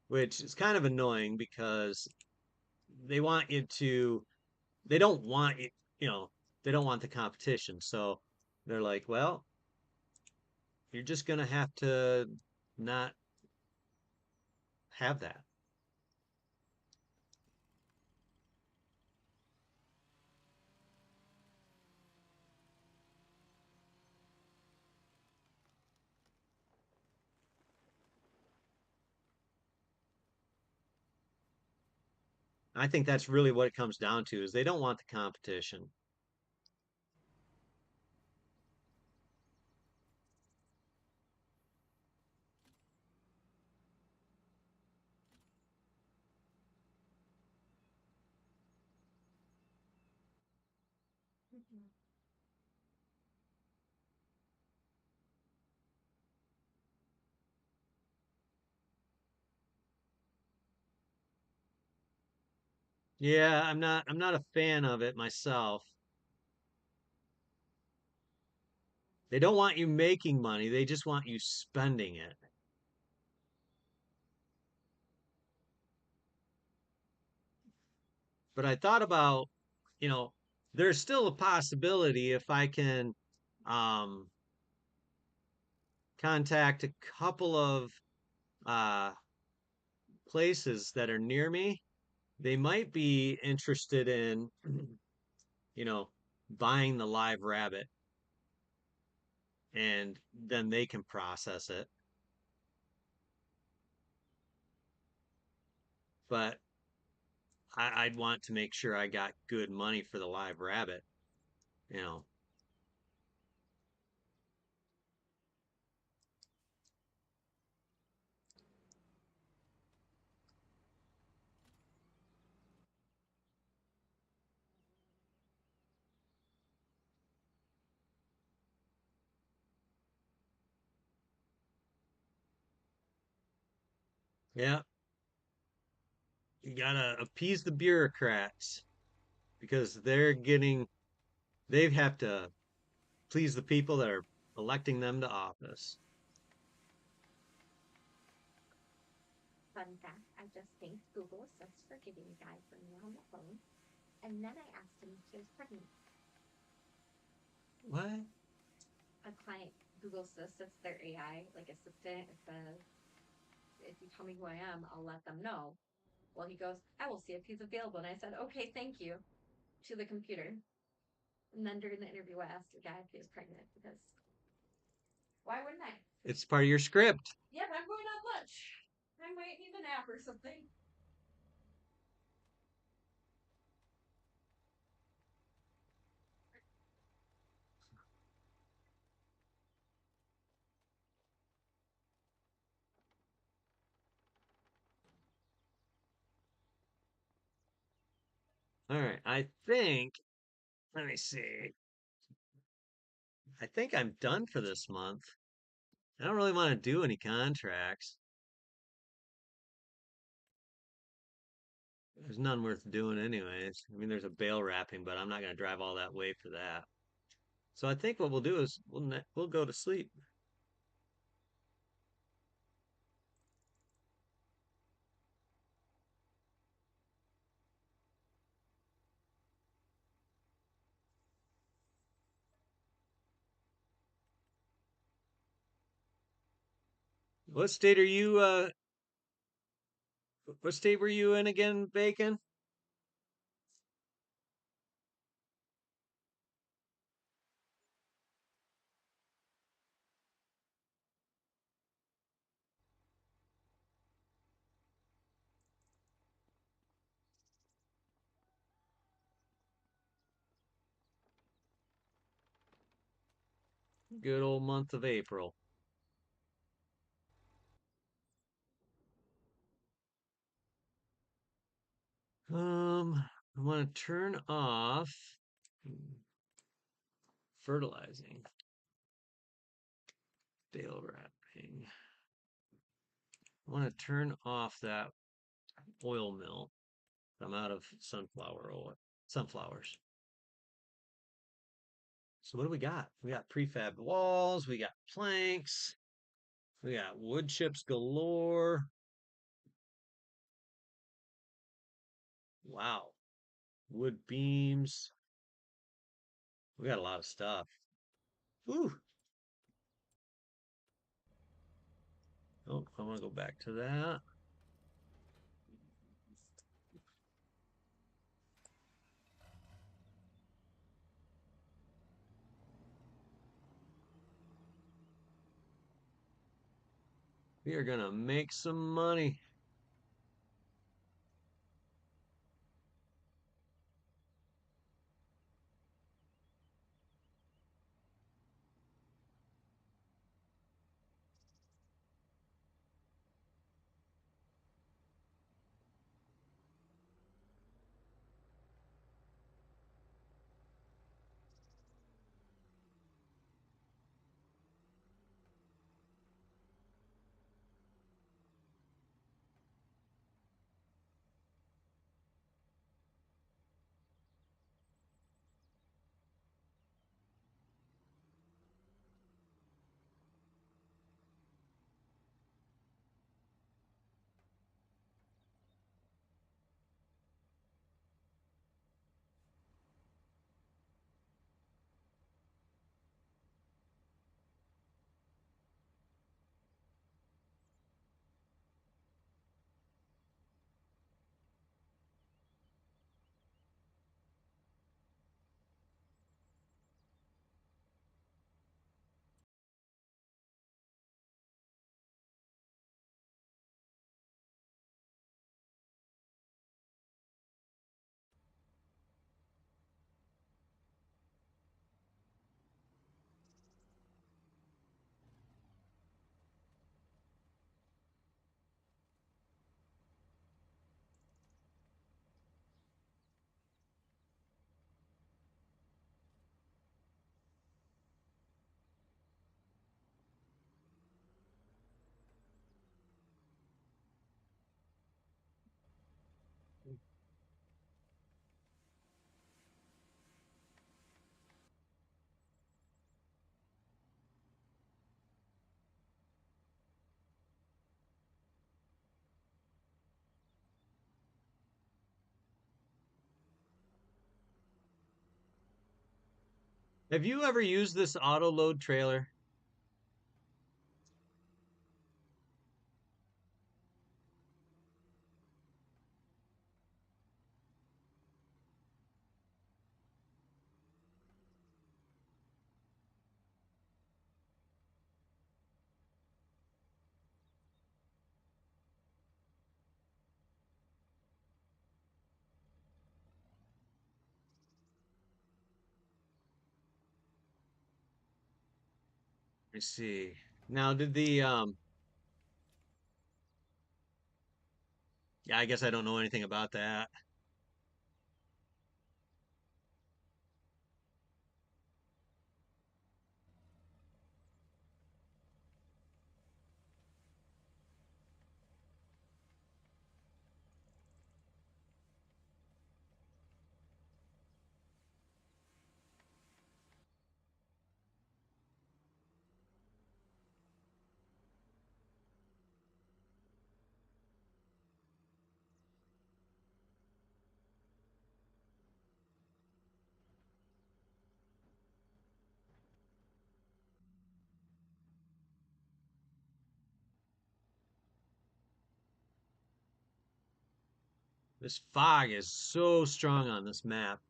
which is kind of annoying because they want you to, they don't want it, you know, they don't want the competition. So they're like, well, you're just going to have to not have that. I think that's really what it comes down to is they don't want the competition. Yeah, I'm not a fan of it myself. They don't want you making money, they just want you spending it. But I thought about, you know, there's still a possibility if I can um, contact a couple of uh, places that are near me. They might be interested in, you know, buying the live rabbit and then they can process it. But I'd want to make sure I got good money for the live rabbit, you know. Yeah, you gotta appease the bureaucrats because they have to please the people that are electing them to office. Fun fact, I just thanked Google Assist for giving a guide for me on the phone. And then I asked him if he was pregnant. What? A client Google Assist, it's their AI like assistant. It says, if you tell me who I am, I'll let them know. Well, he goes, I will see if he's available. And I said, okay, thank you to the computer. And then during the interview, I asked the guy if he was pregnant because why wouldn't I? It's part of your script. Yeah, but I'm going on lunch. I might need a nap or something. All right. Let me see. I think I'm done for this month. I don't really want to do any contracts. There's none worth doing anyways. I mean, there's a bale wrapping, but I'm not going to drive all that way for that. So I think what we'll do is we'll go to sleep. What state are you what state were you in again, Bacon? Good old month of April. I want to turn off fertilizing, bale wrapping. I want to turn off that oil mill. I'm out of sunflower oil, sunflowers. So what do we got? We got prefab walls, we got planks, we got wood chips galore. Wow. Wood beams. We got a lot of stuff. Ooh. Oh, I want to go back to that. We are gonna make some money. Have you ever used this auto load trailer? Let me see. Now, did the yeah, I guess I don't know anything about that. This fog is so strong on this map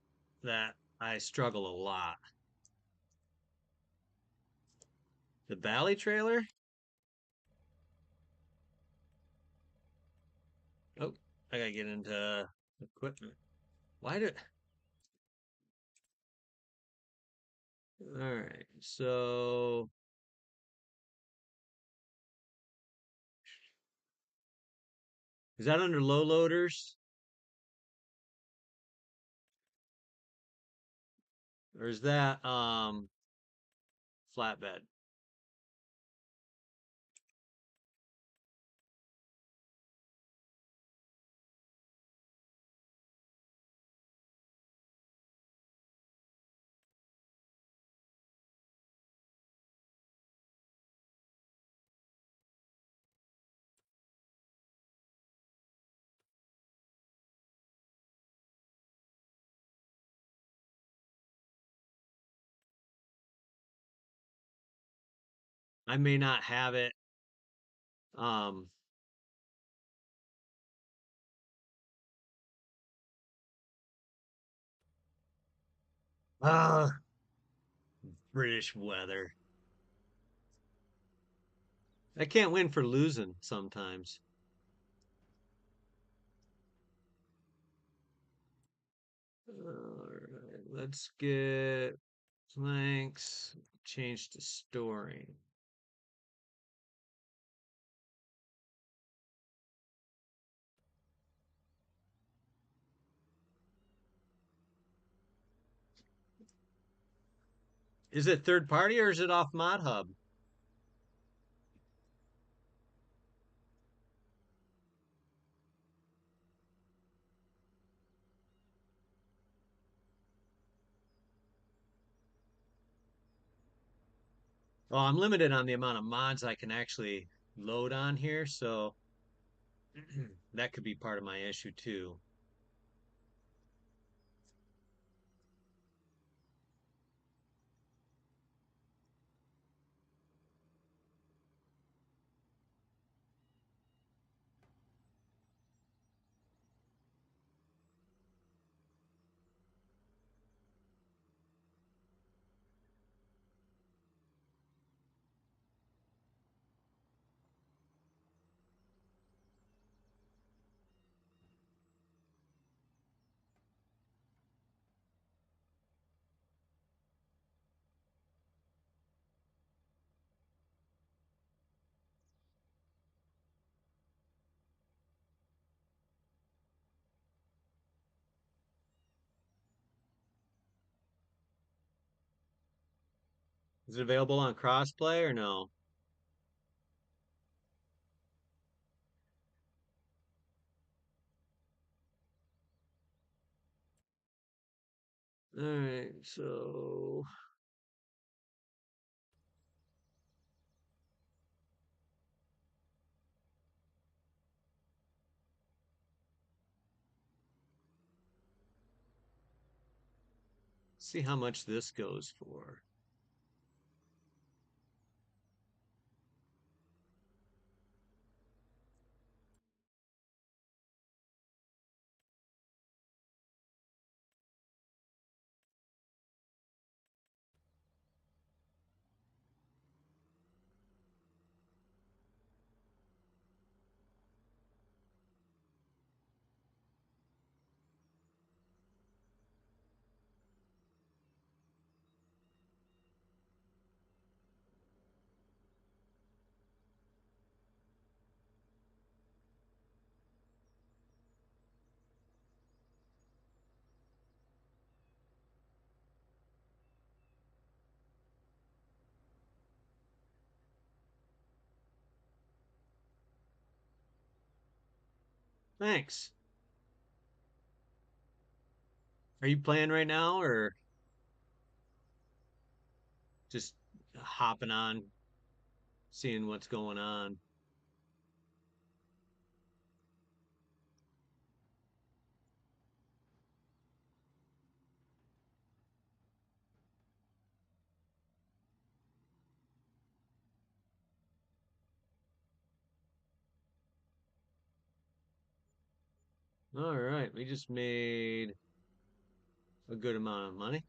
that I struggle a lot. The Valley trailer? Oh, I gotta get into equipment. Why did? All right, so is that under low loaders or is that flatbed? I may not have it. Um, uh, British weather. I can't win for losing sometimes. All right, let's get planks. Change to storing. Is it third party or is it off Mod Hub? Oh, I'm limited on the amount of mods I can actually load on here, so that could be part of my issue too. Is it available on crossplay or no? All right, so See how much this goes for. Thanks. Are you playing right now or just hopping on, seeing what's going on? All right, we just made a good amount of money.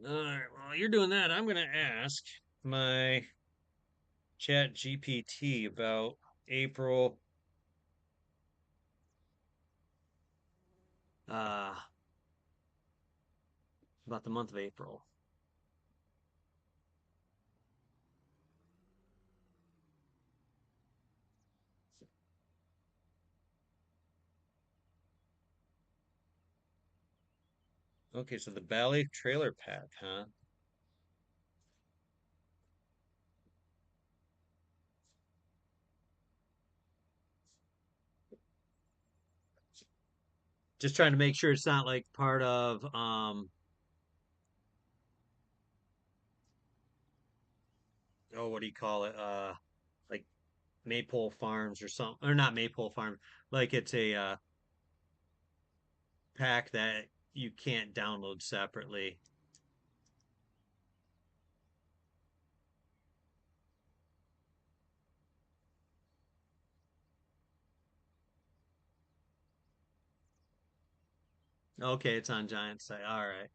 All right, while you're doing that, I'm going to ask my chat GPT about April, uh, about the month of April. Okay, so the ballet trailer pack, huh? Just trying to make sure it's not like part of oh, what do you call it? Like Maypole Farms or something, or not Maypole Farm, like it's a pack that you can't download separately. Okay, it's on Giant site. All right.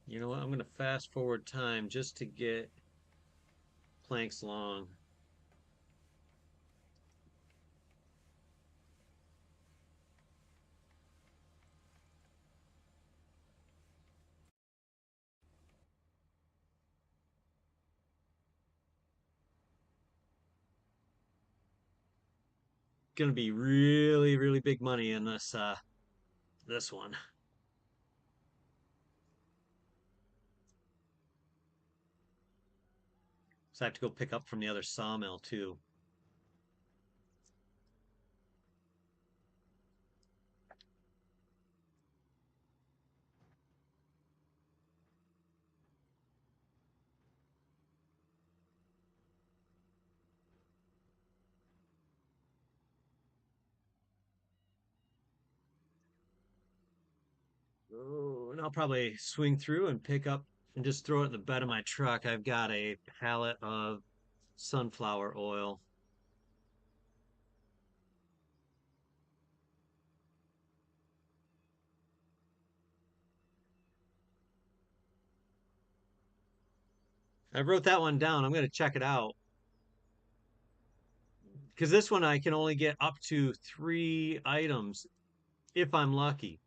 You know what? I'm gonna fast forward time just to get planks long. Gonna be really, really big money in this one. So I have to go pick up from the other sawmill too. I'll probably swing through and pick up and just throw it in the bed of my truck. I've got a pallet of sunflower oil. I wrote that one down. I'm going to check it out because this one I can only get up to 3 items if I'm lucky.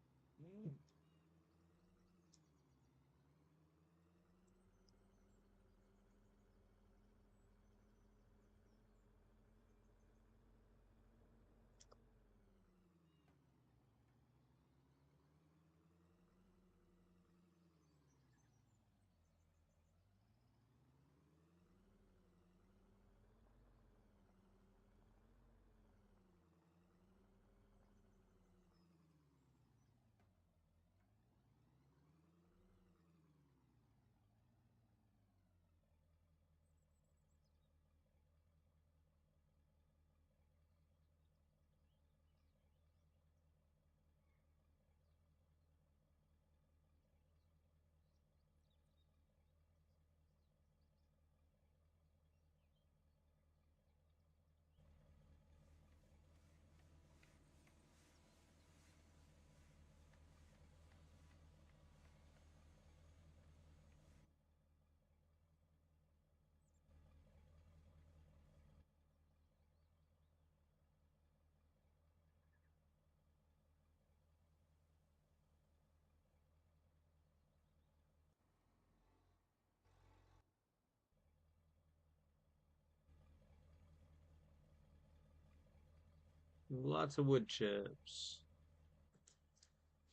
Lots of wood chips.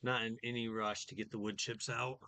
Not in any rush to get the wood chips out.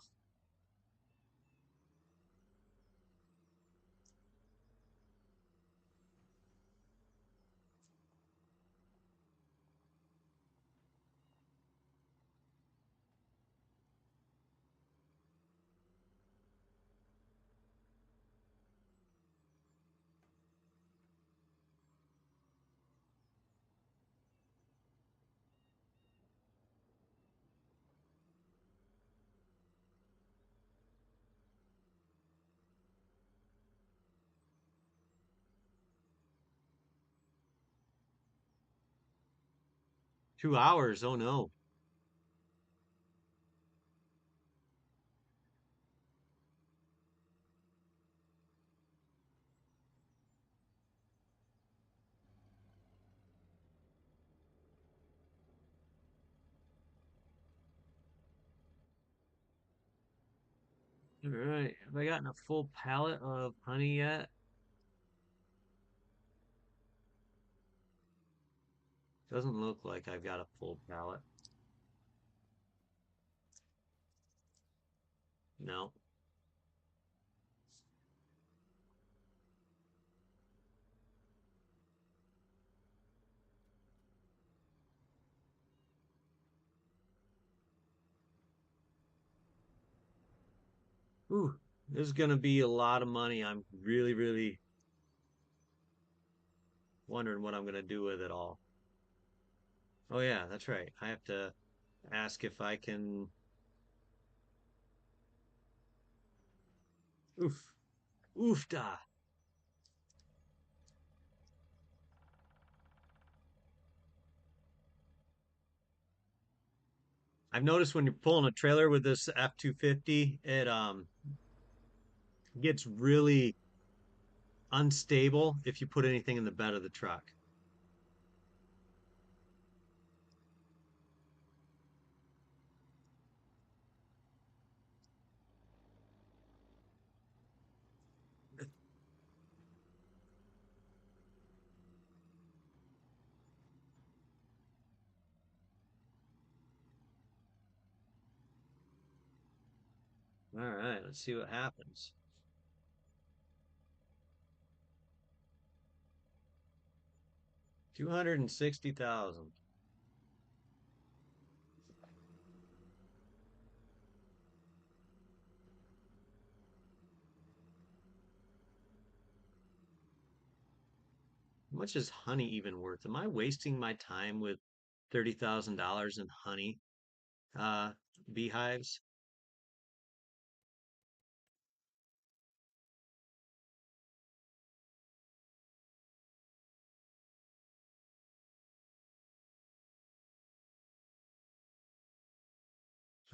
2 hours. Oh no. All right. Have I gotten a full pallet of honey yet? Doesn't look like I've got a full pallet. No. Ooh, this is gonna be a lot of money. I'm really, really wondering what I'm gonna do with it all. Oh yeah, that's right. I have to ask if I can. Oof, oofda. I've noticed when you're pulling a trailer with this F-250, it gets really unstable if you put anything in the bed of the truck. All right, let's see what happens. 260,000. How much is honey even worth? Am I wasting my time with $30,000 in honey beehives?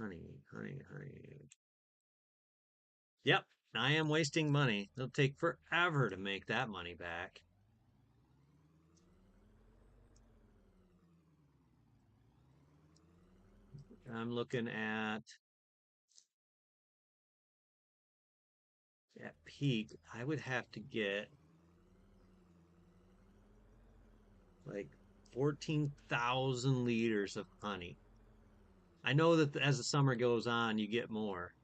Honey, honey, honey. Yep, I am wasting money. It'll take forever to make that money back. I'm looking at peak. I would have to get like 14,000 liters of honey. I know that as the summer goes on, you get more,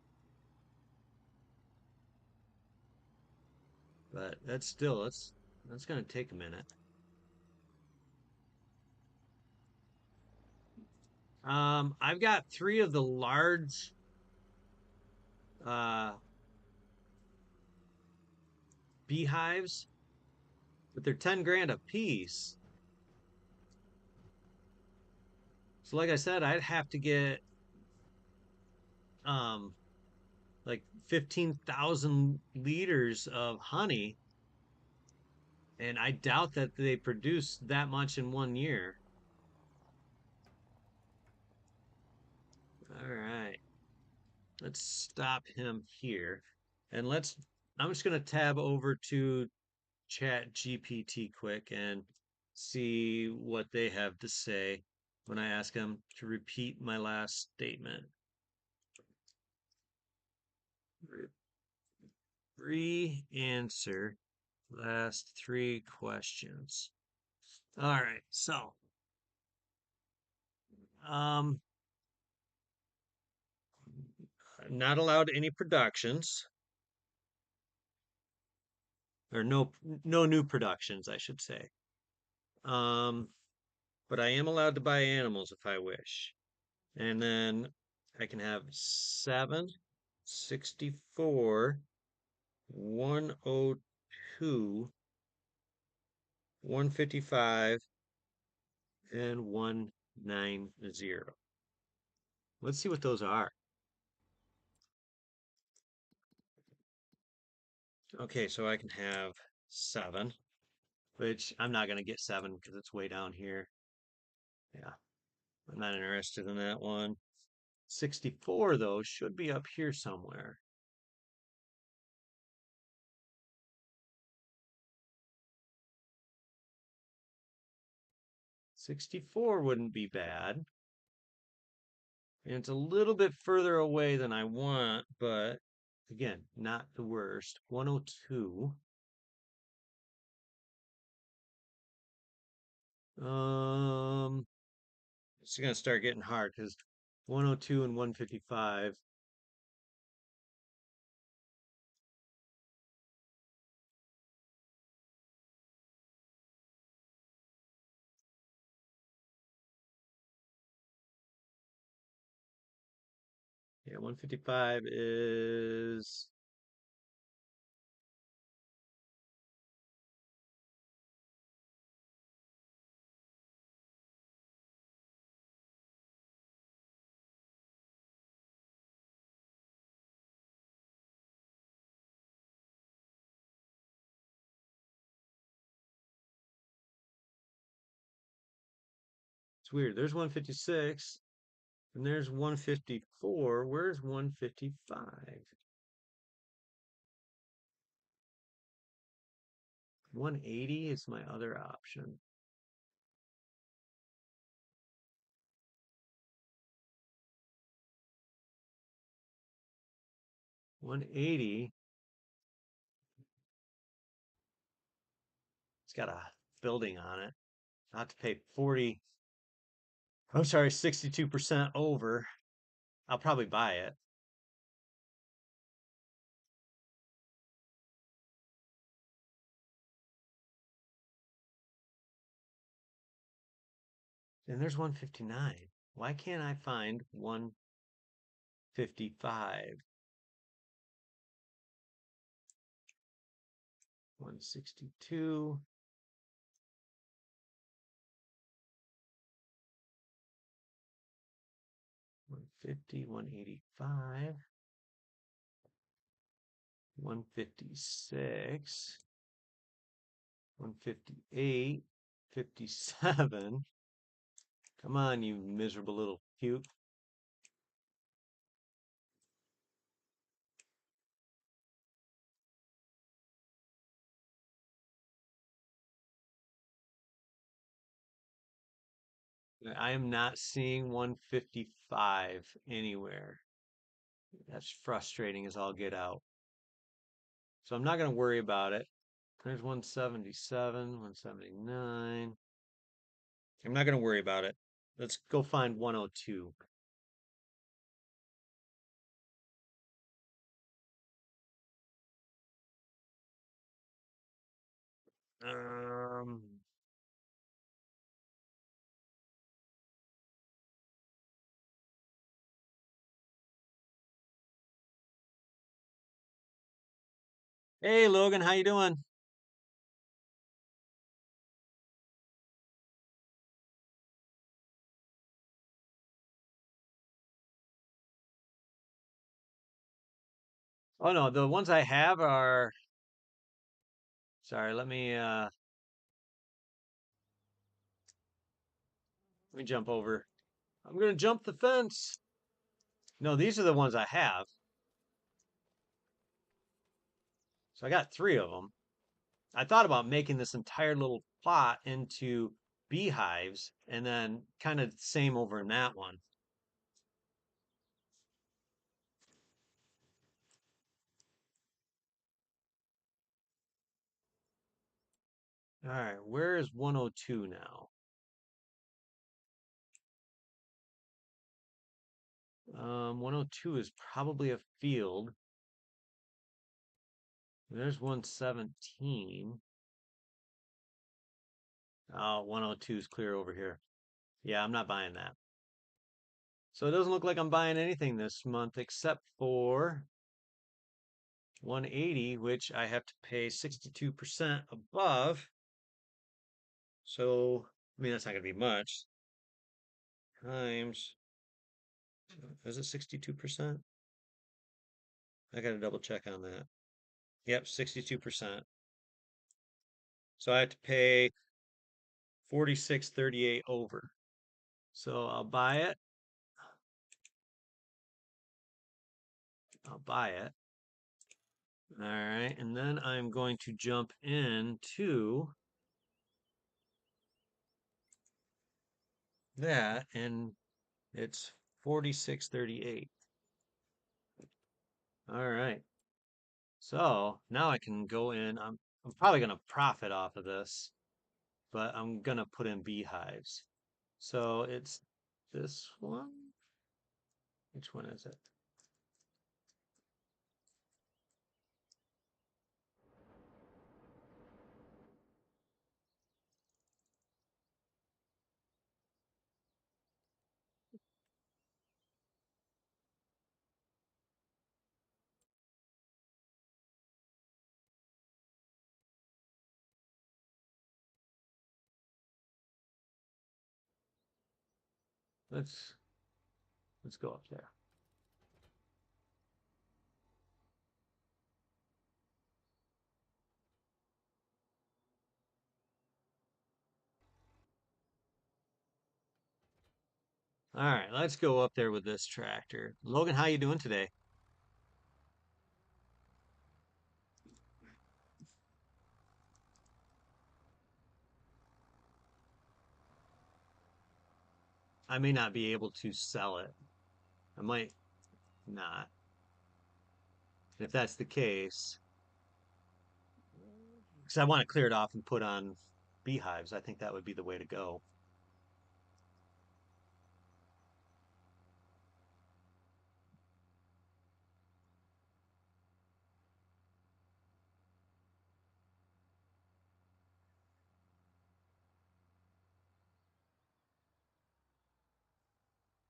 but that's going to take a minute. I've got three of the large uh, beehives, but they're 10 grand a piece. So, like I said, I'd have to get um, like 15,000 liters of honey, and I doubt that they produce that much in one year. All right, let's stop him here, and I'm just gonna tab over to Chat GPT quick and see what they have to say when I ask them to repeat my last statement. Re-answer last three questions. All right, so um, not allowed any productions or no new productions, I should say. Um, but I am allowed to buy animals if I wish. And then I can have 7, 64, 102, 155, and 190. Let's see what those are. Okay, so I can have 7, which I'm not going to get 7 because it's way down here. Yeah, I'm not interested in that one. 64, though, should be up here somewhere. 64 wouldn't be bad. And it's a little bit further away than I want, but again, not the worst. 102. It's gonna start getting hard because 102 and 155. Yeah, 155 is 's weird. There's 156 and there's 154. Where's 155? 180 is my other option. 180, it's got a building on it. I have to pay 40, I'm sorry, 62% over. I'll probably buy it. And there's 159. Why can't I find 155? 162, 150, 185, 156, 158, 57. Come on, you miserable little puke. I am not seeing 155 anywhere. That's frustrating as all get out. So I'm not going to worry about it. There's 177, 179. I'm not going to worry about it. Let's go find 102. Um, hey Logan, how you doing? Oh no, the ones I have are sorry, let me jump over. I'm gonna jump the fence. No, these are the ones I have. So I got three of them. I thought about making this entire little plot into beehives and then kind of same over in that one. All right, where is 102 now? 102 is probably a field. There's 117. Oh, 102 is clear over here. Yeah, I'm not buying that. So it doesn't look like I'm buying anything this month except for 180, which I have to pay 62% above. So, I mean, that's not going to be much. Times, is it 62%? I got to double check on that. Yep, 62%. So I have to pay 46.38 over. So I'll buy it. I'll buy it. All right. And then I'm going to jump into that, and it's 46.38. All right. So now I can go in. I'm probably going to profit off of this, but I'm going to put in beehives. So it's this one. Which one is it? Let's let's go up there. All right, let's go up there with this tractor. Logan, how you doing today? I may not be able to sell it. I might not. If that's the case, because I want to clear it off and put on beehives, I think that would be the way to go.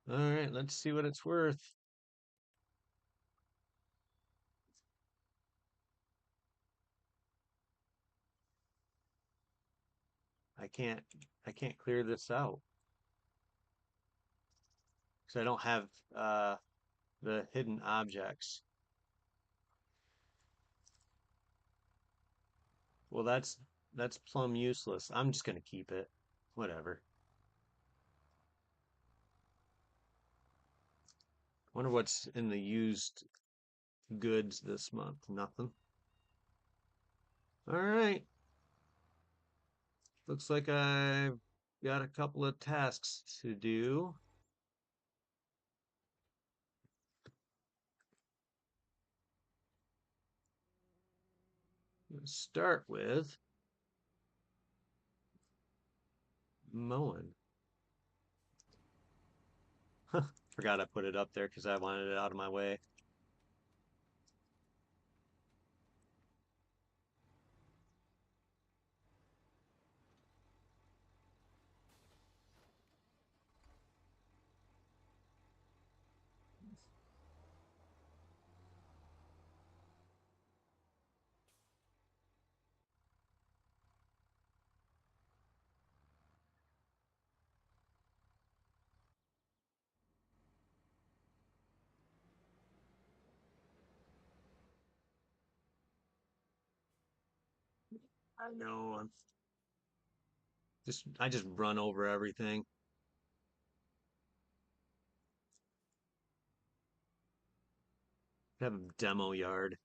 All right, let's see what it's worth. I can't I can't clear this out because I don't have uh, the hidden objects. Well, that's plumb useless. I'm just gonna keep it. Whatever. Wonder what's in the used goods this month. Nothing. All right. Looks like I got a couple of tasks to do. Let's start with mowing. Forgot I put it up there because I wanted it out of my way. I know. I just run over everything. Have a demo yard.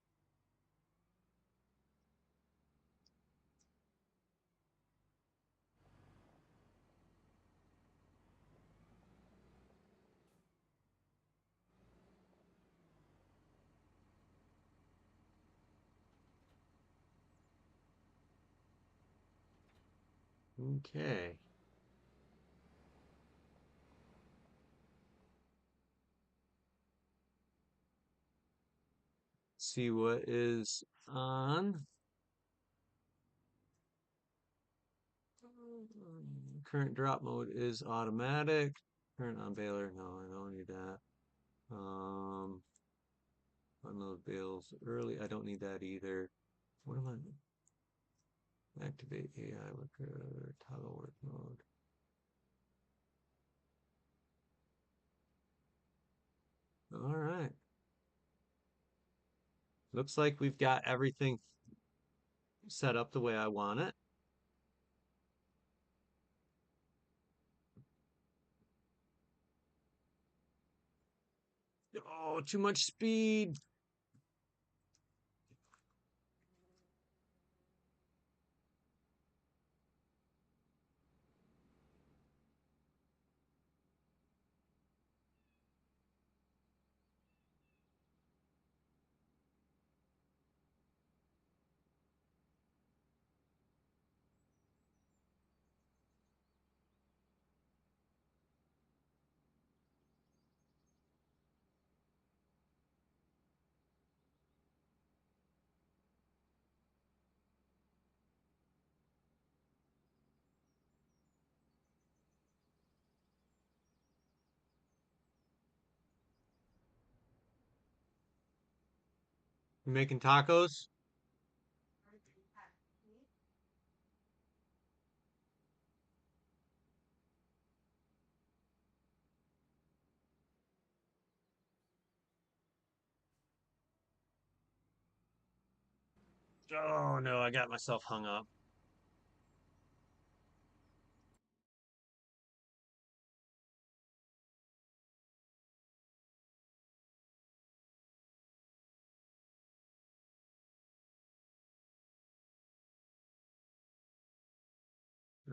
Okay. See what is on. Current drop mode is automatic. Current on baler. No, I don't need that. Unload bales early. I don't need that either. What am I? Activate AI worker, toggle work mode. All right. Looks like we've got everything set up the way I want it. Oh, too much speed. You making tacos? Oh no, I got myself hung up.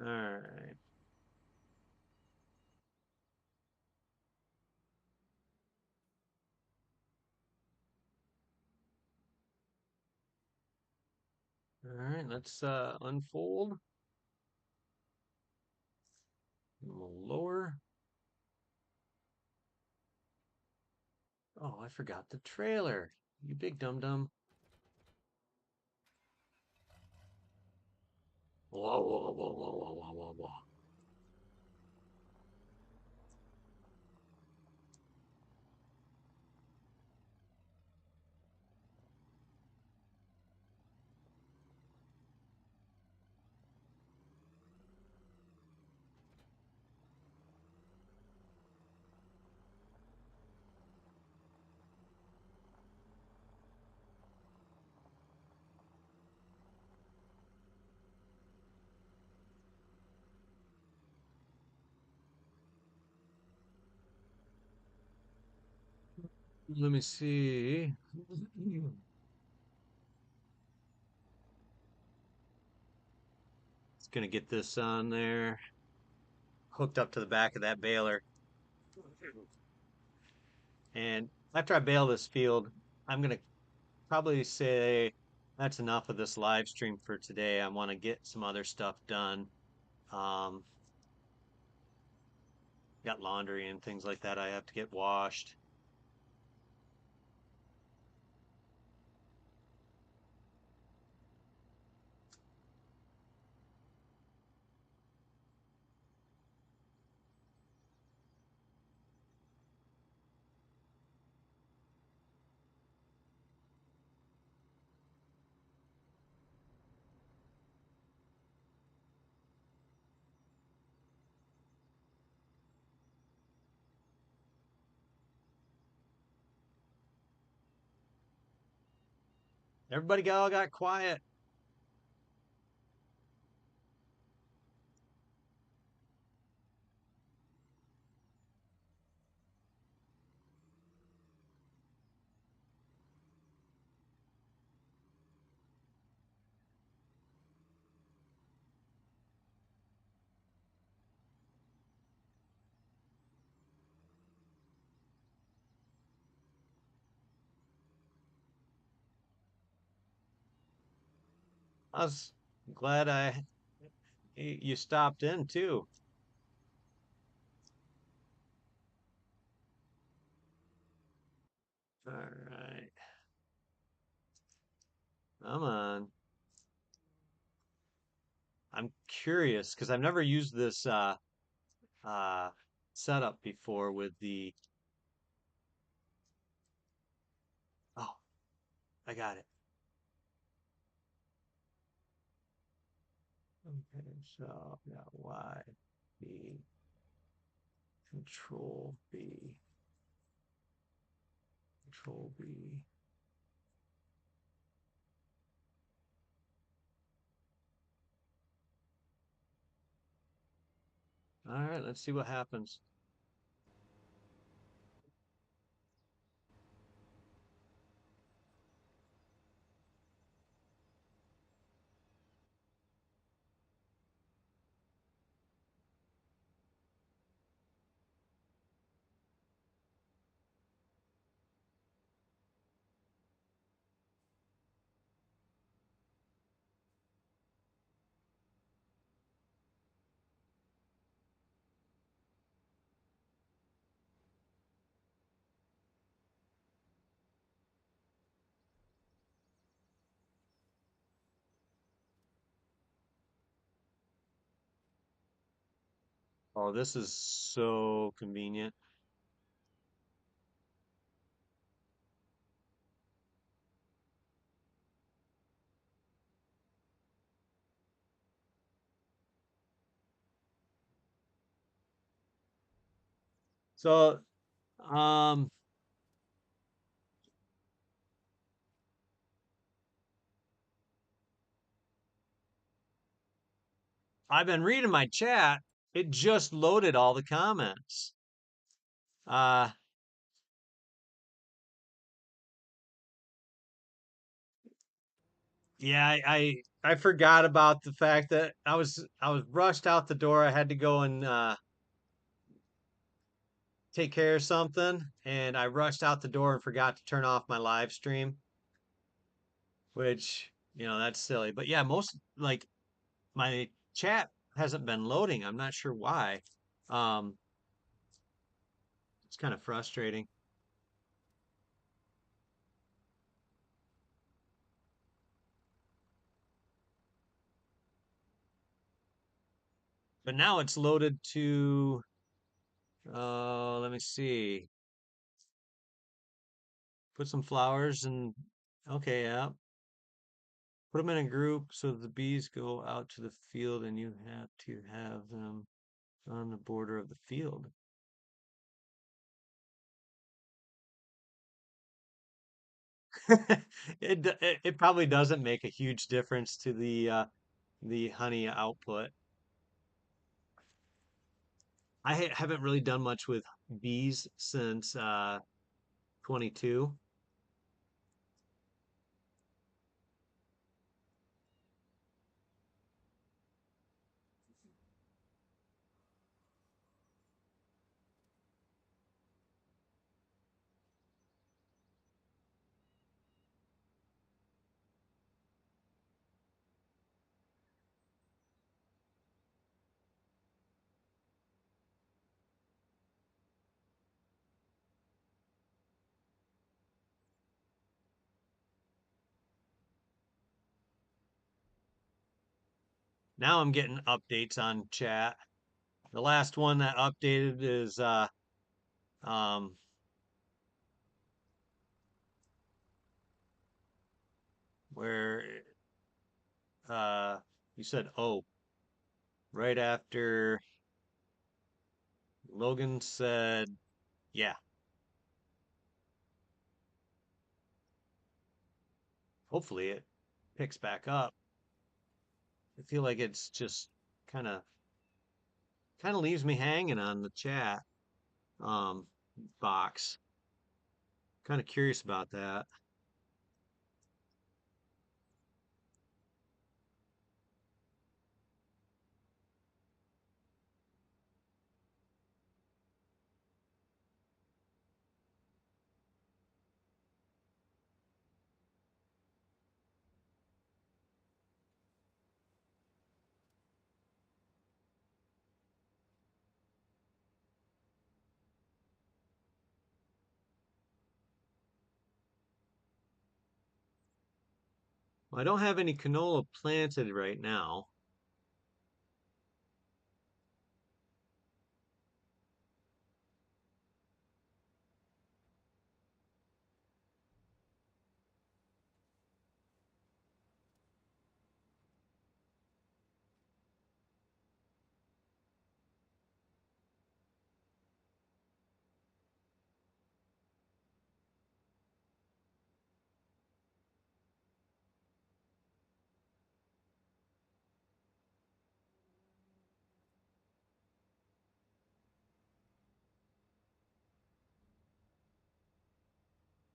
All right. All right, let's unfold. A little lower. Oh, I forgot the trailer. You big dum dum. Whoa, whoa, whoa, whoa, whoa, whoa, whoa, whoa. Let me see. It's gonna get this on there. hooked up to the back of that baler. And after I bale this field, I'm gonna probably say that's enough of this live stream for today. I want to get some other stuff done. Um, got laundry and things like that I have to get washed. Everybody all got quiet. I was glad you stopped in too. All right, come on. I'm curious because I've never used this uh, setup before with the. Oh, I got it. Okay, so yeah, Y, B, Control B, Control B. All right, let's see what happens. Oh, this is so convenient. So, um, I've been reading my chat. It just loaded all the comments. Uh, yeah, I forgot about the fact that I was rushed out the door. I had to go and take care of something, and I rushed out the door and forgot to turn off my live stream, which, that's silly. But yeah, most like my chat hasn't been loading. I'm not sure why. Um, it's kind of frustrating. But now it's loaded to, let me see. Put some flowers and, okay, yeah. Put them in a group so the bees go out to the field and you have to have them on the border of the field. It probably doesn't make a huge difference to the honey output. I haven't really done much with bees since 22. Now I'm getting updates on chat. The last one that updated is um where uh you said oh right after Logan said yeah. Hopefully it picks back up. I feel like it's just kind of kind of leaves me hanging on the chat um box. Kind of curious about that. Well, I don't have any canola planted right now.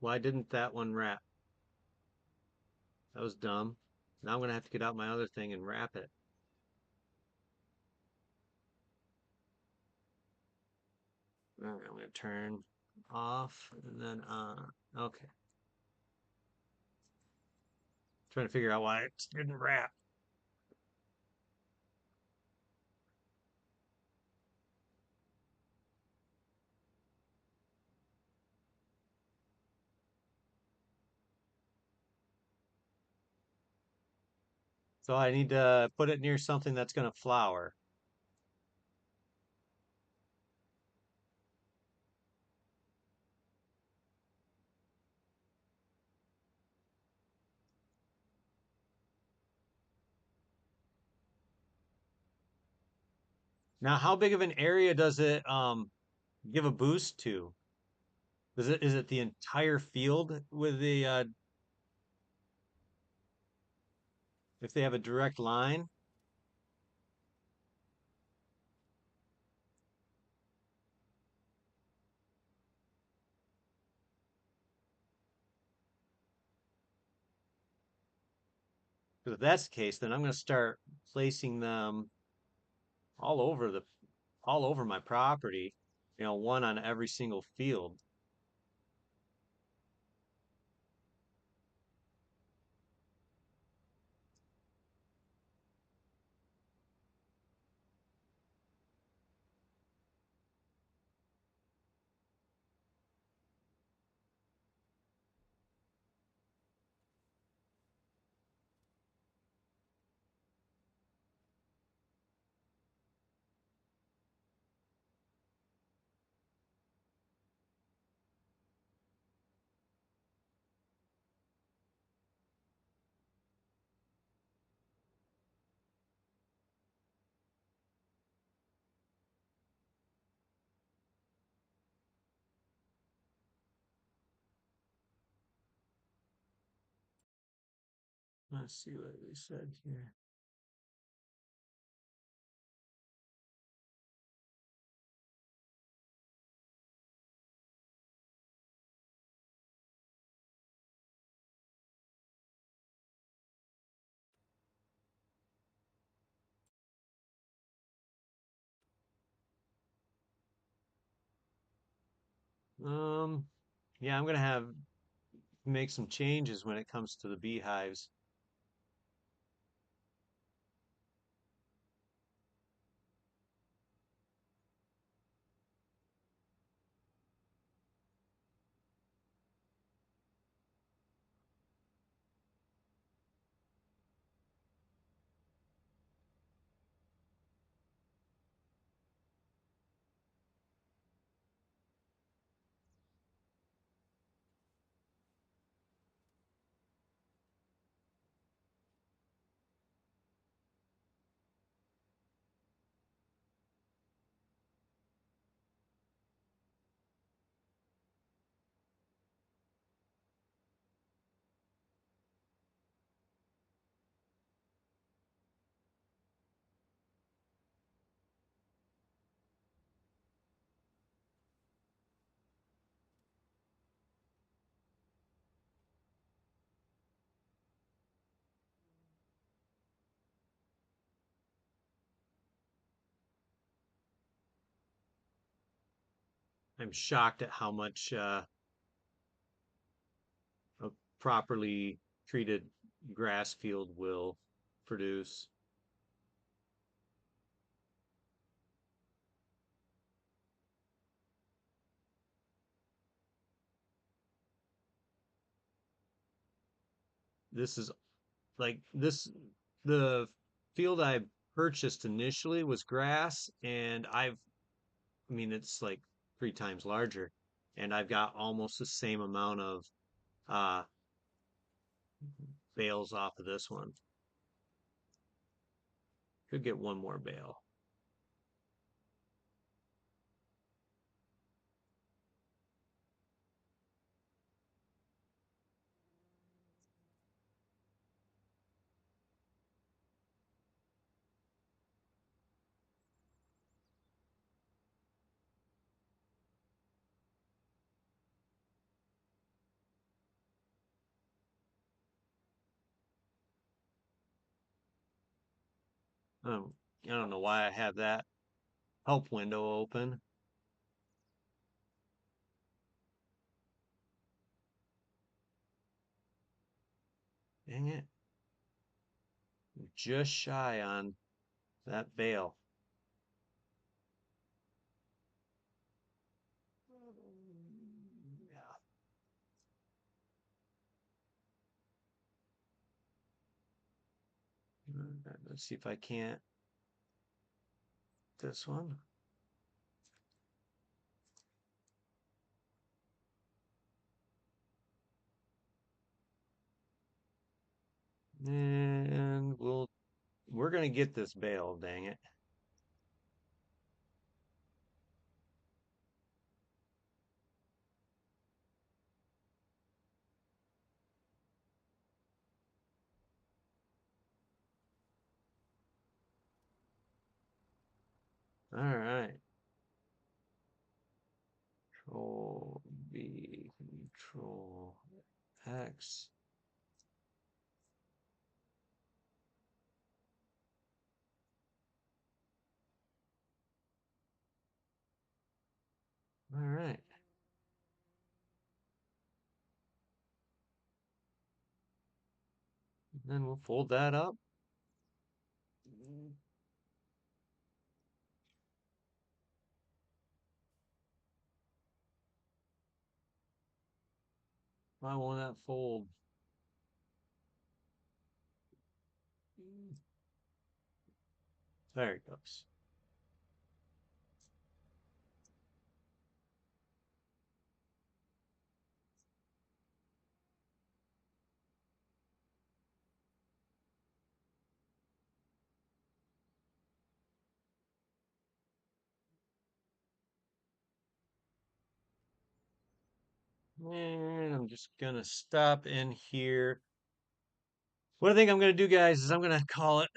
Why didn't that one wrap? That was dumb. Now I'm gonna have to get out my other thing and wrap it. All right, I'm gonna turn off and then on. Okay. Trying to figure out why it didn't wrap. So I need to put it near something that's gonna flower. Now, how big of an area does it give a boost to? Is it the entire field with the if they have a direct line? Because if that's the case, then I'm gonna start placing them all over the all over my property. One on every single field. Let's see what we said here. Um, yeah, I'm gonna have make some changes when it comes to the beehives. I'm shocked at how much a properly treated grass field will produce. This is like this the field I purchased initially was grass, and I mean it's like 3 times larger, and I've got almost the same amount of uh bales off of this one. Could get one more bale. Um, I don't know why I have that help window open. Dang it. Just shy on that bale. Yeah. Let's see if I can't this one. And we're gonna get this bale, dang it. All right. Control B, Control X. All right. Then we'll fold that up. Why won't that fold? There it goes. And I'm just gonna stop in here. What I think I'm gonna do, guys, is I'm gonna call it.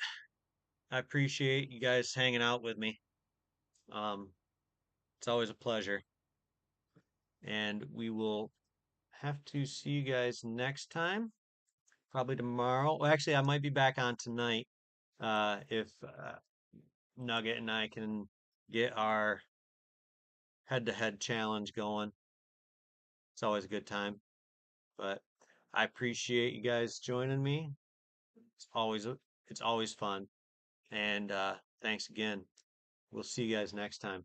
I appreciate you guys hanging out with me. Um, it's always a pleasure. And we will have to see you guys next time, probably tomorrow. Well, actually, I might be back on tonight if Nugget and I can get our head-to-head challenge going. It's always a good time. But I appreciate you guys joining me. It's always it's always fun. And thanks again. We'll see you guys next time.